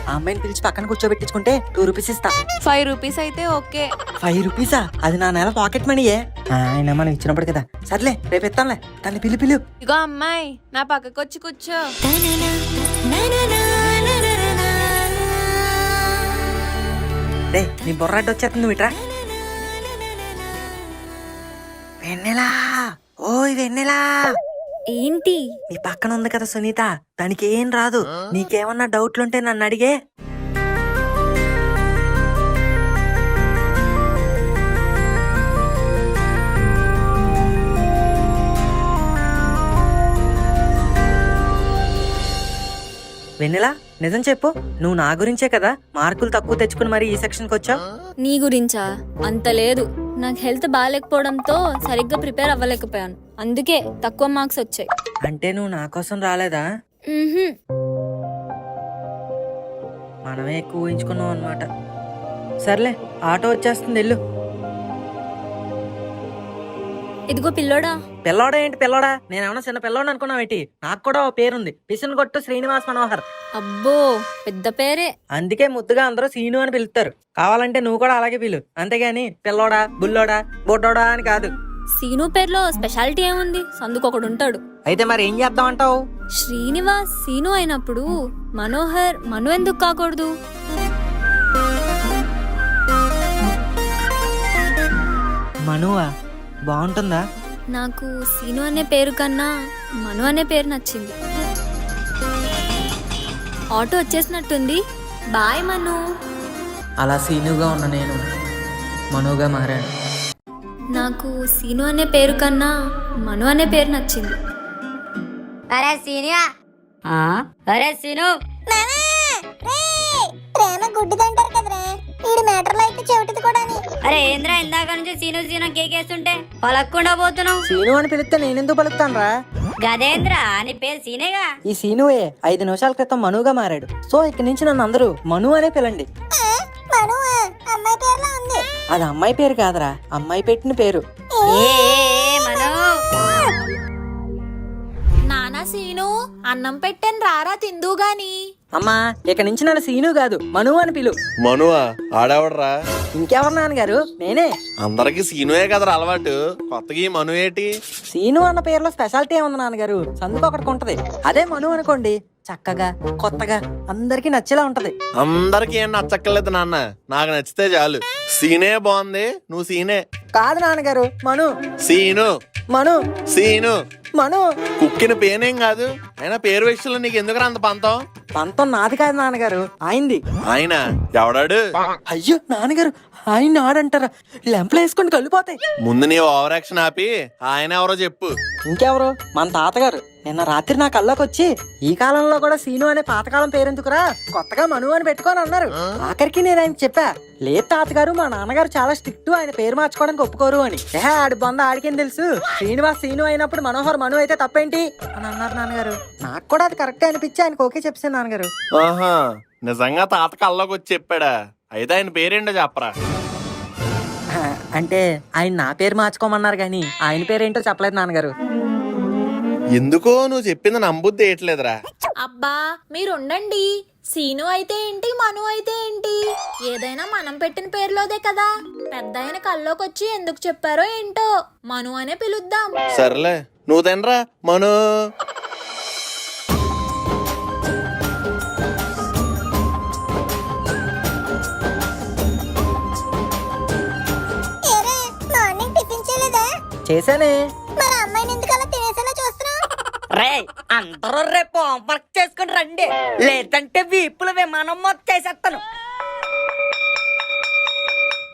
ఆ అమ్మాయిని పిలిచి పక్కన కూర్చోబెట్టించుకుంటే 2 రూపీస్ ఇస్తా. 5 రూపీస్ అయితే ఓకే. 5 రూపీసా? అది నా నెల పాకెట్ మనీయే. ఆయన మనం ఇచ్చినప్పుడు కదా. సర్లే రేపు ఇస్తానులే, తల్లి పిలు. ఇగో అమ్మాయి, నా పక్కకు వచ్చి కూర్చో. రే, నీ బొర్రాడ్డు వచ్చేస్తుంది, నువ్వు ఇట్రా. వెన్నెలా, ఓయ్ వెన్నెలా. ఏంటి? నీ పక్కన ఉంది కదా సునీత, దానికి ఏం రాదు. నీకేమన్నా డౌట్లుంటే నన్ను అడిగే. వెన్నెలా, నిజం చెప్పు, నువ్వు నా గురించే కదా మార్కులు తక్కువ తెచ్చుకుని మరి ఈ సెక్షన్కి వచ్చావు? నీ గురించా? అంత లేదు, నాకు హెల్త్ బాగాలేకపోవడంతో సరిగ్గా ప్రిపేర్ అవ్వలేకపోయాను, అందుకే తక్కువ మార్క్స్ వచ్చాయి. అంటే నువ్వు నా కోసం రాలేదా? మనమే ఎక్కువ ఊహించుకున్నాం అన్నమాట. సర్లే, ఆటో వచ్చేస్తుంది, వెళ్ళు. ఇదిగో పిల్లోడా. పిల్లోడా ఏంటి పిల్లోడా? నేనేమన్నా చిన్న పిల్లోడు అనుకున్నావేంటి? నాకు కూడా ఓ పేరుంది, పిసిన్ కొట్టు శ్రీనివాస్ మనోహర్. అబ్బో, పెద్ద పేరే. అందుకే ముద్దుగా అందరూ సీను అని పిలుస్తారు. కావాలంటే నువ్వు కూడా అలాగే పిలు, అంతేగాని పిల్లోడా, బుల్లోడా, బొడ్డోడా అని కాదు. సీను పేర్లో స్పెషాలిటీ ఏముంది? సందుకు ఒకడు ఉంటాడు. అయితే మరి ఏం చేద్దామంటావు? శ్రీనివాస్ సీను అయినప్పుడు మనోహర్ మను ఎందుకు కాకూడదు? మనువా? బాగుంటుందా? నాకు సీను అనే పేరు కన్నా మను అనే పేరు నచ్చింది. ఆటో వచ్చేసినట్టుంది, బాయ్ మను. అలా సీనుగా ఉన్న నేను మనుగా మారాను. నాకు సీను అనే పేరు కన్నా మను అనే పేరు నచ్చింది. అరే సీనియా, అరే సీను. ప్రేమ గుడ్డిదంటారు కదరా, ఈడు మ్యాటర్లో అయితే చెవిటిది కూడా. అరే ఏంద్రా, ఇందాక నుంచి సీను సీను కేకేస్తుంటే పలక్కుండా పోతున్నావు. సీను అని పిలిస్తే నేనెందుకు పలుకుతాను రా? గదేంద్ర, నీ పేరు సీనేగా. ఈ సీనువే 5 నిమిషాల క్రితం మనుగా మారాడు. సో ఇక్కడి నుంచి నన్ను అందరూ మను అనే పిలండి. అమ్మాయి పేరులో ఉంది. అది అమ్మాయి పేరు కాదురా, అమ్మాయి పెట్టిన పేరు. నానా సీను, అన్నం పెట్టాను రారా తిందు గాని. అమ్మా, ఇక నుంచి నన్ను సీను కాదు మను అని పిలు. మనువా? ఆడవడరా? ఇంకెవరు నాన్నగారు? నేనే. అందరికి సీనుయే కదరా అలవాటు, కొత్తగా ఈ మను ఏటి? సీను అన్న పేరులో స్పెషాలిటీ ఏముంది నాన్నగారు? సందుకు ఒకటికి ఉంటది. అదే మను అనుకోండి, చక్కగా కొత్తగా అందరికి నచ్చేలా ఉంటది. అందరికి ఏం నచ్చక్కర్లేదు నాన్న, నాకు నచ్చితే చాలు. సీనే బాగుంది, నువ్వు సీనే. కాదు నాన్నగారు, మను. సీను. మను. సీను. మను. కుక్కిన పేనేం కాదు, అయినా పేరు విషయంలో నీకు ఎందుకు అంత పంతం? పంతం నాది కాదు నాన్నగారు, ఆయనది. ఆయన ఎవడాడు? అయ్యో నాన్నగారు, ఆయన ఆడంటారా? లెంపలు వేసుకొని కలిపోతాయి. ముందు నీ ఓవర్ యాక్షన్ ఆపి ఆయన ఎవరో చెప్పు. ఇంకెవరు? మన తాతగారు. నిన్న రాత్రి నా కల్లోకి వచ్చి, ఈ కాలంలో కూడా సీను అనే పాతకాలం పేరెందుకురా, కొత్తగా మను అని పెట్టుకొని అన్నారు. ఆఖరికి నేను ఆయన చెప్పా, లేదు తాతగారు, మా నాన్నగారు చాలా స్ట్రిక్ట్, ఆయన పేరు మార్చుకోవడానికి ఒప్పుకోరు అని. ఆడి బొంద ఆడికేం తెలుసు, శ్రీనివాస్ సీను అయినప్పుడు మనోహర్ మను అయితే తప్పేంటి అని అన్నారు నాన్నగారు. నాకు కూడా అది కరెక్ట్ అనిపించి ఆయనకు ఓకే చెప్పాను నాన్నగారు. ఆహా, నిజంగా తాత కల్లోకి వచ్చి చెప్పాడా? అయితే ఆయన పేరేంటో చెప్పరా. అంటే ఆయన నా పేరు మార్చుకోమన్నారు గాని ఆయన పేరేంటో చెప్పలేదు నాన్నగారు. ఎందుకో నువ్వు చెప్పింది నమ్ముద్ది ఏట్లేదురా. అబ్బా మీరు ఉండండి. సీను అయితే ఏంటి, మను అయితే ఏంటి, ఏదైనా మనం పెట్టిన పేర్లోదే కదా. పెద్ద ఆయన కల్లోకి వచ్చి ఎందుకు చెప్పారో ఏంటో, మను అనే పిలుద్దాం. సర్లే, నువ్వు తినరా మను. మార్నింగ్ టిఫిన్ చేయలేదా? చేశానే. మరి అమ్మాయిని ఎందుకు అలా తినేసేలా చూస్తున్నావు? రే అందరూ రేపు హోంవర్క్ చేసుకుని రండి, లేదంటే వీపుల విమానం మొత్తేసేస్తాను.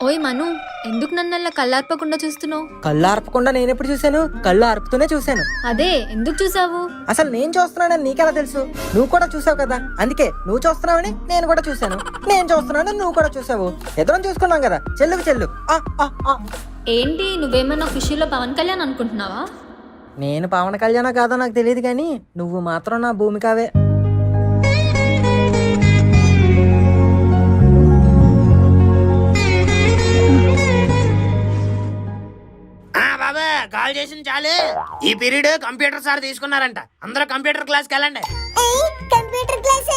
ఓయ్ మను, ఎందుకు నన్ను అలా కళ్ళార్పకుండా చూస్తున్నావు? కళ్ళు ఆర్పకుండా నేను ఎప్పుడు చూశాను? కళ్ళు ఆర్పుతూనే చూశాను. అదే ఎందుకు చూసావు? అసలు నేను చూస్తున్నానని నీకెలా తెలుసు? నువ్వు కూడా చూసావు కదా, అందుకే నువ్వు చూస్తున్నావని నేను కూడా చూశాను. నేను చూస్తున్నానని నువ్వు కూడా చూసావు. ఇద్దరం చూసుకున్నాం కదా, చెల్లుకు చెల్లు. ఏంటి నువ్వేమన్నా ఖుషీలో పవన్ కళ్యాణ్ అనుకుంటున్నావా? నేను పవన్ కళ్యాణ్ కాదో నాకు తెలియదు కానీ నువ్వు మాత్రం నా భూమికావే. బాబా కాల్ చేసింది చాలు. ఈ పీరియడ్ కంప్యూటర్ సార్ తీసుకున్నారంట, అందరూ కంప్యూటర్ క్లాస్కి వెళ్ళండి. కంప్యూటర్ క్లాస్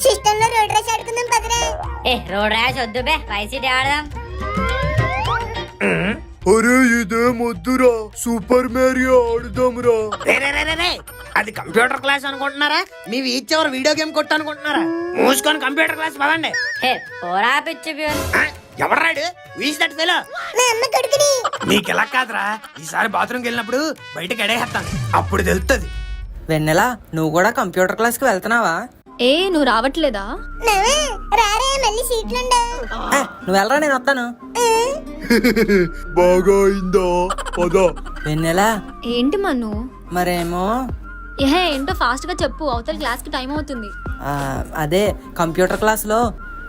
సిస్టమ్ లో రోడ్ రేస్ ఆడుకుందాం పదరా. రోడ్ ర్యాష్ వద్దు బే, వైసీటీ ఆడదాం. అరే ఇదే మొద్దురా, సూపర్ మ్యారియో ఆడుదాంరా. అది కంప్యూటర్ క్లాస్ అనుకుంటున్నారా? మీ ఈచ్ ఎవరు వీడియో గేమ్ కొట్టు అనుకుంటున్నారా? మూసుకొని కంప్యూటర్ క్లాస్ పదండి. పోరా పిచ్చి ప్యూన్. ఎవరాడు వీసినట్టు నీకు ఎలా కాదురా, ఈసారి బాత్రూమ్కి వెళ్ళినప్పుడు బయటకు ఎడేస్తాను, అప్పుడు తెలుస్తుంది. వెన్నెల, నువ్వు కూడా కంప్యూటర్ క్లాస్ కి వెళ్తున్నావా? ఏ నువ్వు రావట్లేదా? నువ్వు వెళ్ళరా, నేను వస్తాను. బాగా అయిందా? పదా. వెన్నెల. ఏంటి మను? మరేమో ఏంటో ఫాస్ట్ గా చెప్పు, అవతల క్లాస్ కి టైం అవుతుంది. అదే కంప్యూటర్ క్లాస్ లో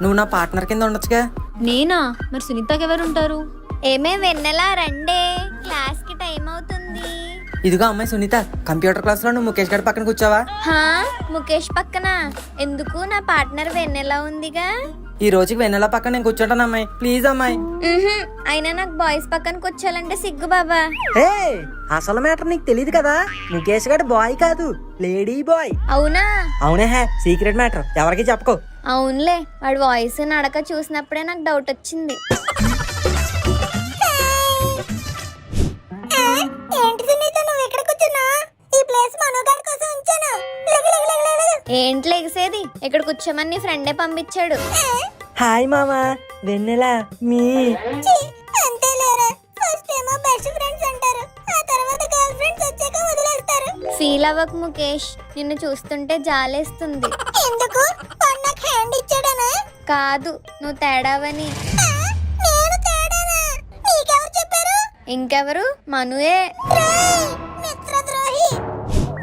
నువ్వు నా పార్ట్నర్ కింద ఉండొచ్చుగా. నేనా? మరి సునీతకి ఎవరు ఉంటారు? ఏమే వెన్నెలా రండే, క్లాస్ కి టైం అవుతుంది. ఇదిగో అమ్మాయి సునీత, కంప్యూటర్ క్లాస్ లో నువ్వు ముఖేష్ గారి పక్కన కూర్చోవా? ముఖేష్ పక్కన ఎందుకు? నా పార్ట్నర్ వెన్నెలా ఉందిగా. ఈ రోజుకి వెన్నెల పక్కన నేను కూర్చోటాను అమ్మాయి, ప్లీజ్ అమ్మాయి. అయినా నాకు బాయ్స్ పక్కన కూర్చోాలంటే సిగ్గు బాబా. అసలు మ్యాటర్ నీకు తెలియదు కదా, ముఖేష్ గారు బాయ్ కాదు, లేడీ బాయ్. అవునా? అవునే, సీక్రెట్ మ్యాటర్, ఎవరికి చెప్పుకో. అవునులే, వాడు వాయిస్ నడక చూసినప్పుడే నాకు డౌట్ వచ్చింది. ఏంటి లెగిసేది? ఇక్కడ కూర్చోమని నీ ఫ్రెండే పంపించాడు. హాయ్ మామా, వెన్నెల మీ. ఫీల్ అవ్వకు ముఖేష్, నిన్ను చూస్తుంటే జాలేస్తుంది. ఎందుకు? హ్యాండ్ ఇచ్చాడనా? కాదు, నువ్వు తేడావని. ఇంకెవరు? మనుయే.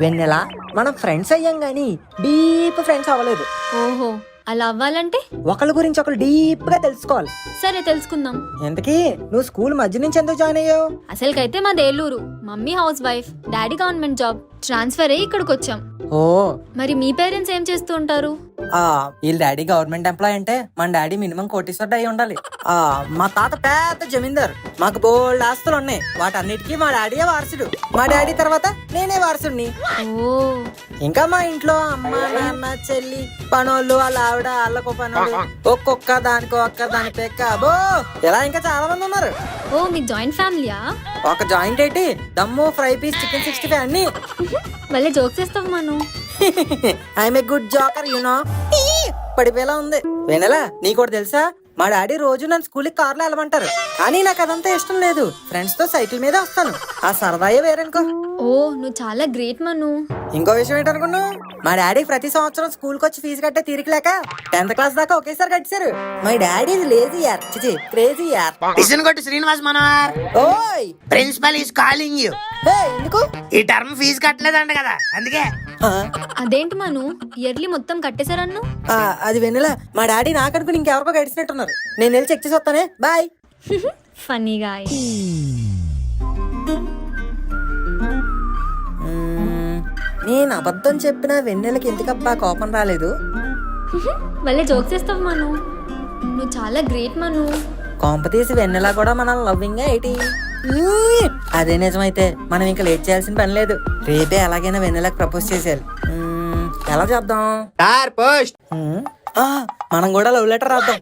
వెన్నెల, మనం ఫ్రెండ్స్ అయ్యాం గానీ డీప్ ఫ్రెండ్స్ అవ్వలేదు. ఓహో, అలా అవ్వాలంటే ఒకళ్ళ గురించి ఒకళ్ళు డీప్ గా తెలుసుకోవాలి. సరే తెలుసుకుందాం. ఎంతకీ నువ్వు స్కూల్ మధ్య నుంచి ఎందుకు జాయిన్ అయ్యావు? అసలుకైతే మా Eluru, mummy house wife, daddy government job. Transfer అయ్యి ఇక్కడికి వచ్చాం. ఓ మరి మీ పేరెంట్స్ ఏం చేస్తూ ఉంటారు? వీళ్ళ డాడీ గవర్నమెంట్ ఎంప్లాయ్ అంటే మన డాడీ మినిమం కోటీశ్వరుడు అయి ఉండాలి. మా తాత పెద్ద జమీందార్. మాకు బోల్డ్ ఆస్తులు ఉన్నాయి. వాటన్నిటికీ మా డాడీయే వారసుడు. మా డాడీ తర్వాత నేనే వారసుడిని. ఓ ఇంకా మా ఇంట్లో అమ్మ నాన్న చెల్లి పనోళ్ళు వాళ్ళ ఆవిడ వాళ్ళకో పనోళ్ళు ఒక్కొక్క దానికో ఒక్క దాని పెక్క అబో ఇలా ఇంకా చాలా మంది ఉన్నారు. ఓ మీ జాయింట్ ఫ్యామిలీయా? ఒక జాయింట్ ఏంటి దమ్ము ఫ్రై పీస్ చికెన్ 65 అన్ని. మళ్ళీ జోక్స్ చేస్తావు Manu. I'm a good joker you know. పడిపోయేలా ఉంది. వెనలా నీకోటి తెలుసా, మా డాడీ రోజు నన్ను స్కూల్కి కార్లో వెళ్ళమంటారు. కానీ నాకు అదంతా ఇష్టం లేదు. ఫ్రెండ్స్ తో సైకిల్ మీద వస్తాను. ఆ సరదాయే వేరనుకో. ఓ నువ్వు చాలా గ్రేట్ మను. ఇంకో విషయం ఏంటనుకున్నావు, మా డాడీ ప్రతి సంవత్సరం స్కూల్ కి వచ్చి ఫీజు కట్టే తీరికలేక 10th క్లాస్ దాకా ఒకేసారి కట్టారు. మై డాడీ లేజీ యార్, క్రేజీ యార్. ఇసునగొట్టు శ్రీనివాస్ మనోహర్, ఓయ్ ప్రిన్సిపల్ ఈస్ కాలింగ్ యూ. ఎందుకు? ఈ టర్మ్ ఫీజు కట్టలేదంట కదా, అందుకే. అదేంటి మను, ఇయర్లీ మొత్తం కట్టేశారన్ను? అది వెన్నెల మా డాడీ నాకు అనుకుని ఇంకెవరికో గడిచినట్టున్నారు. నేను వెళ్ళి చెక్ చేసి వస్తానే, బాయ్. ఫన్నీగా. నేను అబద్ధం చెప్పినా వెన్నెలకి ఎందుకబ్బా కోపం రాలేదు? మళ్ళీ జోక్స్ చేస్తావు మను. నువ్వు చాలా గ్రేట్ మను. కాంపతీసి వెన్నెలా కూడా మనం లవ్వింగ్ ఏంటి? అదే నిజమైతే మనం ఇంకా లేట్ చేయాల్సిన పని లేదు. రేపే ఎలాగైనా వెన్నెలకు ప్రపోజ్ చేసేయాలి. ఎలా చేద్దాం? మనం కూడా లవ్ లెటర్ రాద్దాం.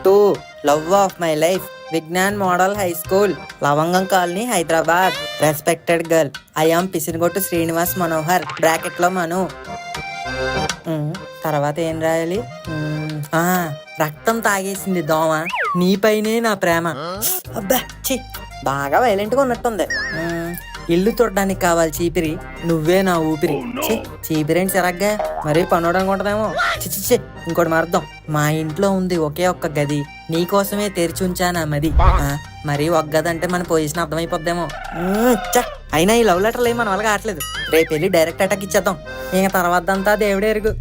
To love of my life, Vignan model high school, Lavangam colony, Hyderabad. Respected girl, I am పిసినగొట్టు శ్రీనివాస్ మనోహర్, బ్రాకెట్ లో మను. తర్వాత ఏం రాయాలి? రక్తం తాగేసింది దోమ, నీపైనే నా ప్రేమ. అబ్బా చి బాగా వైలెంట్ గా ఉన్నట్టుంది. ఇల్లు తొడడానికి కావాలి చీపిరి, నువ్వే నా ఊపిరి. చీపిరేంటి సరగ్గా మరీ పనోడానికి ఉంటదేమో. చి ఇంకోటి మారుద్దాం. మా ఇంట్లో ఉంది ఒకే ఒక్క గది, నీకోసమే తెరిచి ఉంచానా మది. మరీ ఒక గది అంటే మన పొజిషన్ అర్థమైపోద్దేమో. అయినా ఈ లవ్ లెటర్లు ఏమి మన వల్ల కావట్లేదు. రేపు వెళ్ళి డైరెక్ట్ అటాక్ ఇచ్చేద్దాం. ఇంక తర్వాత అంతా దేవుడే ఎరుగు.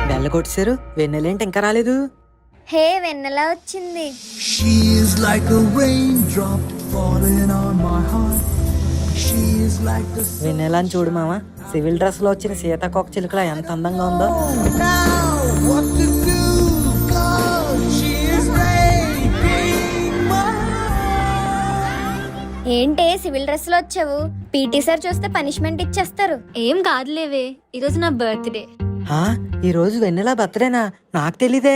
బెల్ల కొట్టేశారు, వెన్నెలేంటి ఇంకా రాలేదు? హే వెన్నెల వచ్చింది. వెన్నెలా అని చూడు మామ, సివిల్ డ్రెస్ లో వచ్చిన సీతాకోక చిలుకల ఎంత అందంగా ఉందో. ఏంటే సివిల్ డ్రెస్ లో వచ్చావు? పీటీ సార్ చూస్తే పనిష్మెంట్ ఇచ్చేస్తారు. ఏం కాదులేవే, ఈరోజు నా బర్త్డే. ఈ రోజు వెన్నెలా బర్త్డేనా? నాకు తెలీదే.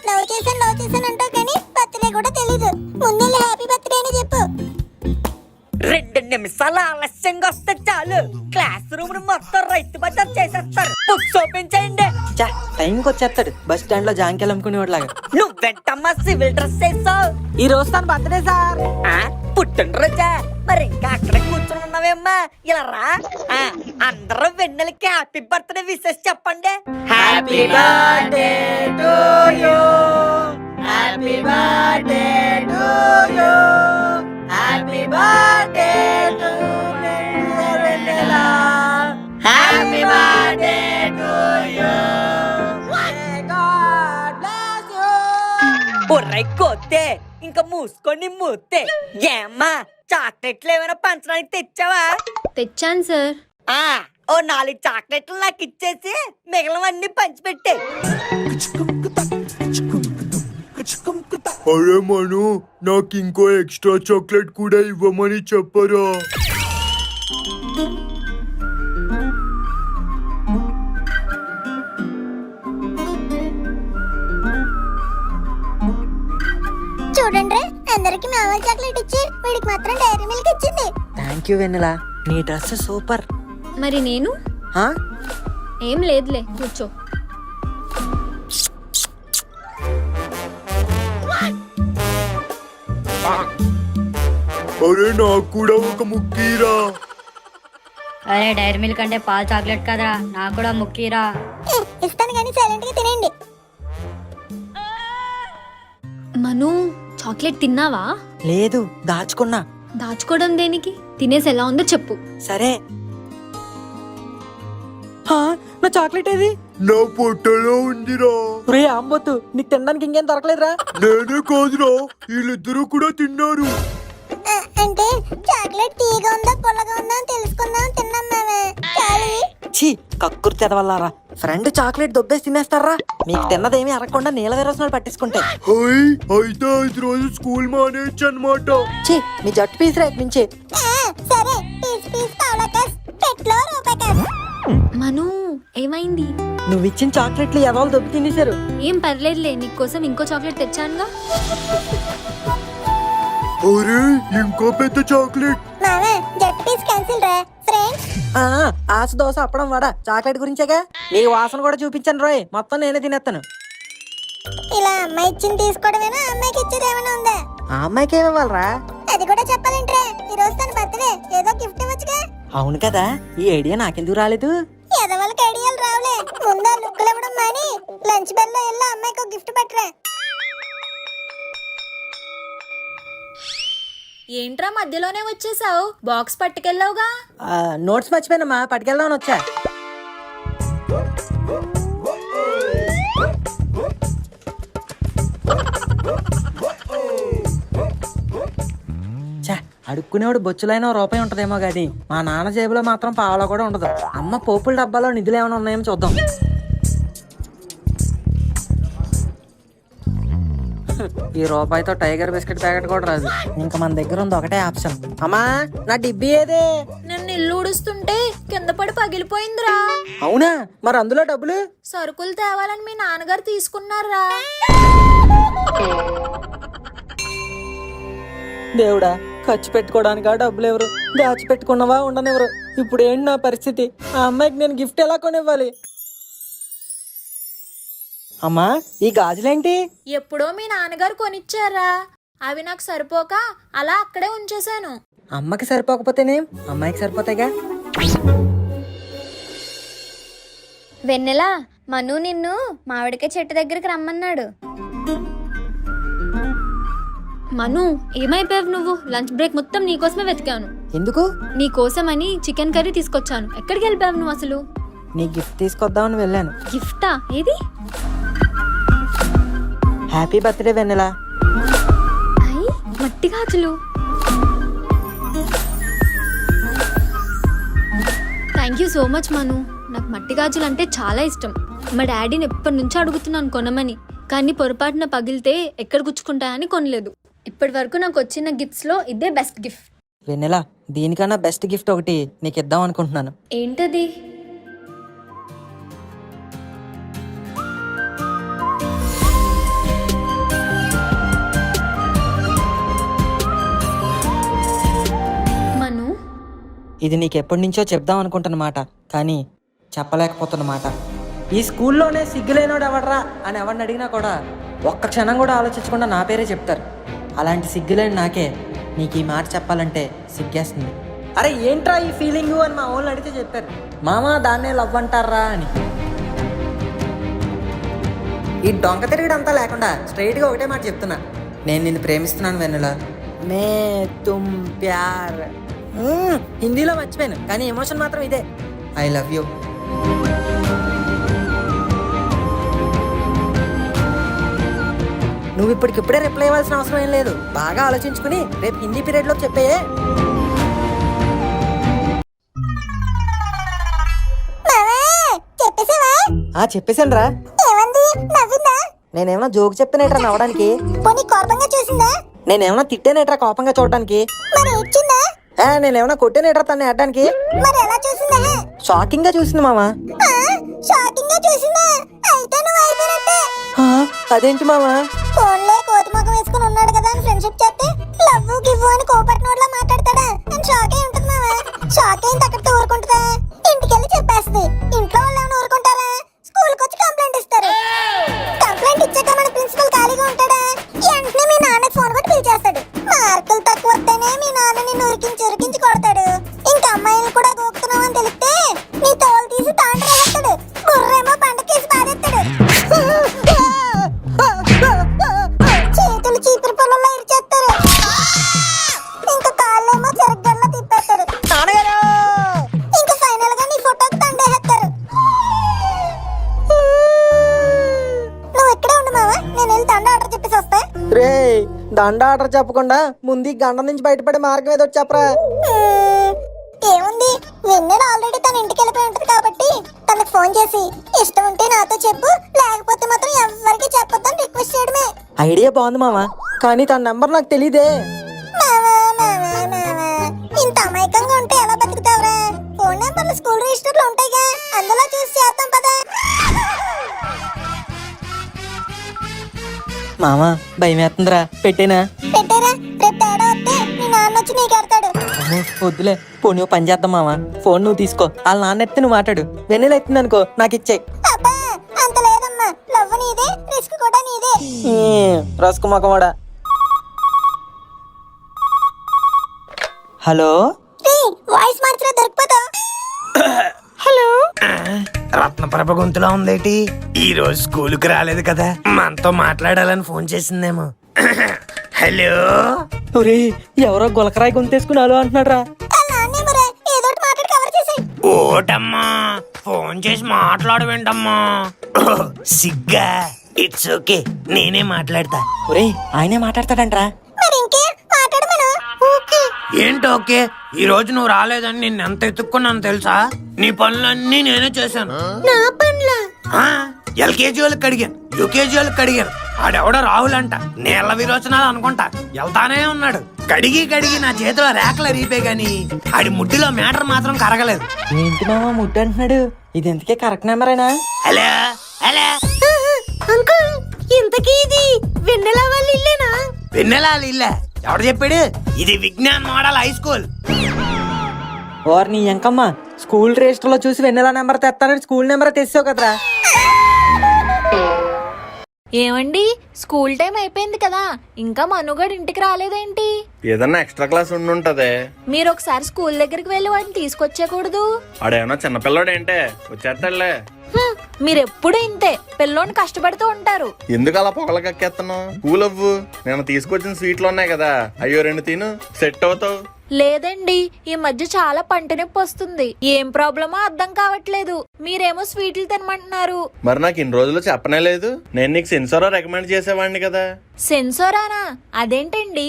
లవ్ చేశాను అంటావు కానీ బర్త్డే కూడా తెలీదు. ముందు హ్యాపీ బర్త్డే అని చెప్పు. 2 నిమిషాలు ఆలస్యంగా వస్తే చాలు, క్లాస్ రూమ్ మొత్తం రైతు బజార్ చేసేస్తారు. బుక్స్ ఓపెన్ చేయండి. టైంకి వచ్చేస్తాడు బస్ స్టాండ్ లో జాంకెల్ అమ్ముకునేవాట్లాగా. నువ్వెంటమ్మా సివిల్ డ్రెస్ వేసావు? ఈ రోజు తన బర్త్డే సార్. పుట్టినరోజా? మరి ఇంకా అక్కడే కూర్చొని ఉన్నావేమ్మా, ఇలా రా. అందరూ వెన్నెలకి హ్యాపీ బర్త్డే విషెస్ చెప్పండి. Happy birthday to you, happy birthday to you, happy birthday to Vennela, happy birthday to you. ఒర్రై కొద్దే ఇంకా మూసుకొని మూతే. ఏమ్మా చాక్లెట్లు ఏమైనా పంచడానికి తెచ్చావా? తెచ్చాను సార్. ఓ 4 చాక్లెట్లు నాకు ఇచ్చేసి మిగిలినవన్నీ పంచిపెట్టే. అరే మను, నాకు ఇంకో ఎక్స్ట్రా చాక్లెట్ కూడా ఇవ్వమని చెప్పరా? చూడండి, అందరికి మామూలు చాక్లెట్ ఇచ్చి వీడికి మాత్రం డైరీ మిల్క్ ఇచ్చింది. థ్యాంక్ యూ వెన్నెలా, నీ డ్రెస్ సూపర్. మరి నేను ఏం లేదులే, కూర్చో. అరే నాకు కూడా ఒక ముక్కీరా. అరే డైరీ మిల్క్ అంటే పాలు చాక్లెట్ కదరా, నాకు కూడా ముక్కీరా. ఇస్తాను కానీ సైలెంట్ గా తినండి. మను, చాక్లెట్ తిన్నావా? లేదు, దాచుకున్నా. దాచుకోవడం దేనికి? తినేసి ఎలా ఉందో చెప్పు. సరే. నా చాక్లెట్ ఏది? నా పొట్టలో ఉందిరా. రే ఆంబొత్తు నీకు తినడానికి ఇంకేం దొరకలేదురా? నేనే కాదురా, వీళ్ళిద్దరూ కూడా తిన్నారు. అంటే చాక్లెట్ తీగా ఉందా పుల్లగా ఉందా అని తెలుసుకుందాం తిన్నాం మేమే. ఛీ కక్కుర్తి తెదవల్లారా, ఫ్రెండ్ చాక్లెట్ దొబ్బేసి తినేస్తారా? మీకు తిన్నదేమీ అరగకుండా నీళ్ళ వేరేసినాలు పట్టించుకుంటే. హై, అయితే 5 రోజులు స్కూల్ మానేయచ్చు అనమాట. ఛీ మీ జట్టు పీస్ రేపు నుంచి. సరే పీస్ పీస్ కావలకస్ పెట్లో రూపాయకస్. మను ఏమైంది? నువ్వు ఇచ్చిన చాక్లెట్లు ఎవరు దొబ్బి తినేశారు. ఏం పర్లేదులే, నీకోసం ఇంకో చాక్లెట్ తెచ్చానుగా. అరే ఇంకో పెద్ద చాక్లెట్. మామా జట్ పీస్ క్యాన్సిల్ రా ఫ్రెండ్స్. ఆశ దోశ అప్పడం వాడా చాక్లెట్ గురించేగా. మీ వాసన కూడా చూపించండి రోయ్, మొత్తం నేనే తినేస్తాను. ఇలా అమ్మాయి ఇచ్చింది తీసుకోవడమేనా, అమ్మాయికి ఇచ్చేది ఏమైనా ఉందా? ఆ అమ్మాయికి ఏమివ్వాలరా? అది కూడా చెప్పాలంటే ఈ రోజు తన బర్త్డే, ఏదో గిఫ్ట్ ఇవ్వచ్చుగా. అవును కదా, ఈ ఐడియా నాకెందుకు రాలేదు? ఎదవలకి ఐడియాలు రావులే, ముందు లుక్కులు ఇవ్వడం మాని లంచ్ బెల్ లో వెళ్ళి అమ్మాయికి ఒక గిఫ్ట్ పట్టరా. ఏంట్రా మధ్యలోనే వచ్చేసావు? బాక్స్ పట్టుకెళ్ళావుగా. నోట్స్ మర్చిపోయినమ్మా, పట్టుకెళ్దామని వచ్చా. అడుక్కునేవాడు బొచ్చులైన రూపాయి ఉంటదేమో గాని మా నాన్న జేబులో మాత్రం పావలా కూడా ఉండదు. అమ్మ పోపుల డబ్బాలో నిధులు ఏమైనా ఉన్నాయేమో చూద్దాం. ఈ రూపాయితో టైగర్ బిస్కెట్ ప్యాకెట్ కూడా రాదు. ఇంకా మన దగ్గర ఉంది ఒకటే ఆప్షన్. అమ్మా నా డిబ్బీ ఏదే? నన్ను ఇల్లు ఊడుస్తుంటే కింద పడి పగిలిపోయిందిరా. అవునా, మరి అందులో డబ్బులు? సరుకులు తేవాలని మీ నాన్నగారు తీసుకున్నారా. దేవుడా, ఖర్చు పెట్టుకోవడానికా డబ్బులు ఎవరు? దాచి పెట్టుకున్నవా ఉండనివ్వరు. ఇప్పుడు ఏంటి నా పరిస్థితి? ఆ అమ్మాయికి నేను గిఫ్ట్ ఎలా కొనివ్వాలి? అమ్మా ఈ గాజులేంటి? ఎప్పుడో మీ నాన్నగారు కొనిచ్చారా, అవి నాకు సరిపోక అలా అక్కడే ఉంచేశాను. అమ్మకి సరిపోకపోతేనే అమ్మాయికి సరిపోతాయిగా. వెన్నెలా, మను నిన్ను మామిడికాయ చెట్టు దగ్గరికి రమ్మన్నాడు. మను ఏమైపోయావు నువ్వు? లంచ్ బ్రేక్ మొత్తం నీకోసమే వెతికాను. ఎందుకు? నీకోసమని చికెన్ కర్రీ తీసుకొచ్చాను. ఎక్కడికి వెళ్ళిపోయావు నువ్వు అసలు? నీ గిఫ్ట్ తీసుకొద్దామని వెళ్ళాను. గిఫ్టా? ఏది? హ్యాపీ బర్త్డే వెన్నెలా. అయ్యి మట్టి గాజులు. థ్యాంక్ యూ సో మచ్ మను. నాకు మట్టి గాజులు అంటే చాలా ఇష్టం. మా డాడీని ఎప్పటి నుంచో అడుగుతున్నాను కొనమని, కానీ పొరపాటున పగిలితే ఎక్కడ గుచ్చుకుంటాయని కొనలేదు. ఇప్పటి వరకు నాకు వచ్చిన గిఫ్ట్స్ లో ఇదే బెస్ట్ గిఫ్ట్. వెన్నెలా, దీనికన్నా బెస్ట్ గిఫ్ట్ ఒకటి నీకు ఇద్దాం అనుకుంటున్నాను. ఏంటది? మను, ఇది నీకు ఎప్పటి నుంచో చెప్దాం అనుకుంటున్నమాట, కానీ చెప్పలేకపోతున్నమాట. ఈ స్కూల్లోనే సిగ్గులేనోడు ఎవడరా అని ఎవరిని అడిగినా కూడా ఒక్క క్షణం కూడా ఆలోచించకుండా నా పేరే చెప్తారు. అలాంటి సిగ్గులేని నాకే నీకు ఈ మాట చెప్పాలంటే సిగ్గేస్తుంది. అరే ఏంట్రా ఈ ఫీలింగ్ అని మా వాళ్ళు అడిగితే చెప్పారు, మామ దాన్నే లవ్ అంటారా అని. ఈ డొంక తిరిగిడంతా లేకుండా స్ట్రైట్గా ఒకటే మాట చెప్తున్నా, నేను నిన్ను ప్రేమిస్తున్నాను వెన్నెల. మే తుమ్ ప్యార్. హిందీలో మర్చిపోయాను, కానీ ఎమోషన్ మాత్రం ఇదే, ఐ లవ్ యూ. నువ్వు ఇప్పటికిప్పుడే రిప్లై ఇవ్వాల్సిన అవసరం ఏం లేదు. బాగా ఆలోచించుకుని రేపు హిందీ పీరియడ్ లో చెప్పేయే. చెప్పేసాను రా. నేనేమన్నా జోక్ చెప్తానేట్రా నవ్వడానికి? నేనేమన్నా తిట్టానేట్రా కోపంగా చూడడానికి? నేనేమన్నా కొట్టానేట్రా తను ఆడడానికి? షాకింగ్ గా చూసింది మామా. అదేంటి మామా? ఫోన్లే కోతి మొఖం వేసుకుని ఉన్నాడు కదా అని ఫ్రెండ్షిప్ చేస్తే లవ్ గివ్ అని కోపట్టినోడ్లా మాట్లాడతాడా అని షాక్ అయి ఉంటుంది మామా. షాక్ అయింది అక్కడితో ఊరుకుంటుందా? ఇంటికెళ్ళి చెప్పేస్తుంది. ఇంట్లో వాళ్ళు ఏమైనా ఊరుకుంటారా? స్కూల్కి వచ్చి కంప్లైంట్ ఇస్తారు. కంప్లైంట్ ఇచ్చాక మన ప్రిన్సిపల్ ఖాళీగా ఉంటాడా? వెంటనే మీ నాన్నకి ఫోన్ కొట్టి పిలిచేస్తాడు. మార్కులు తక్కువ వస్తేనే మీ నాన్న నిన్ను ఉరికించి కొడతాడు. ఇంకా అమ్మాయిలు కూడా గోకుతున్నావు అని తెలిస్తే నీ తోలు తీసి తాండ్ర వేస్తాడు. బుర్రేమో పండకేసి బాధేస్తాడు. చేతులు చీపురు పొలంలో ఇరిచేస్తారు. ఇంకా కాళ్ళేమో చెరగల్లా తిప్పేస్తారు. ఇంకా ఫైనల్ గా నీ ఫోటోకి తండేస్తారు. మావా నేను వెళ్ళి దండ ఆర్డర్ చెప్పేసి వస్తా. రే దండ ఆర్డర్ చెప్పకుండా ముందు ఈ గండం నుంచి బయటపడే మార్గం ఏదో ఒకటి చెప్పరా. ఏముంది, వెన్నెల ఆల్రెడీ తన ఇంటికి వెళ్ళిపోయి ఉంటది కాబట్టి తనకు ఫోన్ చేసి ఇష్టం ఉంటే నాతో చెప్పు, లేకపోతే మాత్రం ఎవరికి చెప్పొద్దని రిక్వెస్ట్ చేయడమే. ఐడియా బాగుంది మామ, కానీ తన నంబర్ నాకు తెలీదే. ఇంత అమాయకంగా ఉంటే ఎలా బతుకుతావురా? ఫోన్ నెంబర్లు స్కూల్ రిజిస్టర్ లో ఉంటాయిగా, అందులో చూసి చేస్తాం పదా. మామ భయం వేస్తుందిరా, పెట్టేనా? పెట్టారా, రేపు తేడా వస్తే నీ నాన్న వచ్చి నీకెడతాడు. వద్దులే, పోనీ ఓ పని చేద్దాం మామ, ఫోన్ నువ్వు తీసుకో, వాళ్ళ నాన్న ఎత్తి నువ్వు మాట్లాడు, వెన్నెల ఎత్తింది అనుకో నాకు ఇచ్చేయి. అబ్బా అంత లేదమ్మా, లవ్ నీదే, రిస్క్ కూడా నీదే. రసుకు మొక్కమాడా. హలో, వాయిస్ మార్చినా దొరికిపోతావు. హలో, రత్నప్రభ గొంతులో ఉందేటి? ఈ రోజు స్కూలుకి రాలేదు కదా, మనతో మాట్లాడాలని ఫోన్ చేసిందేమో. హలో, ఒరే ఎవరో గులకరాయి గొంతేసుకుని హలో అంటున్నాడు రా. ఏదో ఒకటి మాట్లాడి కవర్ చేసాయి. ఓటమ్మా, ఫోన్ చేసి మాట్లాడు వింటమ్మా. సిగ్గా, ఇట్స్ ఓకే, నేనే మాట్లాడతా. ఒరే ఆయనే మాట్లాడతాడంట్రా. మరి ఇంకే మాట్లాడమను. ఓకే ఏంటి ఓకే? ఈ రోజు నువ్వు రాలేదని నిన్ను ఎంత ఎత్తుక్కున్నాను తెలుసా? నీ పనులన్నీ నేనే చేశాను. నా పనులా? ఎల్కేజీ వాళ్ళకి అడిగాను, యూకేజీ వాళ్ళకి అడిగాను. ఆడెవడో రాహుల్ అంట, నీళ్ళ విరోచనాలు అనుకుంటా, వెళ్తానే ఉన్నాడు. కడిగి నా చేతిలో రేఖలు అరిగిపోయి గాని ఆడి ముడ్డిలో మ్యాటర్ మాత్రం కరగలేదు. ఏంటి మామ ముద్దు అంటున్నాడు, ఇది ఎంతకే కరెక్ట్ నెంబరేనా? హలో హలో అంకుల్, ఇంతకీ ఇది వెన్నెల వాళ్ళ ఇల్లేనా? వెన్నెలాలి ఇల్లే? ఎవడు చెప్పాడు? ఇది విజ్ఞాన్ మోడల్ హై స్కూల్. ఓర్ నీ ఎంకమ్మ, స్కూల్ రిజిస్టర్ లో చూసి వెన్నెల నెంబర్ తెస్తానని స్కూల్ నెంబర్ తెస్తావు కదరా. ఏమండి, స్కూల్ టైం అయిపోయింది కదా, ఇంకా మనుగడ ఇంటికి రాలేదేంటి? ఏదన్నా ఎక్స్ట్రా క్లాస్ ఉండుంటదే. మీరు ఒకసారి స్కూల్ దగ్గరికి వెళ్ళి వాడిని తీసుకొచ్చేకూడదు? ఆడేమన్నా చిన్నపిల్లడేంటే, వచ్చేస్తాడులే. మీరెప్పుడు ఇంతే, పిల్లోని కష్టపడుతూ ఉంటారు. ఎందుకు అలా పొగల కక్కేస్తున్నావు? కూల్ అవ్వు, నేను తీసుకొచ్చిన స్వీట్లు ఉన్నాయి కదా, అయ్యో 2 తిను, సెట్ అవుతావు. లేదండి, ఈ మధ్య చాలా పంట నొప్పి వస్తుంది. ఏం ప్రాబ్లమో అర్థం కావట్లేదు. మీరేమో స్వీట్లు తినమంటున్నారు. మరి నాకు ఇన్ని రోజులు చెప్పనే లేదు. నేను నీకు సెన్సోరా రికమెండ్ చేసేవాడిని కదా. సెన్సోరానా? అదేంటండి?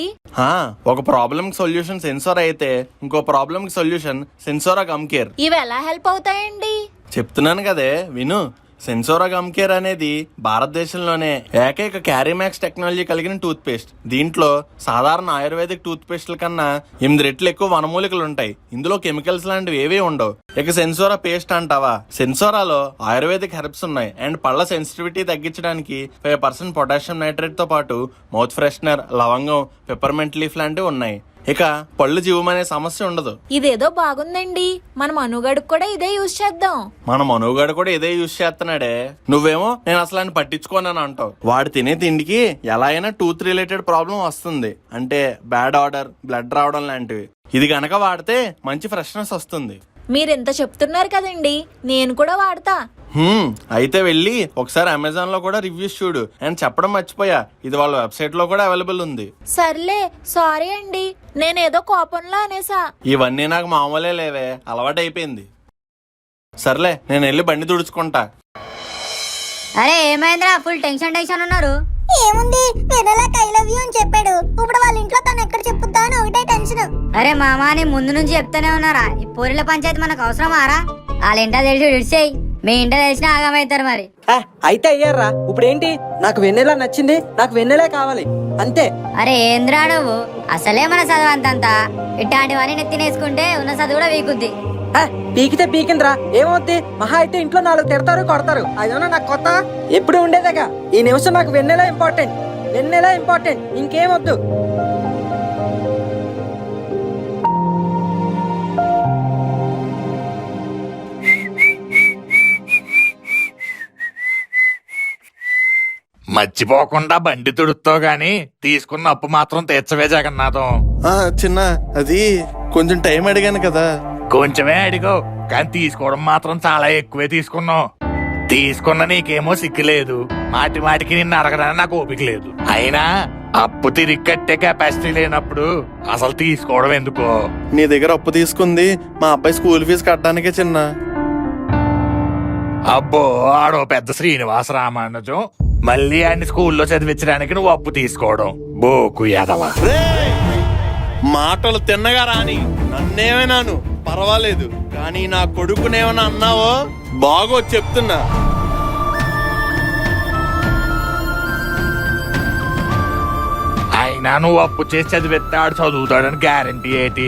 ఒక ప్రాబ్లమ్ కి సొల్యూషన్ సెన్సోర్ అయితే ఇంకో ప్రాబ్లమ్ కి సొల్యూషన్ సెన్సోరా గమ్ కేర్. ఇవి ఎలా హెల్ప్ అవుతాయండి? చెప్తున్నాను కదే విను. సెన్సోరా గమ్ కేర్ అనేది భారతదేశంలోనే ఏకైక క్యారీమాక్స్ టెక్నాలజీ కలిగిన టూత్ పేస్ట్. దీంట్లో సాధారణ ఆయుర్వేదిక్ టూత్ పేస్ట్ల కన్నా 8 రెట్లు ఎక్కువ వనమూలికలు ఉంటాయి. ఇందులో కెమికల్స్ లాంటివి ఏవీ ఉండవు. ఇక సెన్సోరా పేస్ట్ అంటావా? సెన్సోరాలో ఆయుర్వేదిక్ హెర్బ్స్ ఉన్నాయి అండ్ పళ్ళ సెన్సిటివిటీ తగ్గించడానికి 5% పొటాషియం నైట్రేట్ తో పాటు మౌత్ ఫ్రెషనర్, లవంగం, పెప్పర్మెంట్ లీఫ్ లాంటివి ఉన్నాయి. ఇక పళ్ళు జీవమనే సమస్య ఉండదు. ఇదేదో బాగుందండి, మన మనుగడకు కూడా ఇదే యూజ్ చేద్దాం. మన మనుగాడు కూడా ఇదే యూజ్ చేస్తున్నాడే. నువ్వేమో నేను అసలు ఆయన పట్టించుకోనని అంటావు. వాడు తినే తిండికి ఎలా అయినా టూత్ రిలేటెడ్ ప్రాబ్లం వస్తుంది, అంటే బ్యాడ్ ఆర్డర్, బ్లడ్ రావడం లాంటివి. ఇది గనక వాడితే మంచి ఫ్రెష్నెస్ వస్తుంది. మీరెంత చెప్తున్నారు కదండి, నేను కూడా వాడతా. అయితే వెళ్ళి ఒకసారి అమెజాన్ లో కూడా రివ్యూస్ చూడు. అండ్ చెప్పడం మర్చిపోయా, ఇది వాళ్ళ వెబ్సైట్ లో కూడా అవైలబుల్ ఉంది. సర్లే, సారీ అండి, నేనేదో కోపంలో అనేసా. ఇవన్నీ నాకు మామూలే లేవే, అలవాటు అయిపోయింది. సర్లే, నేను వెళ్ళి బండి తుడుచుకుంటా. అరే ఏమైందిరా, ఫుల్ టెన్షన్ ఉన్నారు? ఏముంది, వెన్నెలకి ఐ లవ్ యూ అని చెప్పాడు. ఇప్పుడు వాళ్ళ ఇంట్లో తను ఎక్కడ చెప్పుద్దా అని ఒకటే టెన్షన్. అరే మామా, నీ ముందు నుంచి చెప్తానే ఉన్నారా, ఈ పూరిల పంచాయతీ మనకు అవసరమారా? వాళ్ళ ఇంటా తెలిసి విడిచేయి, మీ ఇంట తెలిసినా ఆగమవుతారు మరి. అయితే అయ్యారా, ఇప్పుడు ఏంటి? నాకు వెన్నెల నచ్చింది, నాకు వెన్నెలే కావాలి, అంతే. అరే ఏంద్రా నువ్వు, అసలే మన చదవంతంతా ఇట్లాంటివన్నీ నెత్తినేసుకుంటే ఉన్న చదువు కూడా వీకుద్ది. పీకితే పీకిందిరా, ఏమవుద్ది? మహా అయితే ఇంట్లో 4 తిడతారు, కొడతారు. అదేమన్నా నాకు కొత్త? ఎప్పుడు ఉండేదేగా. ఈ నిమిషం నాకు వెన్నెల ఇంపార్టెంట్, వెన్నెల ఇంపార్టెంట్, ఇంకేమొద్దు. మర్చిపోకుండా బండి తుడుతావు గాని తీసుకున్న అప్పు మాత్రం తీర్చవే జగన్నాథం. చిన్న అది కొంచెం టైం అడిగాను కదా. కొంచెమే అడిగో, కానీ తీసుకోవడం మాత్రం చాలా ఎక్కువే తీసుకున్నావు. తీసుకున్న నీకేమో సిగ్గులేదు, మాటికి నిన్ను అడగడానికి నాకు ఓపిక లేదు. అయినా అప్పు తిరిగి కట్టే కెపాసిటీ లేనప్పుడు అసలు తీసుకోవడం ఎందుకో? నీ దగ్గర అప్పు తీసుకుంది మా అబ్బాయి స్కూల్ ఫీజు కట్టడానికే చిన్న. అబ్బో, ఆడో పెద్ద శ్రీనివాస రామానుజం, మళ్ళీ ఆయన్ని స్కూల్లో చదివించడానికి నువ్వు అప్పు తీసుకోవడం బోకు ఎదవా. రేయ్! మాటలు తిన్నగా రాని నన్నేమైనాను పర్వాలేదు, కానీ నా కొడుకునేమైనా అన్నావో బాగో చెప్తున్నా. అయినా నువ్వు అప్పు చేసి చదివిస్తాడు చదువుతాడని గ్యారంటీ ఏంటి?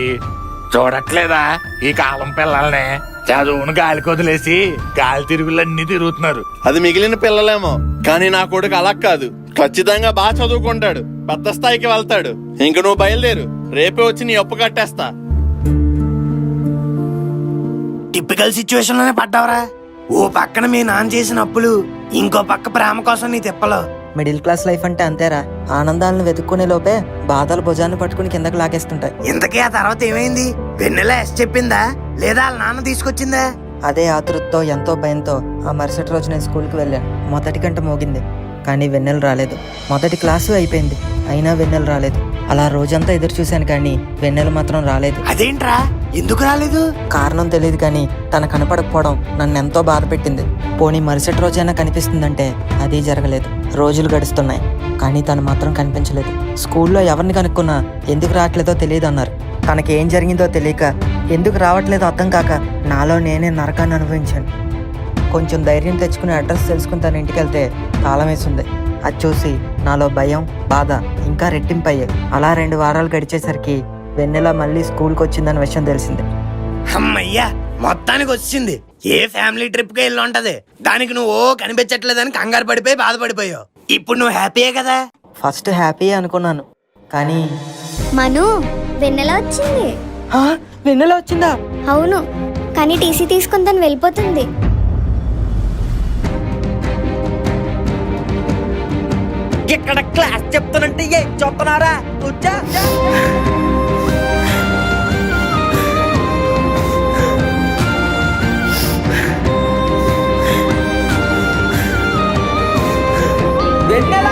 చూడట్లేదా ఈ కాలం పిల్లల్ని చదువును గాలికి వదిలేసి గాలి తిరుగులన్నీ తిరుగుతున్నారు. అది మిగిలిన పిల్లలేమో, కానీ నా కొడుకు అలా కాదు. ఖచ్చితంగా బాగా చదువుకుంటాడు, పెద్ద స్థాయికి వెళ్తాడు. ఇంక నువ్వు బయలుదేరు, రేపే వచ్చి నీ అప్పు కట్టేస్తా. టిపికల్ సిచ్యువేషన్ లోనే పడ్డావరా. ఓ పక్కన మీ నాన్న చేసిన అప్పులు, ఇంకో పక్క ప్రేమ కోసం నీ తిప్పలు. మిడిల్ క్లాస్ లైఫ్ అంటే అంతేరా, ఆనందాలను వెతుక్కునే లోపే బాధలు భుజాన్ని పట్టుకుని కిందకి లాగేస్తుంటాయి. ఇంతకీ ఆ తర్వాత ఏమైంది? వెన్నెల ఎస్ చెప్పిందా లేదా వాళ్ళ నాన్న తీసుకొచ్చిందా? అదే ఆతృతతో ఎంతో భయంతో ఆ మరుసటి రోజు నేను స్కూల్కి వెళ్ళాను. మొదటి గంట మోగింది, కానీ వెన్నెల రాలేదు. మొదటి క్లాసు అయిపోయింది, అయినా వెన్నెల రాలేదు. అలా రోజంతా ఎదురు చూశాను, కానీ వెన్నెల మాత్రం రాలేదు. అదేంట్రా, ఎందుకు రాలేదు? కారణం తెలియదు, కానీ తన కనపడకపోవడం నన్ను ఎంతో బాధ పెట్టింది. పోనీ మరుసటి రోజైనా కనిపిస్తుందంటే అది జరగలేదు. రోజులు గడుస్తున్నాయి, కానీ తను మాత్రం కనిపించలేదు. స్కూల్లో ఎవరిని కనుక్కున్నా ఎందుకు రావట్లేదో తెలియదు అన్నారు. తనకి ఏం జరిగిందో తెలియక, ఎందుకు రావట్లేదో అర్థం కాక నాలో నేనే నరకాన్ని అనుభవించాను. కొంచెం ధైర్యం తెచ్చుకుని అడ్రస్ తెలుసుకుని తన ఇంటికి వెళ్తే తాళం వేసింది. అది చూసి నాలో భయం, బాధ ఇంకా రెట్టింపయ్యాయి. అలా 2 వారాలు గడిచేసరికి వెన్నెల మళ్ళీ స్కూల్కి వచ్చిందన్న విషయం తెలిసింది. అమ్మయ్యా, మొత్తానికి వచ్చింది. ఏ ఫ్యామిలీ ట్రిప్ కి వెళ్ళి ఉంటది, దానికి నువ్వు కనిపించట్లేదని కంగారు పడిపోయి బాధపడిపోయావు. ఇప్పుడు నువ్వు హ్యాపీయే కదా? ఫస్ట్ హ్యాపీ అనుకున్నాను, కానీ మను, వెన్నెల వచ్చింది. వెన్నెల వచ్చిందా? అవును, కానీ టీసీ తీసుకుని తను వెళ్ళిపోతుంది. ఇక్కడ క్లాస్ చెప్తానంటే ఏం చెప్తున్నారా? కూర్చో. వెన్నెల!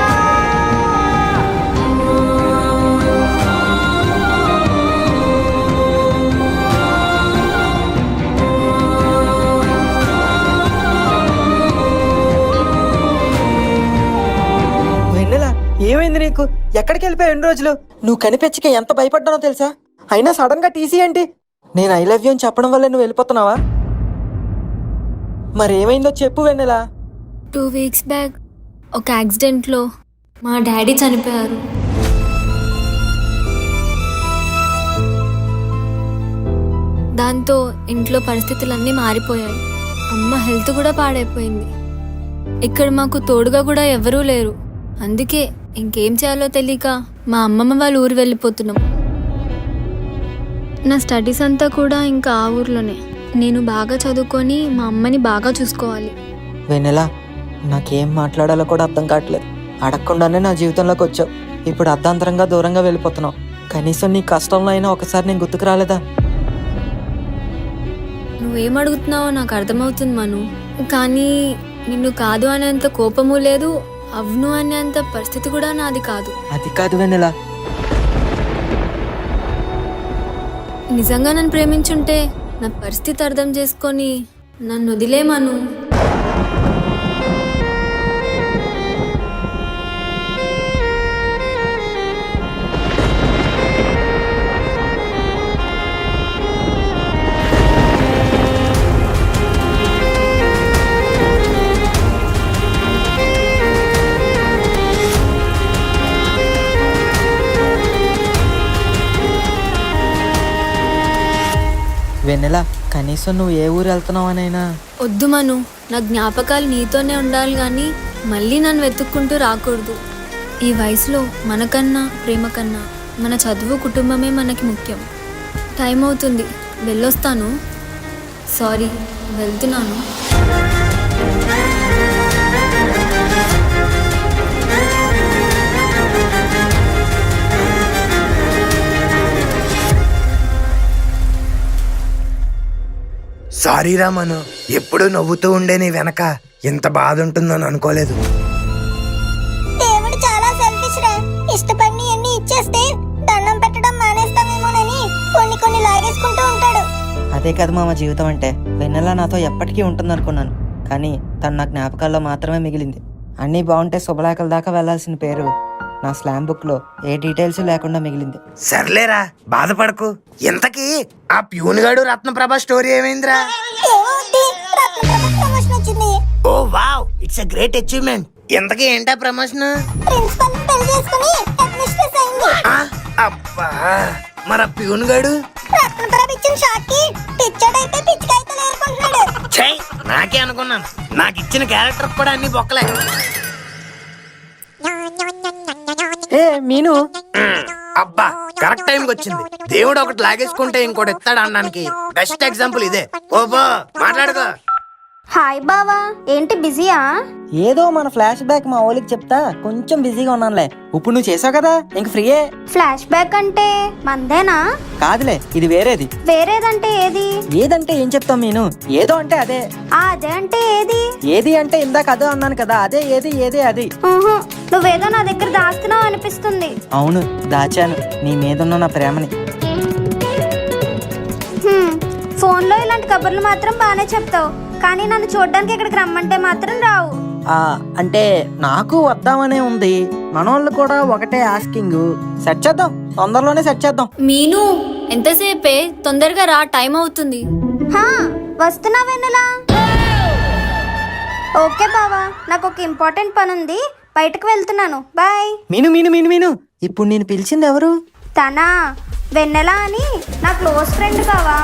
వెన్నెల, ఏమైంది నీకు? ఎక్కడికి వెళ్ళిపోయావు 2 రోజులు? నువ్వు కనిపించక ఎంత భయపడ్డానో తెలుసా? అయినా సడన్ గా టీసీ ఏంటి? నేను ఐ లవ్ యూ అని చెప్పడం వల్ల నువ్వు వెళ్ళిపోతున్నావా? మరేమైందో చెప్పు వెన్నెల. 2 వీక్స్ బ్యాక్ ఒక యాక్సిడెంట్లో మా డాడీ చనిపోయారు. దాంతో ఇంట్లో పరిస్థితులన్నీ మారిపోయాయి. అమ్మ హెల్త్ కూడా పాడైపోయింది. ఇక్కడ మాకు తోడుగా కూడా ఎవరూ లేరు. అందుకే ఇంకేం చేయాలో తెలియక మా అమ్మమ్మ వాళ్ళ ఊరు వెళ్ళిపోతున్నాం. నా స్టడీస్ అంతా కూడా ఇంకా ఆ ఊర్లోనే. నేను బాగా చదువుకొని మా అమ్మని బాగా చూసుకోవాలి. వెన్నెల, నాకేం మాట్లాడాలో కూడా అర్థం కావట్లేదు. అడగకుండానే నా జీవితంలోకి వచ్చావు, ఇప్పుడు అర్ధాంతరంగా దూరంగా వెళ్ళిపోతున్నావు. కనీసం నీ కష్టంలో అయినా ఒకసారి నేను గుర్తుకు రాలేదా? నువ్వేం అడుగుతున్నావో నాకు అర్థమవుతుంది మను, కానీ నిన్ను కాదు అనేంత కోపము లేదు, అవును అనేంత పరిస్థితి కూడా నాది కాదు. అది కాదు వెన్నెల. నిజంగా నన్ను ప్రేమించుంటే నా పరిస్థితి అర్థం చేసుకొని నన్ను వదిలేమను. వెన్నెల, కనీసం నువ్వు ఏ ఊరు వెళ్తున్నావు అనైనా. వద్దు మను, నా జ్ఞాపకాలు నీతోనే ఉండాలి కానీ మళ్ళీ నన్ను వెతుక్కుంటూ రాకూడదు. ఈ వయసులో మనకన్నా ప్రేమ కన్నా మన చదువు, కుటుంబమే మనకి ముఖ్యం. టైం అవుతుంది, వెళ్ళొస్తాను. సారీ, వెళ్తున్నాను. సారీ రా మను, ఎప్పుడు నవ్వుతూ ఉండే నీ వెనక ఇంత బాధ ఉంటుందని అనుకోలేదు. దేవుడు చాలా సెల్ఫిష్ రా. ఇష్టపడి అన్ని ఇచ్చేస్తే దండం పెట్టడం మానేస్తామేమోనని కొన్ని లాగేసుకుంటూ ఉంటాడు. అదే కదా మామ జీవితం అంటే. వెన్నెల నాతో ఎప్పటికీ ఉంటుందనుకున్నాను, కానీ తను నా జ్ఞాపకాల్లో మాత్రమే మిగిలింది. అన్నీ బాగుంటే శుభలేఖల దాకా వెళ్లాల్సిన పేరు నా స్లామ్ బుక్ లో ఏ డీటెయిల్స్ లేకుండా మిగిలింది. సర్లేరా బాధపడకు. ఇంతకీ ఆ ప్యూన్ గాడు రత్నప్రభ స్టోరీ ఏమైందిరా? Oh wow, it's a great achievement. ఇంతకీ ఏంటా ప్రమోషన్? అబ్బా, మరి ఆ ప్యూన్ గాడు ఛై, నాకే అనుకున్నాను. నాకు ఇచ్చిన క్యారెక్టర్ కూడా అన్ని బొక్కలే. ఏ మీను, అబ్బా కరెక్ట్ టైంకి వచ్చింది. దేవుడు ఒకటి లాగేసుకుంటే ఇంకోటి ఎత్తాడు అనడానికి బెస్ట్ ఎగ్జాంపుల్ ఇదే. ఓ మాట్లాడుకో. హాయ్ బావా, ఏంటి బిజీయా? ఏదో మన ఫ్లాష్ బ్యాక్ మా ఓలికి చెప్తా కొంచెం బిజీగా ఉన్నానులే. ఇప్పుడు నువ్వు చేసావు కదా, ఇంక ఫ్రీయే. ఫ్లాష్ బ్యాక్ అంటే మందేనా? కాదులే, ఇది వేరేది. వేరేదంటే ఏది? ఏదంటే ఏం చెప్తాం మీను, ఏదో అంటే అదే. అదే అంటే ఏది? ఏది అంటే ఇందాక అదో అన్నాను కదా, అదే ఏది ఏది అది. నువ్వేదో నా దగ్గర దాస్తున్నావు అనిపిస్తుంది. అవును, దాచాను నీ మీదున్న నా ప్రేమని. ఫోన్లో ఇలాంటి కబుర్లు మాత్రం బాగానే చెప్తావు, కానీ నన్ను చూడడానికి ఇక్కడికి రమ్మంటే మాత్రం రావు. అంటే నాకు వద్దామనే ఉంది. మనోళ్ళు కూడా ఒకటే ఆస్కింగ్. సెట్ చేద్దాం, తొందరలోనే సెట్ చేద్దాం. మీను ఎంతసేపే, తొందరగా రా, టైం అవుతుంది. వస్తున్నా వెన్నెలా. ఓకే బావా, నాకు ఒక ఇంపార్టెంట్ పని ఉంది, బయటకు వెళ్తున్నాను. బాయ్. మీను మీను మీను మీను ఇప్పుడు నేను పిలిచింది ఎవరు? తనా? వెన్నెలా అని నా క్లోజ్ ఫ్రెండ్ బావా.